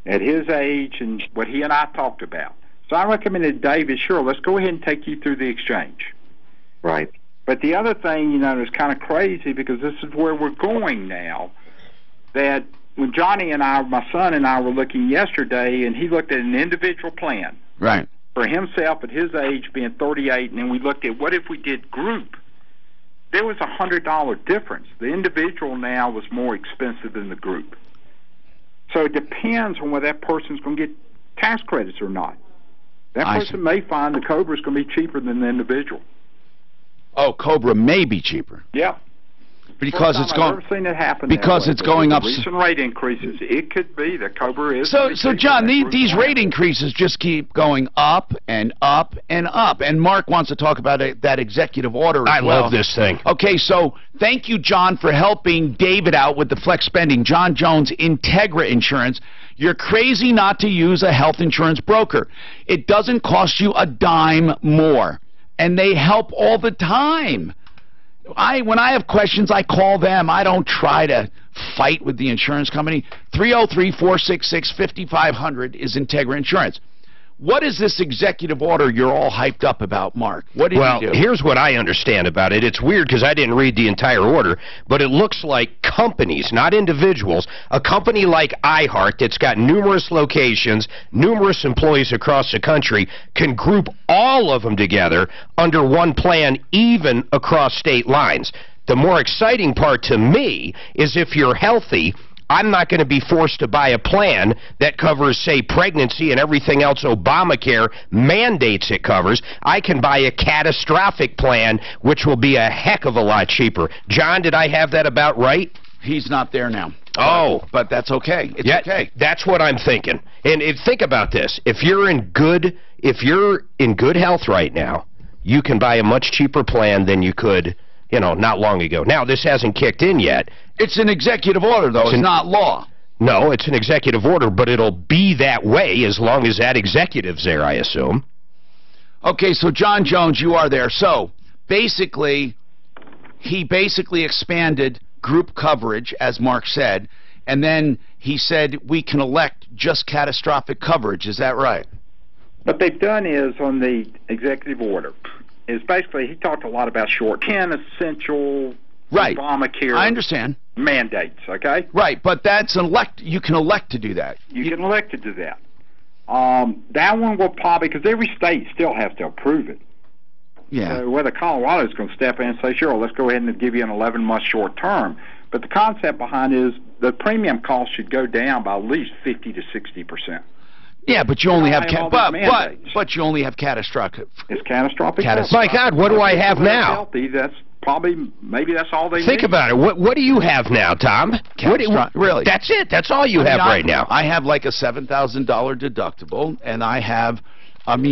at his age and what he and I talked about. So I recommended David, sure, let's go ahead and take you through the exchange. Right. But the other thing, you know, is kind of crazy because this is where we're going now, that when Johnny and I, my son and I were looking yesterday, and he looked at an individual plan. Right. For himself at his age being 38, and then we looked at what if we did group. There was a $100 difference. The individual now was more expensive than the group. So it depends on whether that person's going to get tax credits or not. That person may find the Cobra is going to be cheaper than the individual. Oh, Cobra may be cheaper. Yeah. Because it's going. I've never seen it happen. Because it's going up. Recent rate increases. It could be that Cobra is. So John, these rate increases just keep going up and up and up. And Mark wants to talk about that executive order as well. I love this thing. Okay, so thank you, John, for helping David out with the flex spending. John Jones, Integra Insurance. You're crazy not to use a health insurance broker. It doesn't cost you a dime more, and they help all the time. When I have questions, I call them. I don't try to fight with the insurance company. 303-466-5500 is Integra Insurance. What is this executive order you're all hyped up about, Mark? What did you do? Well, here's what I understand about it. It's weird because I didn't read the entire order, but it looks like companies, not individuals, a company like iHeart that's got numerous locations, numerous employees across the country, can group all of them together under one plan, even across state lines. The more exciting part to me is if you're healthy, I'm not going to be forced to buy a plan that covers, say, pregnancy and everything else Obamacare mandates it covers. I can buy a catastrophic plan, which will be a heck of a lot cheaper. John, did I have that about right? He's not there now. Oh. But that's okay. It's okay. That's what I'm thinking. And think about this. If you're in good health right now, you can buy a much cheaper plan than you could, you know, not long ago. Now, this hasn't kicked in yet. It's an executive order, though. It's not law. No, it's an executive order, but it'll be that way as long as that executive's there, I assume. Okay, so John Jones, you are there. So, basically, he expanded group coverage, as Mark said, and then he said we can elect just catastrophic coverage. Is that right? What they've done is, on the executive order, is basically, he talked a lot about short 10 essential Obamacare. I understand. Mandates, okay? Right, but that's you can elect to do that. You can elect to do that. That one will probably, because every state still has to approve it. Yeah. So whether Colorado's going to step in and say, sure, let's go ahead and give you an 11-month short term. But the concept behind it is the premium cost should go down by at least 50 to 60%. Yeah, but you only have but you only have catastrophic. It's catastrophic. My God, what do I have now? Healthy, that's maybe that's all they Think need. about it. What do you have now, Tom? Really? That's it. That's all you have right now. I have like a $7,000 deductible, and I have.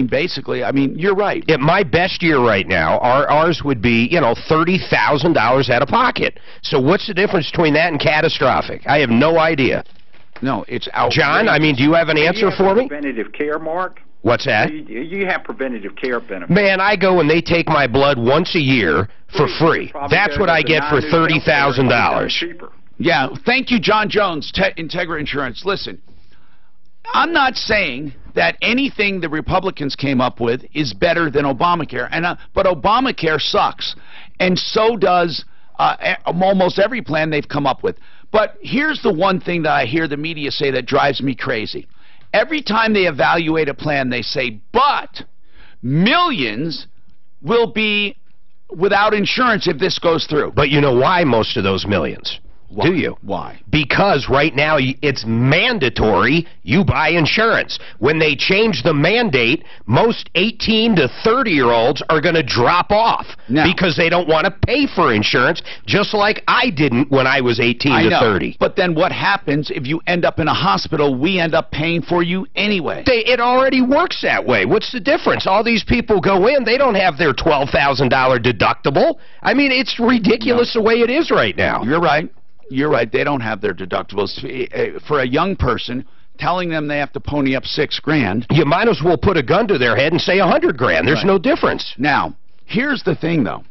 Basically, you're right. At my best year right now, ours would be, $30,000 out of pocket. So what's the difference between that and catastrophic? I have no idea. No, it's outrageous. John, do you have an answer for me? Preventative care, Mark? What's that? You have preventative care benefits. Man, I go and they take my blood once a year for free. That's what I get for $30,000. Yeah, thank you, John Jones, Integra Insurance. Listen, I'm not saying that anything the Republicans came up with is better than Obamacare, but Obamacare sucks, and so does almost every plan they've come up with. But here's the one thing that I hear the media say that drives me crazy. Every time they evaluate a plan, they say, but millions will be without insurance if this goes through. But you know why most of those millions? Why? Do you? Why? Because right now it's mandatory you buy insurance. When they change the mandate, most 18 to 30-year-olds are going to drop off because they don't want to pay for insurance, just like I didn't when I was 18 to 30. But then what happens if you end up in a hospital? We end up paying for you anyway. It already works that way. What's the difference? All these people go in, they don't have their $12,000 deductible. It's ridiculous the way it is right now. You're right. You're right. They don't have their deductibles. For a young person, telling them they have to pony up $6,000. You might as well put a gun to their head and say $100,000. There's no difference. Now, Here's the thing, though.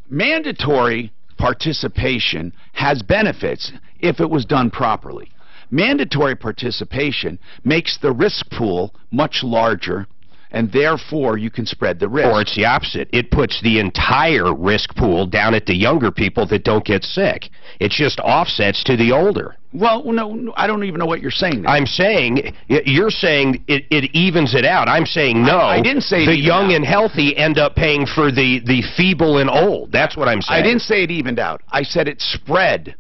Mandatory participation has benefits if it was done properly. Mandatory participation makes the risk pool much larger, and therefore you can spread the risk. Or it's the opposite. It puts the entire risk pool down at the younger people that don't get sick. It just offsets to the older. Well, no, I don't even know what you're saying there. I'm saying, you're saying it evens it out. I'm saying no. I didn't say the young and healthy end up paying for the feeble and old. That's what I'm saying. I didn't say it evened out. I said it spread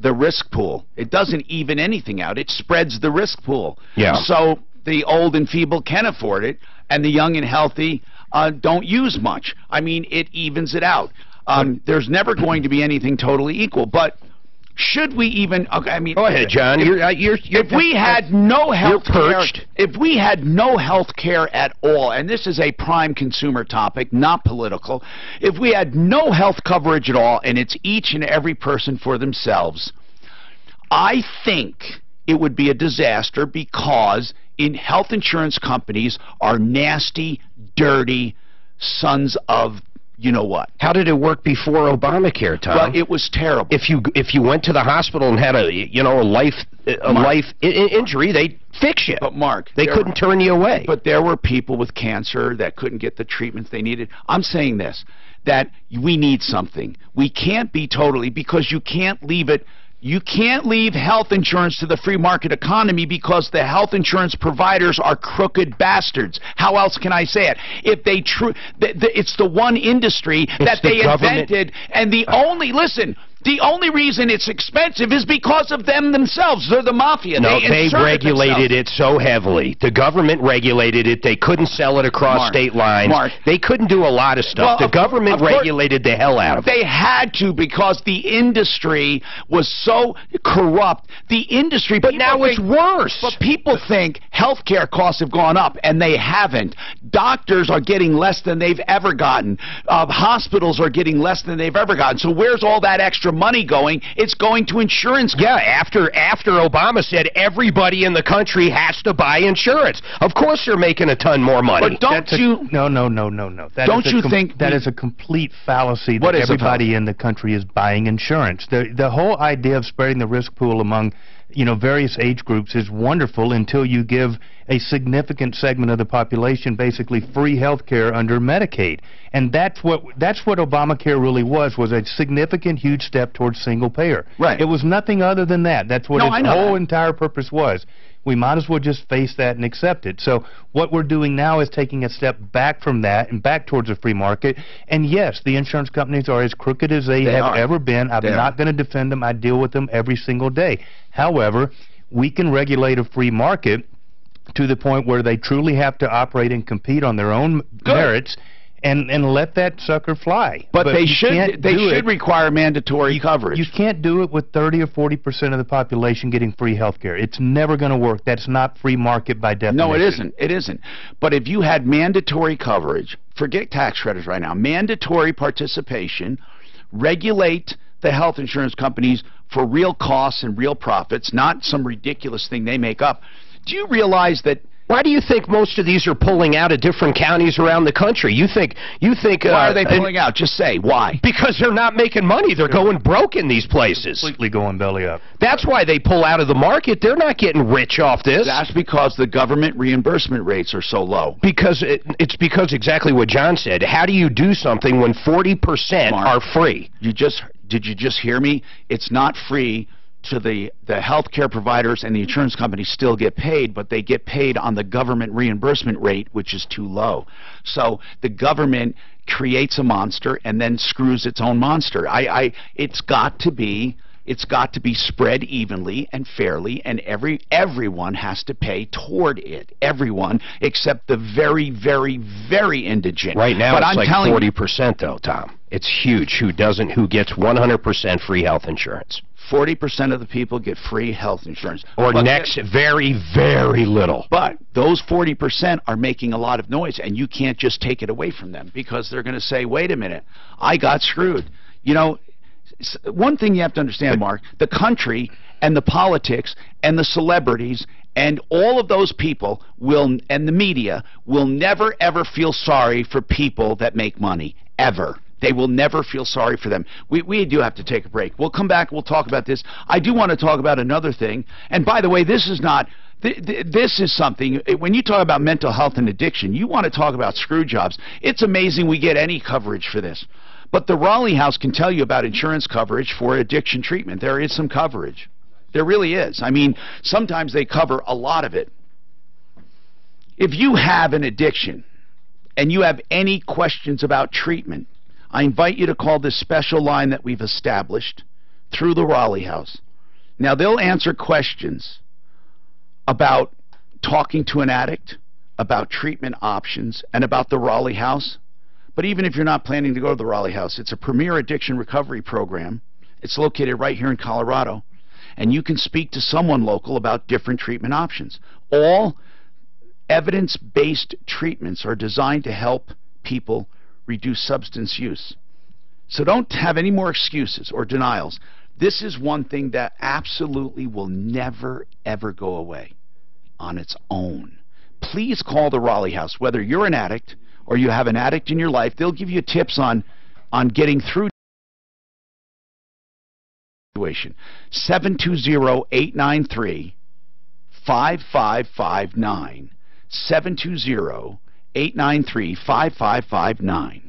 the risk pool. It doesn't even anything out. It spreads the risk pool. Yeah. So the old and feeble can afford it, and the young and healthy don't use much. I mean, it evens it out. There's never going to be anything totally equal, but should we even? Okay, I mean, go ahead, John. If we had no health care, if we had no health care at all, and this is a prime consumer topic, not political, if we had no health coverage at all, and it's each and every person for themselves, I think it would be a disaster, because health insurance companies are nasty, dirty sons of you know what. How did it work before Obamacare, Tom? Well, it was terrible. If you went to the hospital and had a life injury, they'd fix you. But Mark, they couldn't turn you away. But there were people with cancer that couldn't get the treatments they needed. I'm saying this, that we need something. We can't be totally, because you can't leave it. You can't leave health insurance to the free market economy, because the health insurance providers are crooked bastards. How else can I say it? If they it's the one industry that they invented, and the only reason it's expensive is because of them themselves. They're the mafia. No, they regulated it so heavily. The government regulated it. They couldn't sell it across state lines. They couldn't do a lot of stuff. Well, the government regulated the hell out of it. They had to, because the industry was so corrupt. The industry... But now it's worse. But people think healthcare costs have gone up, and they haven't. Doctors are getting less than they've ever gotten. Hospitals are getting less than they've ever gotten. So where's all that extra money going? It's going to insurance companies. Yeah, after Obama said everybody in the country has to buy insurance. Of course they're making a ton more money. But don't you... No. Don't you think... That is a complete fallacy that everybody in the country is buying insurance. The whole idea of spreading the risk pool among various age groups is wonderful, until you give a significant segment of the population basically free health care under Medicaid. And that's what Obamacare really was a significant, huge step towards single payer. Right. It was nothing other than that. That's what its whole entire purpose was. We might as well just face that and accept it. So what we're doing now is taking a step back from that and back towards a free market. And yes, the insurance companies are as crooked as they have ever been. I'm not going to defend them. I deal with them every single day. However, we can regulate a free market to the point where they truly have to operate and compete on their own merits, and let that sucker fly. But they should require mandatory coverage. You can't do it with 30 or 40% of the population getting free health care. It's never going to work. That's not free market by definition. No, it isn't. It isn't. But if you had mandatory coverage, forget tax credits right now, mandatory participation, regulate the health insurance companies for real costs and real profits, not some ridiculous thing they make up. Do you realize that... Why do you think most of these are pulling out of different counties around the country? You think why are they pulling out? Just say why. Because they're not making money. They're going broke in these places. Completely going belly up. That's why they pull out of the market. They're not getting rich off this. That's because the government reimbursement rates are so low. Because it's because exactly what John said. How do you do something when 40% are free? Did you just hear me? It's not free. To the health care providers, and the insurance companies still get paid, but they get paid on the government reimbursement rate, which is too low. So the government creates a monster and then screws its own monster. It's got to be spread evenly and fairly, and everyone has to pay toward it. Everyone except the very, very, very indigent. Right now, it's like 40% though, Tom. It's huge. Who gets 100% free health insurance? 40% of the people get free health insurance. Or very, very little. But those 40% are making a lot of noise, and you can't just take it away from them, because they're going to say, wait a minute, I got screwed. One thing you have to understand, Mark, the country and the politics and the celebrities and all of those people and the media will never, ever feel sorry for people that make money. ever. They will never feel sorry for them. We do have to take a break. We'll come back. We'll talk about this. I do want to talk about another thing. And by the way, this is not... This is something, when you talk about mental health and addiction, you want to talk about screw jobs. It's amazing we get any coverage for this. But the Raleigh House can tell you about insurance coverage for addiction treatment. There is some coverage. There really is. I mean, sometimes they cover a lot of it. If you have an addiction and you have any questions about treatment, I invite you to call this special line that we've established through the Raleigh House. Now, they'll answer questions about talking to an addict, about treatment options, and about the Raleigh House. But even if you're not planning to go to the Raleigh House, it's a premier addiction recovery program. It's located right here in Colorado. And you can speak to someone local about different treatment options. All evidence-based treatments are designed to help people reduce substance use. So don't have any more excuses or denials. This is one thing that absolutely will never, ever go away on its own. Please call the Raleigh House. Whether you're an addict or you have an addict in your life, they'll give you tips on getting through situation. 720-893-5559. 720-893-5559.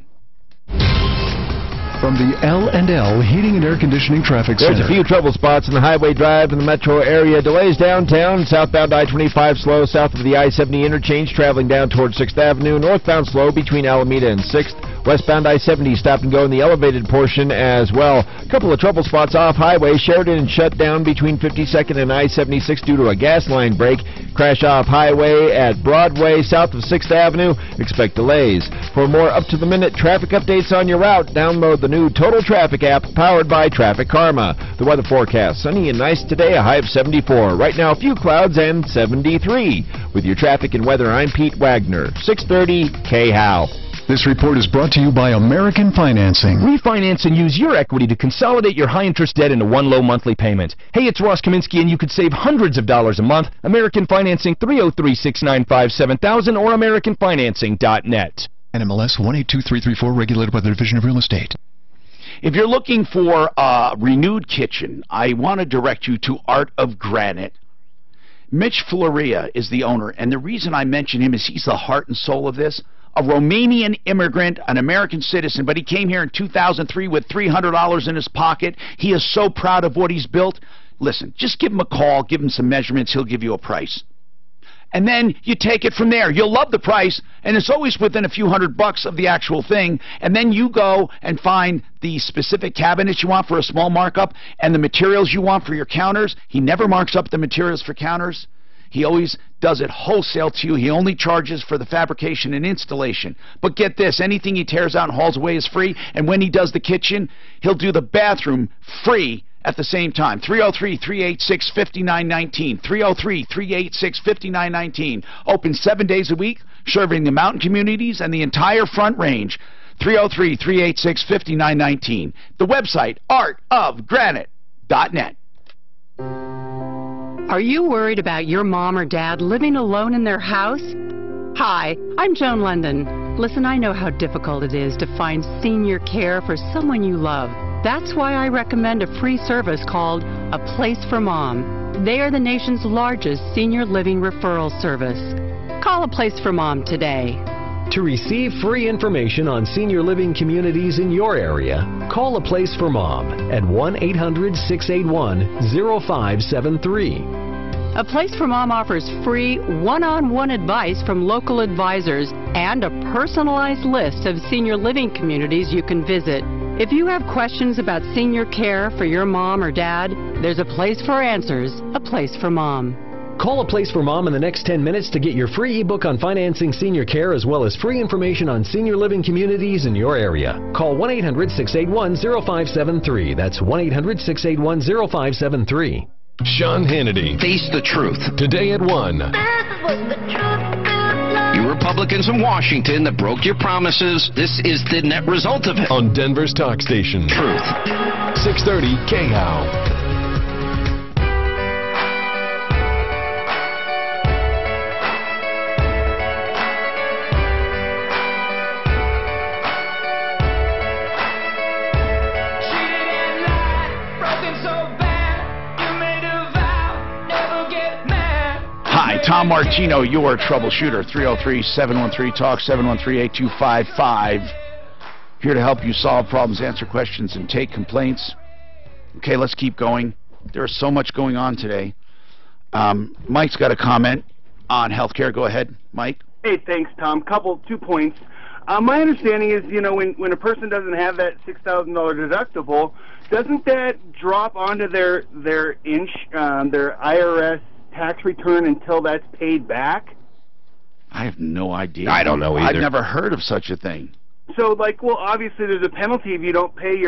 From the L&L Heating and Air Conditioning Traffic Center. There's a few trouble spots in the highway drive in the metro area. Delays downtown, southbound I-25 slow south of the I-70 interchange, traveling down towards 6th Avenue. Northbound slow between Alameda and 6th. Westbound I-70 stop and go in the elevated portion as well. A couple of trouble spots off highway. Sheridan shut down between 52nd and I-76 due to a gas line break. Crash off highway at Broadway south of 6th Avenue. Expect delays. For more up-to-the-minute traffic updates on your route, download the new Total Traffic app powered by Traffic Karma. The weather forecast, sunny and nice today, a high of 74. Right now, a few clouds and 73. With your traffic and weather, I'm Pete Wagner, 630 KHOW. This report is brought to you by American Financing. Refinance and use your equity to consolidate your high-interest debt into one low monthly payment. Hey, it's Ross Kaminsky, and you could save hundreds of dollars a month. American Financing, 303-695-7000 or AmericanFinancing.net. NMLS 182334, regulated by the Division of Real Estate. If you're looking for a renewed kitchen, I want to direct you to Art of Granite. Mitch Floria is the owner, and the reason I mention him is he's the heart and soul of this. A Romanian immigrant, an American citizen, but he came here in 2003 with $300 in his pocket. He is so proud of what he's built. Listen, just give him a call, give him some measurements, he'll give you a price. And then you take it from there. You'll love the price, and it's always within a few $100 of the actual thing. And then you go and find the specific cabinets you want for a small markup and the materials you want for your counters. He never marks up the materials for counters. He always does it wholesale to you. He only charges for the fabrication and installation. But get this, anything he tears out and hauls away is free. And when he does the kitchen, he'll do the bathroom free at the same time. 303-386-5919. 303-386-5919. Open 7 days a week, serving the mountain communities and the entire Front Range. 303-386-5919. The website, artofgranite.net. Are you worried about your mom or dad living alone in their house? Hi, I'm Joan London. Listen, I know how difficult it is to find senior care for someone you love. That's why I recommend a free service called A Place for Mom. They are the nation's largest senior living referral service. Call A Place for Mom today. To receive free information on senior living communities in your area, call A Place for Mom at 1-800-681-0573. A Place for Mom offers free one-on-one advice from local advisors and a personalized list of senior living communities you can visit. If you have questions about senior care for your mom or dad, there's a place for answers, A Place for Mom. Call A Place for Mom in the next 10 minutes to get your free ebook on financing senior care as well as free information on senior living communities in your area. Call 1-800-681-0573. That's 1-800-681-0573. Sean Hannity. Face the truth. Today at 1. You Republicans in Washington that broke your promises, this is the net result of it. On Denver's talk station. Truth. 630 KHOW. Tom Martino, your troubleshooter. 303-713-TALK, 713-8255. Here to help you solve problems, answer questions, and take complaints. Okay, let's keep going. There's so much going on today. Mike's got a comment on healthcare. Go ahead, Mike. Hey, thanks, Tom. 2 points. My understanding is, when a person doesn't have that $6,000 deductible, doesn't that drop onto their IRS tax return until that's paid back? I have no idea. I don't know either. I've never heard of such a thing. So, obviously there's a penalty if you don't pay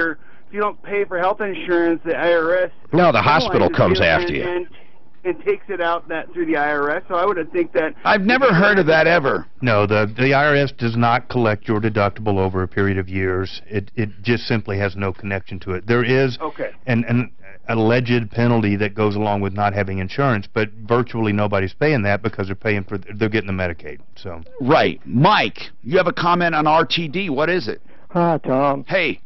for health insurance. The IRS. No, the hospital comes after you. And takes it out through the IRS. So I would think that. I've never heard of that ever. No, the IRS does not collect your deductible over a period of years. It just simply has no connection to it. There is an alleged penalty that goes along with not having insurance, but virtually nobody's paying that because they're getting the Medicaid. So. Right, Mike, you have a comment on RTD. What is it? Hi, Tom. Hey.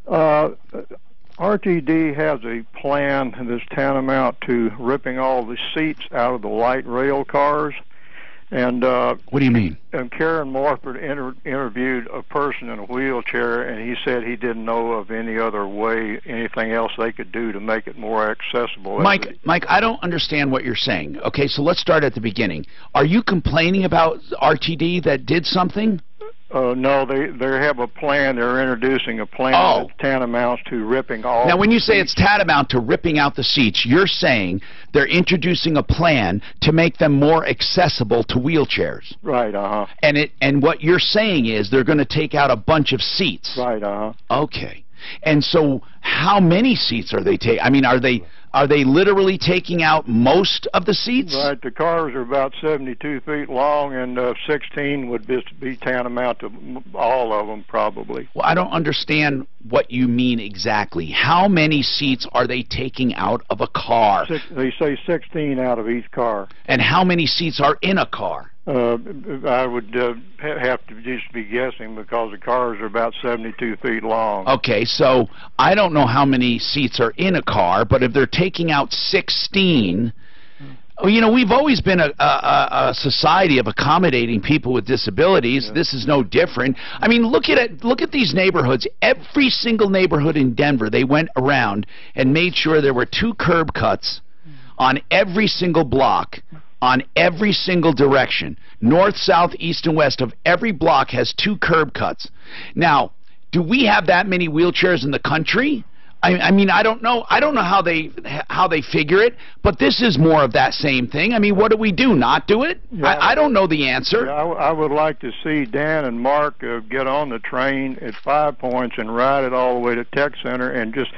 RTD has a plan that's tantamount to ripping all the seats out of the light rail cars. And what do you mean? And Karen Morford interviewed a person in a wheelchair, and he said he didn't know of any other way, anything else they could do to make it more accessible. Mike, I don't understand what you're saying. Okay, so let's start at the beginning. Are you complaining about RTD that did something? No, they have a plan. They're introducing a plan that's tantamount to ripping all. Now, when you say it's tantamount to ripping out the seats, you're saying they're introducing a plan to make them more accessible to wheelchairs. Right. And what you're saying is they're going to take out a bunch of seats. Right. Okay. And so, how many seats are they taking? I mean, are they literally taking out most of the seats? Right. The cars are about 72 feet long, and 16 would be tantamount to all of them, probably. Well, I don't understand what you mean exactly. How many seats are they taking out of a car? They say 16 out of each car. And how many seats are in a car? I would have to just be guessing because the cars are about 72 feet long. Okay, so I don't know how many seats are in a car, but if they're taking out 16, we've always been a society of accommodating people with disabilities. Yeah. This is no different. I mean, look at these neighborhoods. Every single neighborhood in Denver, they went around and made sure there were 2 curb cuts on every single block. On every single direction, north, south, east, and west of every block has 2 curb cuts. Now, do we have that many wheelchairs in the country? I mean, I don't know how they figure it, but this is more of that same thing. I mean, what do we do? Not do it? Yeah, I don't know the answer. Yeah, I would like to see Dan and Mark get on the train at 5 Points and ride it all the way to Tech Center and just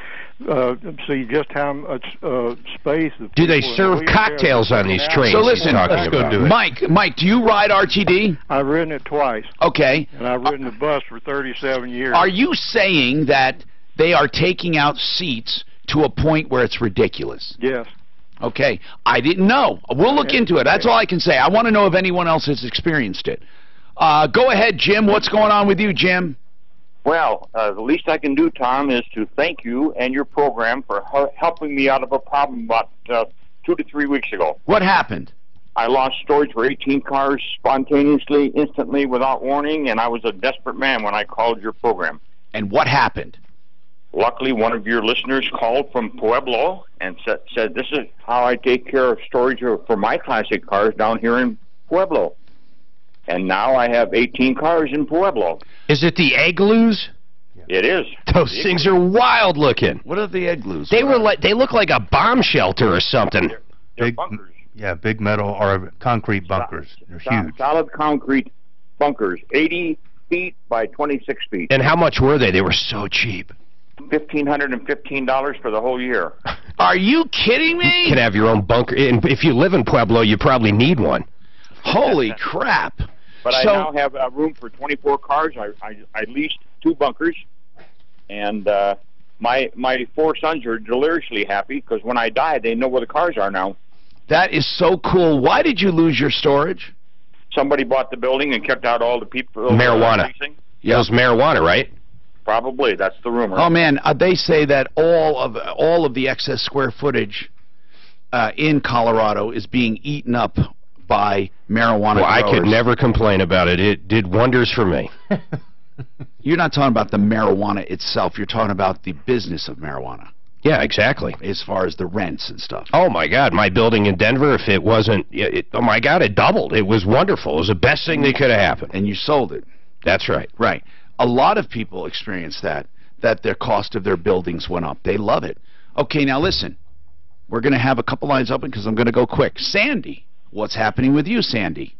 see just how much space. Do they serve cocktails on these trains? So listen, let's go do it. Mike, do you ride RTD? I've ridden it twice. Okay. And I've ridden the bus for 37 years. Are you saying that they are taking out seats to a point where it's ridiculous? Yes. Okay. I didn't know. We'll look into it. That's all I can say. I want to know if anyone else has experienced it. Go ahead, Jim. What's going on with you, Jim? Well, the least I can do, Tom, is to thank you and your program for helping me out of a problem about 2 to 3 weeks ago. What happened? I lost storage for 18 cars spontaneously, instantly, without warning, and I was a desperate man when I called your program. And what happened? Luckily, one of your listeners called from Pueblo and said, this is how I take care of storage for my classic cars down here in Pueblo. And now I have 18 cars in Pueblo. Is it the igloos? It is. Those things are wild looking. What are the igloos? They look like a bomb shelter or something. They're bunkers. Yeah, big metal or concrete bunkers. They're huge. Solid concrete bunkers, 80 feet by 26 feet. And how much were they? They were so cheap. $1,515 for the whole year. Are you kidding me? You can have your own bunker. And if you live in Pueblo, you probably need one. Holy crap. But I now have room for 24 cars. I leased 2 bunkers, and my 4 sons are deliriously happy because when I die, they know where the cars are now. That is so cool. Why did you lose your storage? Somebody bought the building and kicked out all the people. Marijuana. Yeah, it was marijuana, right? Probably. That's the rumor. Oh man, they say that all of the excess square footage in Colorado is being eaten up by marijuana Well, I growers. could never complain about it. It did wonders for me. You're not talking about the marijuana itself. You're talking about the business of marijuana. Yeah, exactly. As far as the rents and stuff. Oh, my God. My building in Denver, if it wasn't... oh, my God, it doubled. It was wonderful. It was the best thing that could have happened. And you sold it. That's right. Right. A lot of people experience that their cost of their buildings went up. They love it. Okay, now listen. We're going to have a couple lines open because I'm going to go quick. Sandy, what's happening with you, Sandy?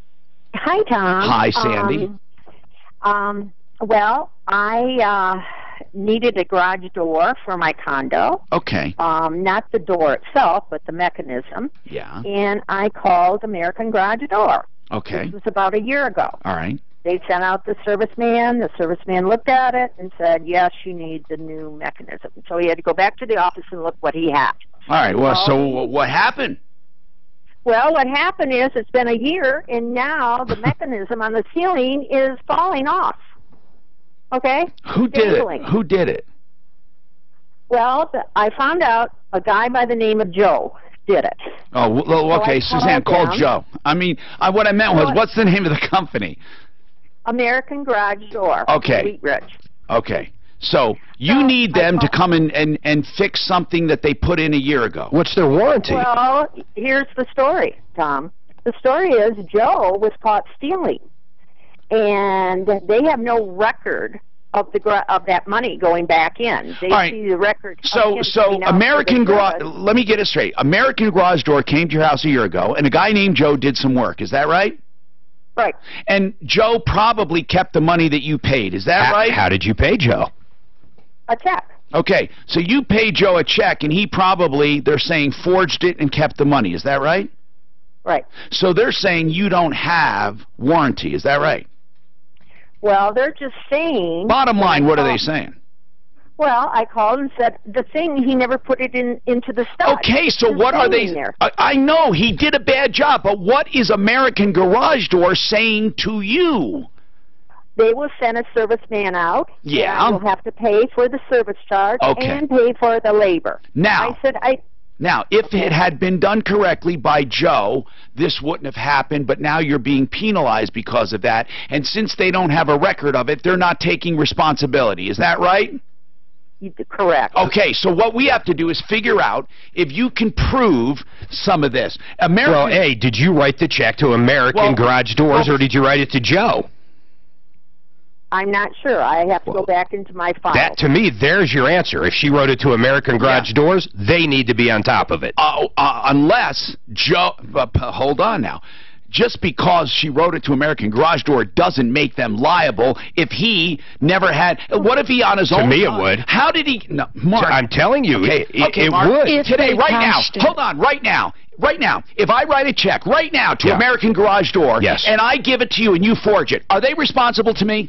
Hi, Tom. Hi, Sandy. Well, I needed a garage door for my condo. Okay. Not the door itself, but the mechanism. Yeah. And I called American Garage Door. Okay. This was about a year ago. All right. They sent out the serviceman. The serviceman looked at it and said, yes, you need the new mechanism. So he had to go back to the office and look what he had. All right. Well, so what happened? Well, what happened is it's been a year, and now the mechanism on the ceiling is falling off. Okay? Who did it? Who did it? Well, I found out a guy by the name of Joe did it. Oh, well, okay. So Suzanne, call Joe. I mean, what I meant was, what's the name of the company? American Garage Door. Okay. Wheat Ridge. Okay. So you need them to come in and fix something that they put in a year ago. What's their warranty? Well, here's the story, Tom. The story is Joe was caught stealing, and they have no record of that money going back in. They see the record. So American Garage. Let me get it straight. American Garage Door came to your house a year ago, and a guy named Joe did some work. Is that right? Right. And Joe probably kept the money that you paid. Is that right? How did you pay Joe? A check. Okay, so you paid Joe a check, and he probably, they're saying, forged it and kept the money. Is that right? Right. So they're saying you don't have warranty. Is that right? Well, they're just saying... Bottom line, what are they saying? Well, I called and said, the thing, he never put it into the stud. Okay, so what are they... I know, he did a bad job, but what is American Garage Door saying to you? They will send a serviceman out. Yeah. You'll have to pay for the service charge and pay for the labor. Now, I said, Now, if it had been done correctly by Joe, this wouldn't have happened, but now you're being penalized because of that. And since they don't have a record of it, they're not taking responsibility. Is that right? Correct. Okay, so what we have to do is figure out if you can prove some of this. Well, hey, did you write the check to American Garage Doors, or did you write it to Joe? I'm not sure. I have to go back into my file. That, to me, there's your answer. If she wrote it to American Garage Doors, they need to be on top of it. Unless Joe... hold on now. Just because she wrote it to American Garage Door doesn't make them liable if he never had... What if he on his own... To me, it would. How did he... No, Mark... I'm telling you, it Mark, would. Today, right now. Hold on, right now. Right now, if I write a check right now to American Garage Door and I give it to you and you forge it, are they responsible to me?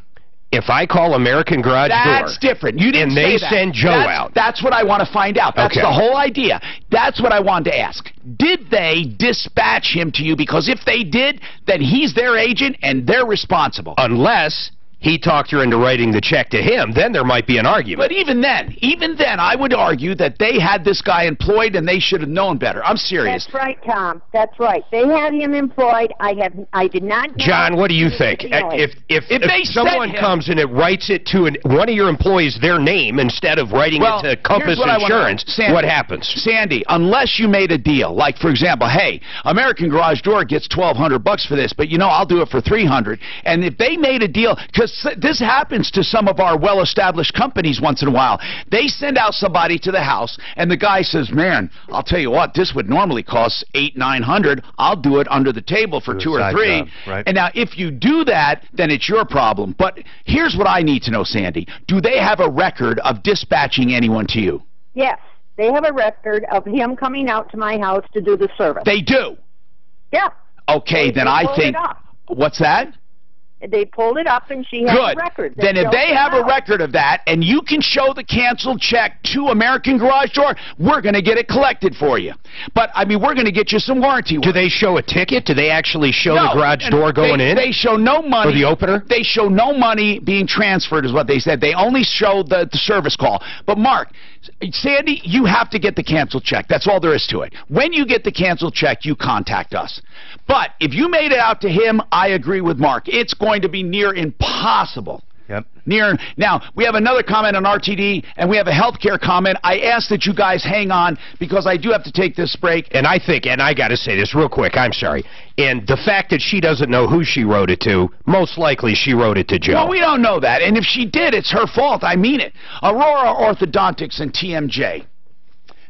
If I call American Garage Door... That's different. You didn't say that. And they send Joe out. That's what I want to find out. That's the whole idea. That's what I wanted to ask. Did they dispatch him to you? Because if they did, then he's their agent and they're responsible. Unless he talked her into writing the check to him, then there might be an argument. But even then, I would argue that they had this guy employed and they should have known better. I'm serious. That's right, Tom. That's right. They had him employed. I did not know. John, what do you think? If someone comes and it writes it to one of your employees their name instead of writing it to Compass Insurance, what happens? Sandy, unless you made a deal, like for example, hey, American Garage Door gets $1,200 for this, but I'll do it for $300. And if they made a deal, because this happens to some of our well-established companies once in a while. They send out somebody to the house, and the guy says, man, I'll tell you what, this would normally cost $800-900. I'll do it under the table for $2 or $3. Right. And now, if you do that, then it's your problem. But here's what I need to know, Sandy. Do they have a record of dispatching anyone to you? Yes. They have a record of him coming out to my house to do the service. They do? Yeah. Okay, then I think... What's that? They pulled it up, and she had a record. Then if they have a record of that, and you can show the canceled check to American Garage Door, we're going to get it collected for you. But, I mean, we're going to get you some warranty work. Do they show a ticket? Do they actually show the garage door going in? They show no money. For the opener? They show no money being transferred is what they said. They only show the service call. But, Mark, Sandy, you have to get the canceled check. That's all there is to it. When you get the canceled check, you contact us. But if you made it out to him, I agree with Mark. It's going to be near impossible. Yep. Now, we have another comment on RTD, and we have a healthcare comment. I ask that you guys hang on, because I do have to take this break. And I think, and I got to say this real quick, I'm sorry, and the fact that she doesn't know who she wrote it to, most likely she wrote it to Joe. Well, we don't know that, and if she did, it's her fault. I mean it. Aurora Orthodontics and TMJ,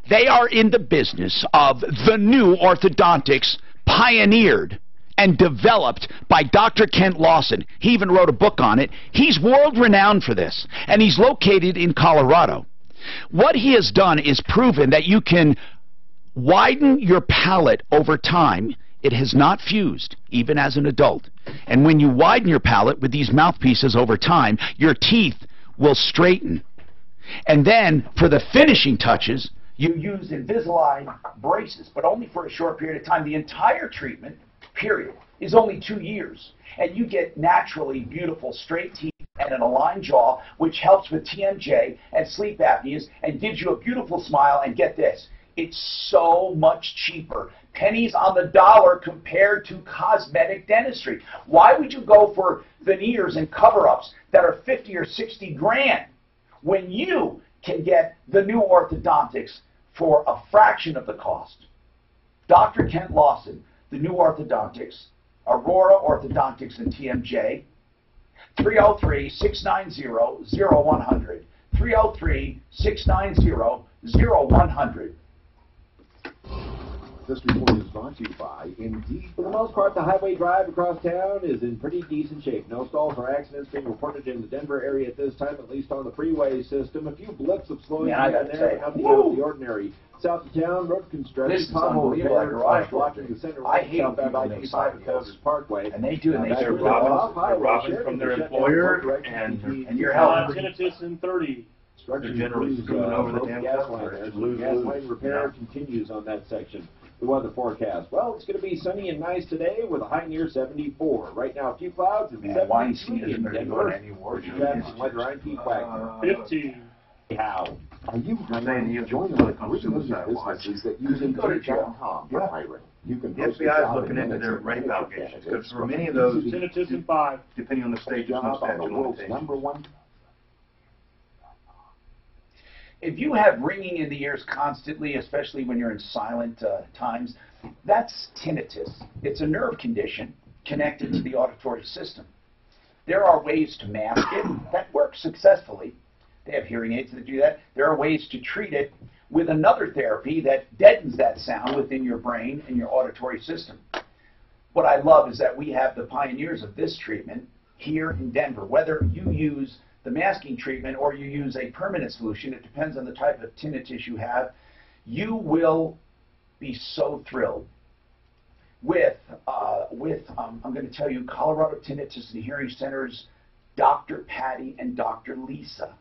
they are in the business of the new orthodontics, pioneered and developed by Dr. Kent Lawson. He even wrote a book on it. He's world-renowned for this, and he's located in Colorado. What he has done is proven that you can widen your palate over time. It has not fused, even as an adult. And when you widen your palate with these mouthpieces over time, your teeth will straighten. And then, for the finishing touches, you use Invisalign braces, but only for a short period of time. The entire treatment period is only 2 years, and you get naturally beautiful straight teeth and an aligned jaw, which helps with TMJ and sleep apneas and gives you a beautiful smile. And get this, it's so much cheaper, pennies on the dollar compared to cosmetic dentistry. Why would you go for veneers and cover-ups that are 50 or 60 grand when you can get the new orthodontics for a fraction of the cost? Dr. Kent Lawson, the new orthodontics, Aurora Orthodontics and TMJ, 303-690-0100, 303-690-0100. This report is brought to you by Indeed. For the most part, the highway drive across town is in pretty decent shape. No stalls or accidents being reported in the Denver area at this time, at least on the freeway system. A few blips of slowing down there, nothing out of the ordinary. South of town, road construction, pothole repair, blocking the center line, southbound I-25 and Covers Parkway. And they do, and they're robbing from their employer, and you're helping. Tinnitus in 30. Structure generally screwing over the damn gas line. Gas line repair continues on that section. The weather forecast. Well, it's going to be sunny and nice today with a high near 74. Right now, a few clouds and 73 in Denver. Traffic and weather, I'm Pete Wagner. 15. How? Are you hiring? Join the businesses that use Indeed.com for hiring. You can the FBI is looking into their rape allegations, because for many of those, tinnitus in 5, depending on the stage of suspension limitation. If you have ringing in the ears constantly, especially when you're in silent times, that's tinnitus. It's a nerve condition connected to the auditory system. There are ways to mask it that work successfully. They have hearing aids that do that. There are ways to treat it with another therapy that deadens that sound within your brain and your auditory system. What I love is that we have the pioneers of this treatment here in Denver. Whether you use the masking treatment or you use a permanent solution, it depends on the type of tinnitus you have, you will be so thrilled with I'm going to tell you, Colorado Tinnitus and Hearing Center's Dr. Patty and Dr. Lisa.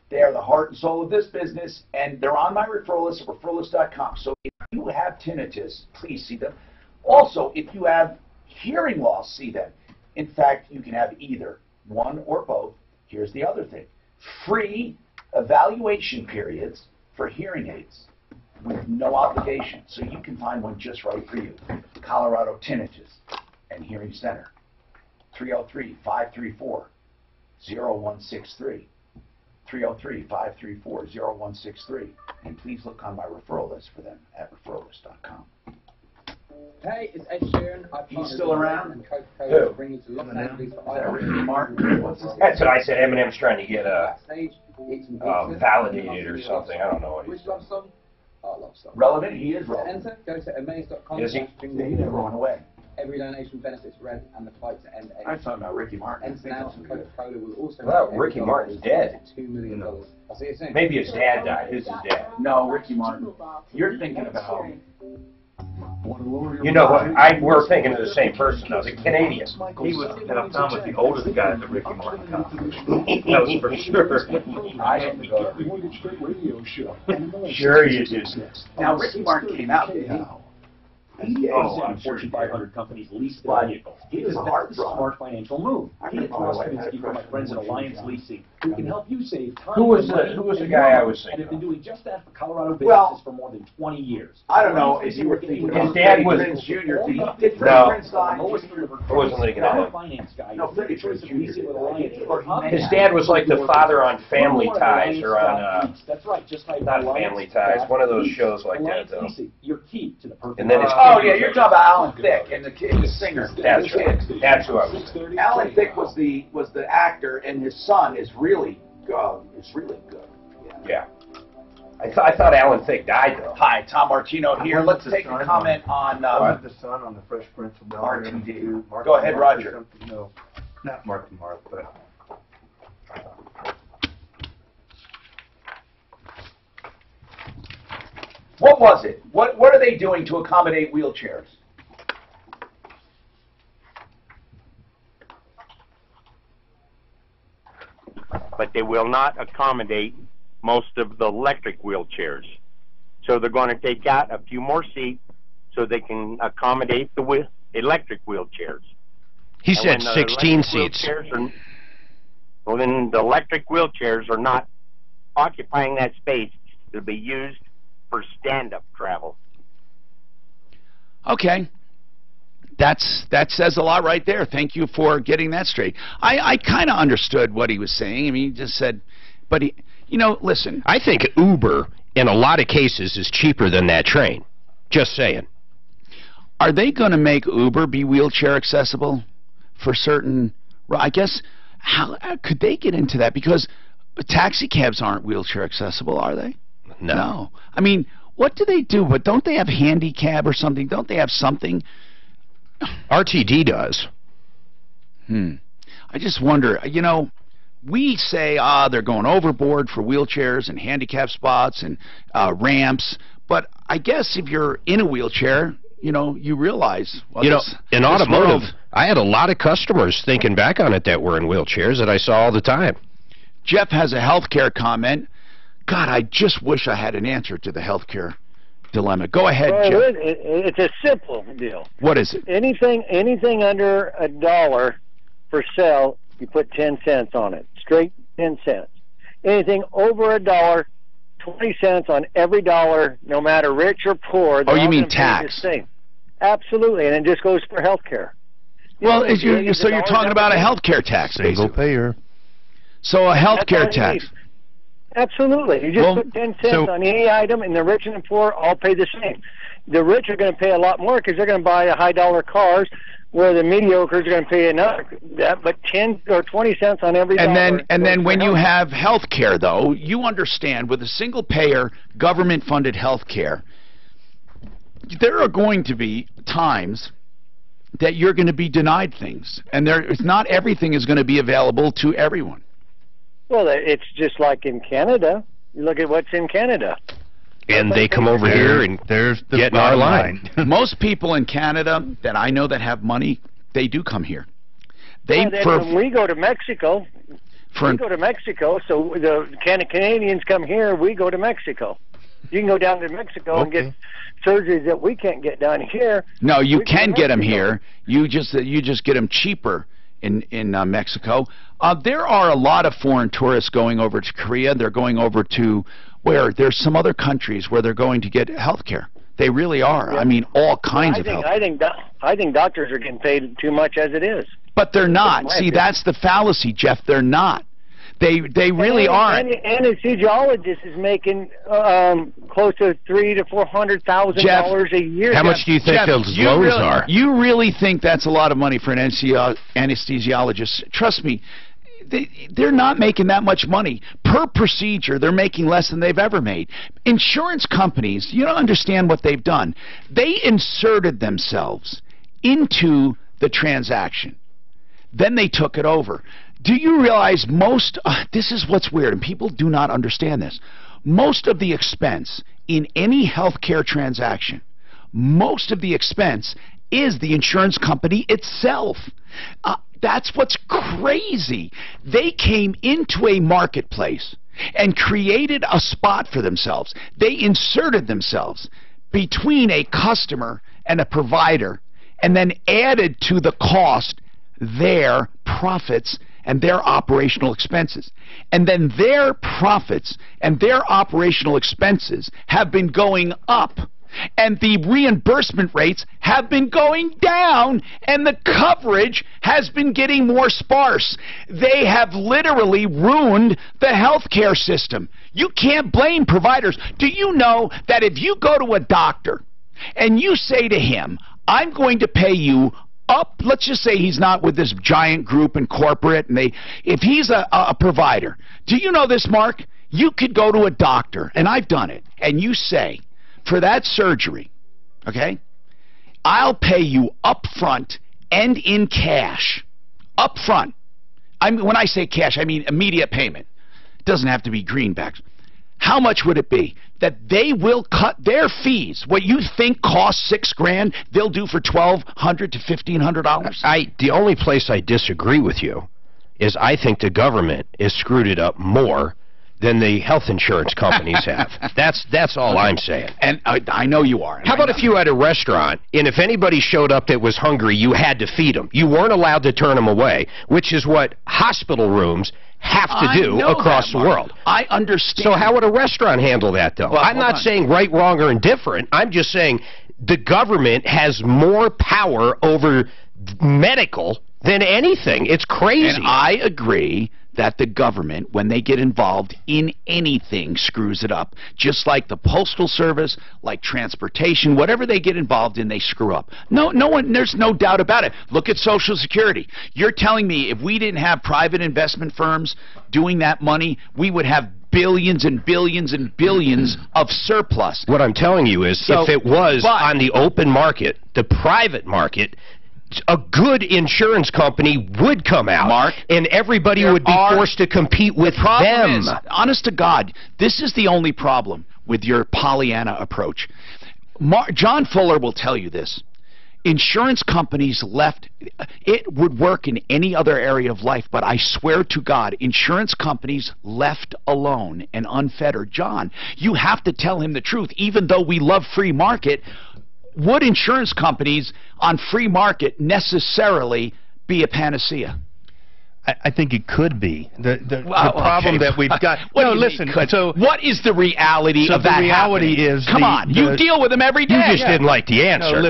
They are the heart and soul of this business, and they're on my referral list at referrallist.com. So if you have tinnitus, please see them. Also, if you have hearing loss, see them. In fact, you can have either, one or both. Here's the other thing. Free evaluation periods for hearing aids with no obligation. So you can find one just right for you. Colorado Tinnitus and Hearing Center. 303-534-0163. 303-534-0163. And please look on my referral list for them at referrallist.com. Hey, it's Ed Sheeran. He's still around? And Coca-Cola bring you to Los Angeles for That's what I said. Eminem's trying to get validated or something. I don't know what he's doing. Oh, I love song. Relevant? He is relevant. Enter, go to amaze.com. Is he? He never went away. Every donation benefits Red and the fight to end AIDS. I'm talking about Ricky Martin. Enter now, and Coca-Cola will also... Well, Ricky Martin's dead. $2 million. I'll see you soon. Maybe his dad died. His is dead. No, Ricky Martin. You're thinking about... You know what? We're thinking of the same person now, the Canadian. He was have Tom was the oldest guy at the Ricky Martin conference. That was for sure. I had to go to Mortgage Straight Radio show. Sure you did. Now Ricky Martin came out. He is Fortune 500 companies lease their vehicles. It is a smart financial move. He is Ross Kaminsky from my friends at Alliance Leasing, who can help you save time. Who was the guy I was thinking? And have been doing just that for Colorado businesses for more than 20 years. I don't know if you were thinking his dad was Junior. No, I wasn't thinking of him. Finance guy. No, Freddie Prinze Jr. His dad was like the father on Family Ties or on that's right, just like not Family Ties, one of those shows like that though. Your key to the perfect. And then his oh yeah, you're talking about Alan Thicke and the singer. That's right. That's who I was thinking. Alan Thicke was the actor, and his son is really good. Yeah. I thought Alan Thicke died though. Hi, Tom Martino here. Let's take a comment on the son on the Fresh Prince of Bel-Air. RTD. Go ahead, Roger. No, not Marky Mark, but. What was it? What are they doing to accommodate wheelchairs? But they will not accommodate most of the electric wheelchairs. So they're going to take out a few more seats so they can accommodate the electric wheelchairs. He said 16 seats. Well, then the electric wheelchairs are not occupying that space to be used for stand-up travel. Okay. That says a lot right there. Thank you for getting that straight. I kind of understood what he was saying. I mean, he just said, but he, listen. I think Uber, in a lot of cases, is cheaper than that train. Just saying. Are they going to make Uber be wheelchair accessible for certain? I guess, how could they get into that? Because taxi cabs aren't wheelchair accessible, are they? No. I mean, what do they do? But don't they have handicap or something? Don't they have something? RTD does. I just wonder, we say, they're going overboard for wheelchairs and handicap spots and ramps, but I guess if you're in a wheelchair, you realize... Well, in automotive, I had a lot of customers thinking back on it that were in wheelchairs that I saw all the time. Jeff has a healthcare comment. God, I just wish I had an answer to the healthcare dilemma. Go ahead, Jeff. It's a simple deal. What is it? Anything under $1 for sale, you put 10 cents on it. Straight 10 cents. Anything over $1, 20 cents on every dollar, no matter rich or poor. Oh, you mean tax? Absolutely, and it just goes for health care. Well, so you're talking about a health care tax, single payer. So a health care tax. Absolutely. You just put 10 cents on any item, and the rich and the poor all pay the same. The rich are going to pay a lot more because they're going to buy high-dollar cars, where the mediocres are going to pay another. But 10 or 20 cents on every dollar. And then when you have health care, though, you understand with a single-payer, government-funded health care, there are going to be times that you're going to be denied things, and not everything is going to be available to everyone. Well, it's just like in Canada. You look at what's in Canada. And they come over here and get in our line. Most people in Canada that I know that have money, they do come here. When we go to Mexico, so the Canadians come here, we go to Mexico. You can go down to Mexico and get surgeries that we can't get down here. No, you can get them here. You just get them cheaper in Mexico. There are a lot of foreign tourists going over to Korea. They're going over to there's some other countries where they're going to get health care. They really are. Yeah. I mean, all kinds of health care. I think doctors are getting paid too much as it is. But they're not. See, that's the fallacy, Jeff. They're not. They really aren't. Anesthesiologist is making close to $300,000 to $400,000 a year. How much do you think those loans are? You really think that's a lot of money for an anesthesiologist? Trust me, they're not making that much money. Per procedure, they're making less than they've ever made. Insurance companies, you don't understand what they've done. They inserted themselves into the transaction. Then they took it over. Do you realize this is what's weird, and people do not understand this. Most of the expense in any healthcare transaction, most of the expense is the insurance company itself. That's what's crazy. They came into a marketplace and created a spot for themselves. They inserted themselves between a customer and a provider and then added to the cost their profits and their operational expenses. And then their profits and their operational expenses have been going up, and the reimbursement rates have been going down, and the coverage has been getting more sparse. They have literally ruined the healthcare system. You can't blame providers. Do you know that if you go to a doctor and you say to him, I'm going to pay you up, let's just say he's not with this giant group and corporate, and if he's a provider, do you know this, Mark? You could go to a doctor, and I've done it, and you say, for that surgery, okay, I'll pay you up front and in cash. Up front. When I say cash, I mean immediate payment. It doesn't have to be greenbacks. How much would it be that they will cut their fees? What you think costs $6,000, they'll do for $1,200 to $1,500. The only place I disagree with you is I think the government has screwed it up more than the health insurance companies have. That's all I'm saying. And I know you are. How about if you had a restaurant, and if anybody showed up that was hungry, you had to feed them. You weren't allowed to turn them away, which is what hospital rooms have to do across the world. I understand. So how would a restaurant handle that, though? Well, I'm not saying right, wrong, or indifferent. I'm just saying the government has more power over medical than anything. It's crazy. And I agree that the government, when they get involved in anything, screws it up. Just like the Postal Service, like transportation, whatever they get involved in, they screw up. There's no doubt about it. Look at Social Security. You're telling me if we didn't have private investment firms doing that money, we would have billions and billions and billions of surplus. What I'm telling you is, if it was on the open market, the private market, a good insurance company would come out, Mark, and everybody would be forced to compete with them. The problem is, honest to God, this is the only problem with your Pollyanna approach. John Fuller will tell you this. Insurance companies left, it would work in any other area of life, but I swear to God, insurance companies left alone and unfettered. John, you have to tell him the truth. Even though we love free market, would insurance companies on free market necessarily be a panacea? I think it could be. The problem that we've got... So what is the reality of that the reality happening? Is Come on, you deal with them every day. You just didn't like the answer.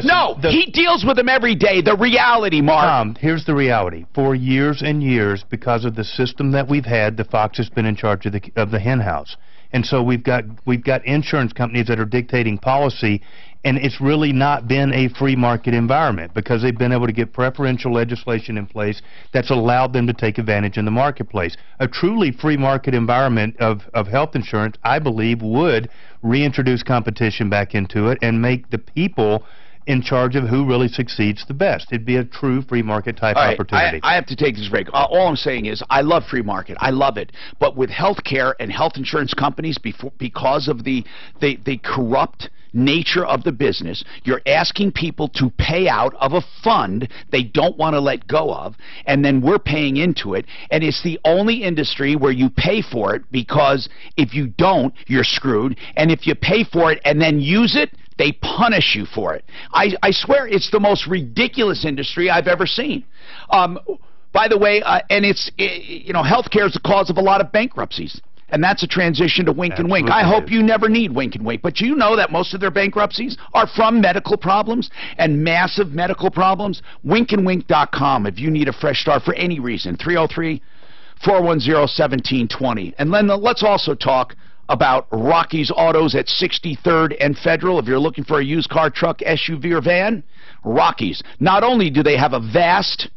He deals with them every day. The reality, Mark. Tom, here's the reality. For years and years, because of the system that we've had, the fox has been in charge of the hen house. And so we've got insurance companies that are dictating policy, and it's really not been a free market environment because they've been able to get preferential legislation in place that's allowed them to take advantage in the marketplace. A truly free market environment of health insurance, I believe, would reintroduce competition back into it and make the people in charge of who really succeeds the best. It'd be a true free market type opportunity. I have to take this break. All I'm saying is I love free market. I love it. But with healthcare and health insurance companies, because of the corrupt nature of the business, you're asking people to pay out of a fund they don't want to let go of, and then we're paying into it, and it's the only industry where you pay for it, because if you don't, you're screwed, and if you pay for it and then use it, they punish you for it. I swear it's the most ridiculous industry I've ever seen. By the way, and healthcare is the cause of a lot of bankruptcies. And that's a transition to Wink and Wink. I hope you never need Wink and Wink. But you know that most of their bankruptcies are from medical problems and massive medical problems. WinkandWink.com if you need a fresh start for any reason. 303-410-1720. And then let's also talk about Rocky's Autos at 63rd and Federal. If you're looking for a used car, truck, SUV, or van, Rocky's. Not only do they have a vast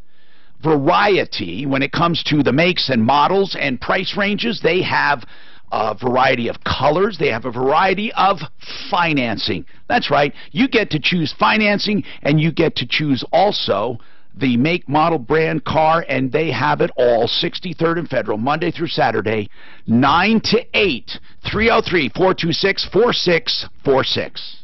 variety when it comes to the makes and models and price ranges, they have a variety of colors. They have a variety of financing. That's right. You get to choose financing, and you get to choose also the make, model, brand, car, and they have it all. 63rd and Federal, Monday through Saturday, 9 to 8. 303-426-4646.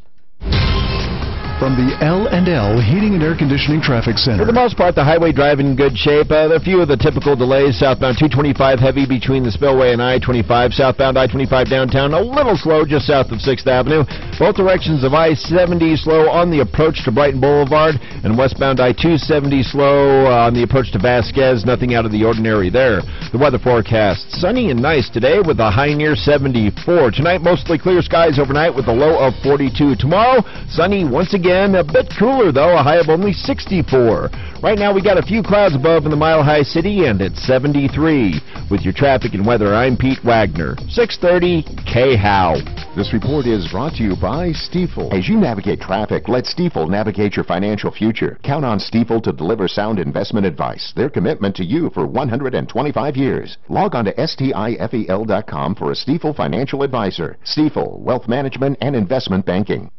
from the L&L Heating and Air Conditioning Traffic Center. For the most part, the highway drive in good shape. There are a few of the typical delays. Southbound 225 heavy between the Spillway and I-25. Southbound I-25 downtown a little slow just south of 6th Avenue. Both directions of I-70 slow on the approach to Brighton Boulevard, and westbound I-270 slow on the approach to Vasquez. Nothing out of the ordinary there. The weather forecast: sunny and nice today with a high near 74. Tonight, mostly clear skies overnight with a low of 42. Tomorrow, sunny once again, a bit cooler though, a high of only 64. Right now we got a few clouds above in the Mile High City and it's 73. With your traffic and weather, I'm Pete Wagner, 630 KHOW. This report is brought to you by Stifel. As you navigate traffic, let Stifel navigate your financial future. Count on Stifel to deliver sound investment advice. Their commitment to you for 125 years. Log on to stifel.com for a Stifel financial advisor. Stifel, wealth management and investment banking.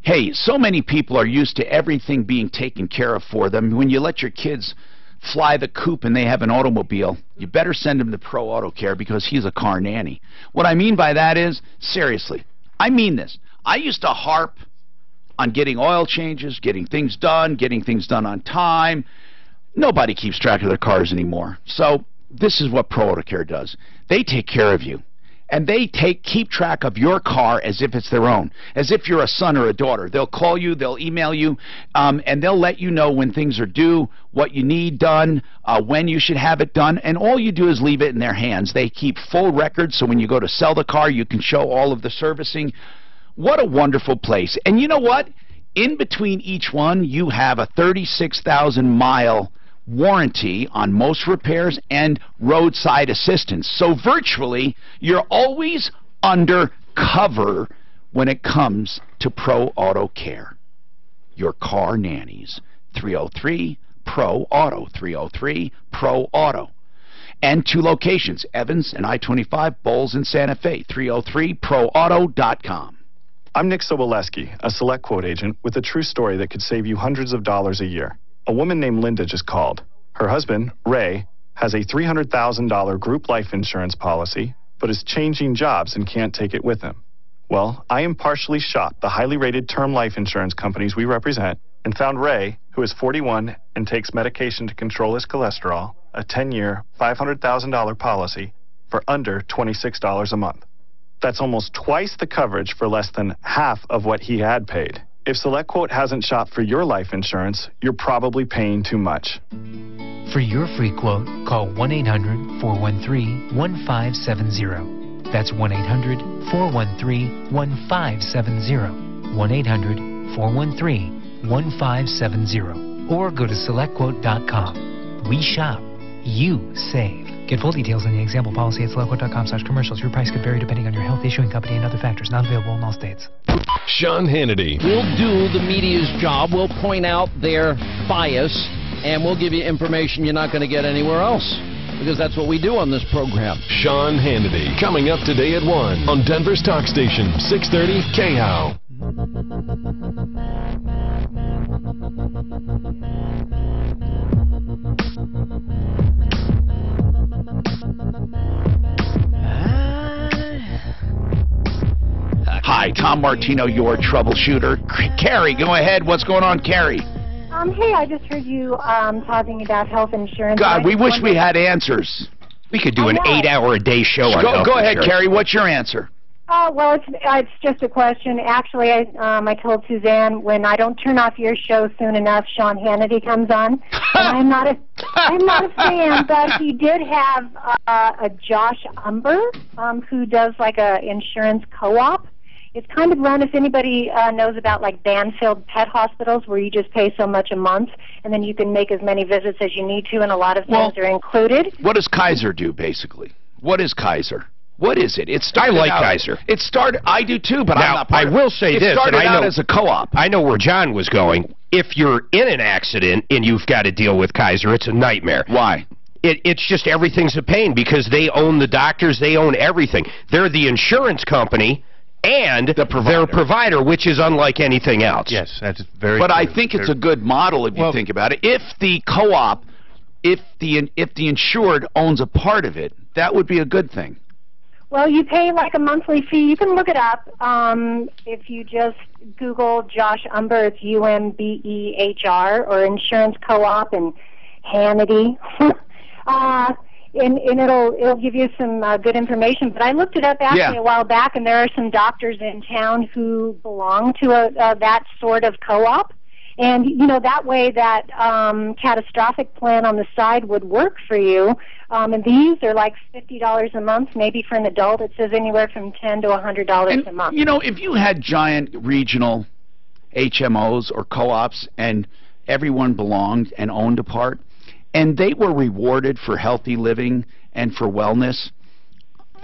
Hey, so many people are used to everything being taken care of for them. When you let your kids fly the coop and they have an automobile, you better send them to Pro Auto Care because he's a car nanny. What I mean by that is, seriously, I mean this. I used to harp on getting oil changes, getting things done on time. Nobody keeps track of their cars anymore. So this is what Pro Auto Care does. They take care of you. And they keep track of your car as if it's their own, as if you're a son or a daughter. They'll call you, they'll email you, and they'll let you know when things are due, what you need done, when you should have it done, and all you do is leave it in their hands. They keep full records, so when you go to sell the car, you can show all of the servicing. What a wonderful place. And you know what? In between each one, you have a 36,000-mile warranty on most repairs and roadside assistance. So virtually, you're always under cover when it comes to Pro Auto Care. Your car nannies. 303-PRO-AUTO. 303-PRO-AUTO. And 2 locations, Evans and I-25, Bowles and Santa Fe. 303-PROAuto.com. I'm Nick Soboleski, a Select Quote agent with a true story that could save you hundreds of dollars a year. A woman named Linda just called. Her husband, Ray, has a $300,000 group life insurance policy, but is changing jobs and can't take it with him. Well, I impartially shopped the highly rated term life insurance companies we represent and found Ray, who is 41 and takes medication to control his cholesterol, a 10-year, $500,000 policy for under $26 a month. That's almost twice the coverage for less than half of what he had paid. If SelectQuote hasn't shopped for your life insurance, you're probably paying too much. For your free quote, call 1-800-413-1570. That's 1-800-413-1570. 1-800-413-1570. Or go to SelectQuote.com. We shop. You save. Get full details on the example policy at SelectQuote.com/commercials. Your price could vary depending on your health, issuing company, and other factors. Not available in all states. Sean Hannity. We'll do the media's job. We'll point out their bias, and we'll give you information you're not going to get anywhere else, because that's what we do on this program. Sean Hannity, coming up today at 1 on Denver's Talk Station, 630 KHOW. Hi, Tom Martino, your troubleshooter. Carrie, go ahead. What's going on, Carrie? Hey, I just heard you talking about health insurance. God, we wish we had answers. We could do an 8-hour-a-day show on health Go ahead, insurance. Carrie. What's your answer? Well, it's just a question. Actually, I told Suzanne when I don't turn off your show soon enough, Sean Hannity comes on. And I'm not a fan, but he did have a Josh Umber who does like a insurance co-op. It's kind of run, if anybody knows about like Banfield pet hospitals, where you just pay so much a month, and then you can make as many visits as you need to, and a lot of things are included. What does Kaiser do, basically? What is Kaiser? What is it? I like Kaiser. It started. I do too, but now, I'm not part I will say this. It started out as a co-op. I know where John was going. If you're in an accident and you've got to deal with Kaiser, it's a nightmare. Why? It's just everything's a pain because they own the doctors, they own everything. They're the insurance company and their provider, which is unlike anything else. Yes, that's very But true. I think it's a good model if you think about it. If the co-op, if the insured owns a part of it, that would be a good thing. Well, you pay like a monthly fee. You can look it up. If you just Google Josh Umber, it's UMBEHR, or Insurance Co-op and Hannity. And it'll give you some good information. But I looked it up actually a while back, and there are some doctors in town who belong to that sort of co-op. And, you know, that way that catastrophic plan on the side would work for you. And these are like $50 a month. Maybe for an adult it says anywhere from $10 to $100 a month. You know, if you had giant regional HMOs or co-ops and everyone belonged and owned a part, and they were rewarded for healthy living and for wellness,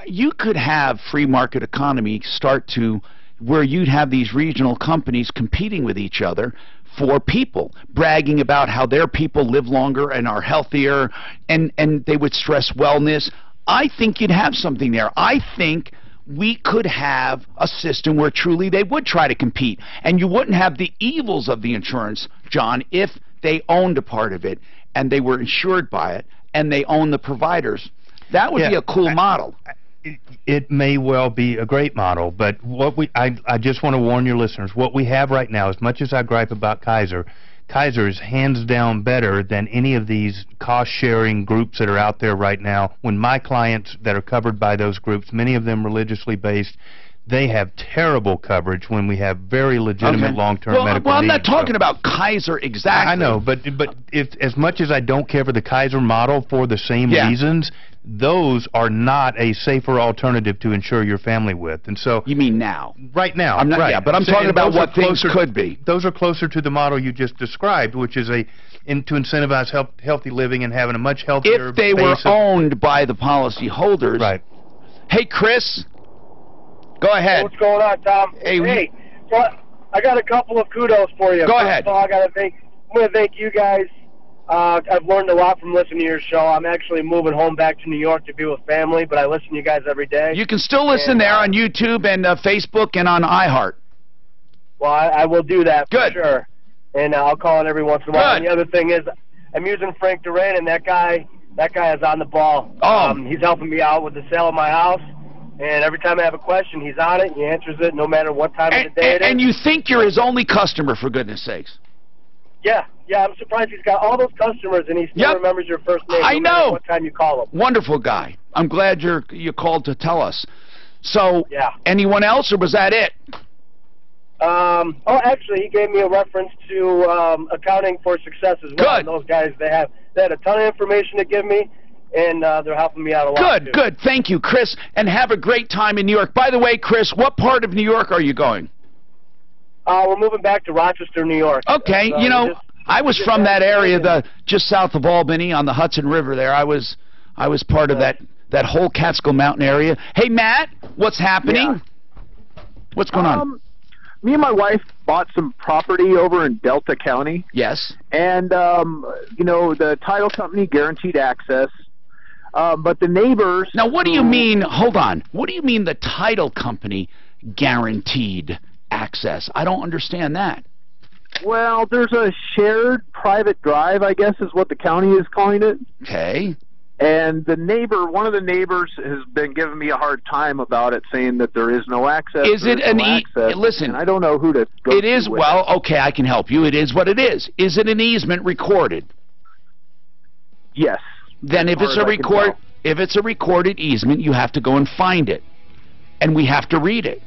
you could have free market economy start to where you'd have these regional companies competing with each other for people, bragging about how their people live longer and are healthier, and they would stress wellness. I think you'd have something there. I think we could have a system where truly they would try to compete, and you wouldn't have the evils of the insurance, John, if they owned a part of it and they were insured by it and they own the providers. That would be a cool model. It may well be a great model, but what I just want to warn your listeners, what we have right now, as much as I gripe about Kaiser is hands down better than any of these cost-sharing groups that are out there right now. When my clients that are covered by those groups, many of them religiously based, they have terrible coverage when we have very legitimate long-term medical needs. Well, I'm not talking about Kaiser exactly. I know, but if as much as I don't care for the Kaiser model for the same reasons, those are not a safer alternative to insure your family with. And so you mean now? Right now, I'm not, right. Yeah, but I'm talking about what things could be. Those are closer to the model you just described, which is to incentivize healthy living and having a much healthier. If they were owned by the policy holders, right? Hey, Chris. Go ahead. Hey, what's going on, Tom? Hey, so I got a couple of kudos for you. Go ahead. First of all, I'm going to thank you guys. I've learned a lot from listening to your show. I'm actually moving home back to New York to be with family, but I listen to you guys every day. You can still listen there on YouTube and Facebook and on iHeart. Well, I will do that for Good. sure. And I'll call in every once in a while. And the other thing is, I'm using Frank Duran, and that guy is on the ball. He's helping me out with the sale of my house. And every time I have a question, he's on it. He answers it no matter what time of the day it is. And you think you're his only customer, for goodness sakes. Yeah, I'm surprised he's got all those customers, and he still remembers your first name. I no know. matter what time you call him. Wonderful guy. I'm glad you called to tell us. So, anyone else, or was that it? Actually, he gave me a reference to Accounting for Success as well. Good. And those guys, they had a ton of information to give me. And they're helping me out a lot. Good. Thank you, Chris. And have a great time in New York. By the way, Chris, what part of New York are you going? We're moving back to Rochester, New York. Okay. I was from that area, just south of Albany on the Hudson River there. I was part of that whole Catskill Mountain area. Hey, Matt, what's happening? What's going on? Me and my wife bought some property over in Delta County. Yes. And, the title company guaranteed access. But the neighbors... Now, what do you mean, hold on, what do you mean the title company guaranteed access? I don't understand that. Well, there's a shared private drive, I guess is what the county is calling it. Okay. And one of the neighbors has been giving me a hard time about it, saying that there is no access. Is it an listen, I don't know who to go It is, well, okay, I can help you. It is what it is. Is it an easement recorded? Yes. Then if it's a recorded easement, you have to go and find it. And we have to read it.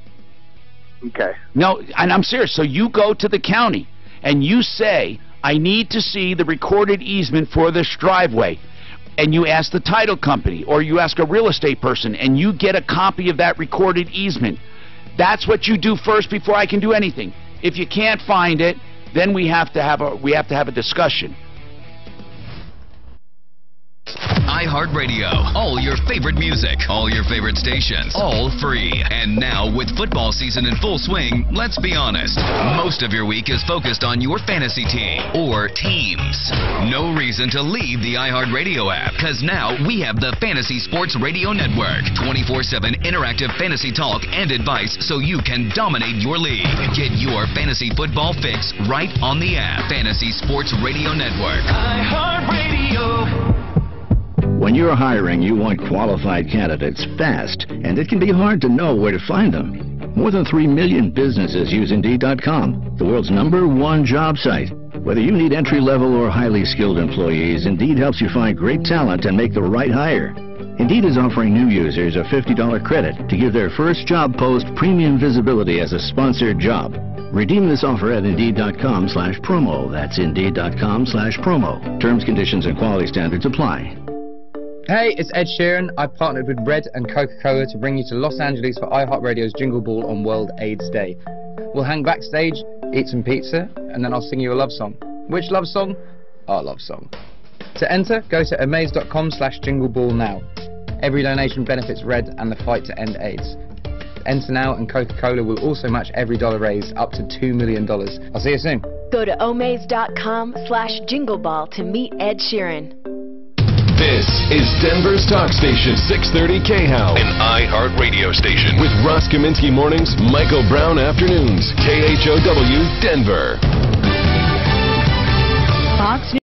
Okay. No, and I'm serious. So you go to the county and you say, I need to see the recorded easement for this driveway. And you ask the title company or you ask a real estate person and you get a copy of that recorded easement. That's what you do first before I can do anything. If you can't find it, then we have to have a discussion. iHeartRadio. All your favorite music, all your favorite stations, all free. And now, with football season in full swing, let's be honest, most of your week is focused on your fantasy team or teams. No reason to leave the iHeartRadio app, because now we have the Fantasy Sports Radio Network. 24/7 interactive fantasy talk and advice so you can dominate your league. Get your fantasy football fix right on the app. Fantasy Sports Radio Network. iHeartRadio. When you're hiring, you want qualified candidates fast, and it can be hard to know where to find them. More than 3 million businesses use Indeed.com, the world's #1 job site. Whether you need entry-level or highly skilled employees, Indeed helps you find great talent and make the right hire. Indeed is offering new users a $50 credit to give their first job post premium visibility as a sponsored job. Redeem this offer at Indeed.com/promo. That's Indeed.com/promo. Terms, conditions, and quality standards apply. Hey, it's Ed Sheeran. I've partnered with Red and Coca-Cola to bring you to Los Angeles for iHeartRadio's Jingle Ball on World AIDS Day. We'll hang backstage, eat some pizza, and then I'll sing you a love song. Which love song? Our love song. To enter, go to amaze.com/jingleball now. Every donation benefits Red and the fight to end AIDS. Enter now, and Coca-Cola will also match every dollar raised up to $2 million. I'll see you soon. Go to omaze.com/jingleball to meet Ed Sheeran. This is Denver's Talk Station, 630 KHOW, an iHeart radio station with Ross Kaminsky mornings, Michael Brown afternoons, KHOW Denver. Fox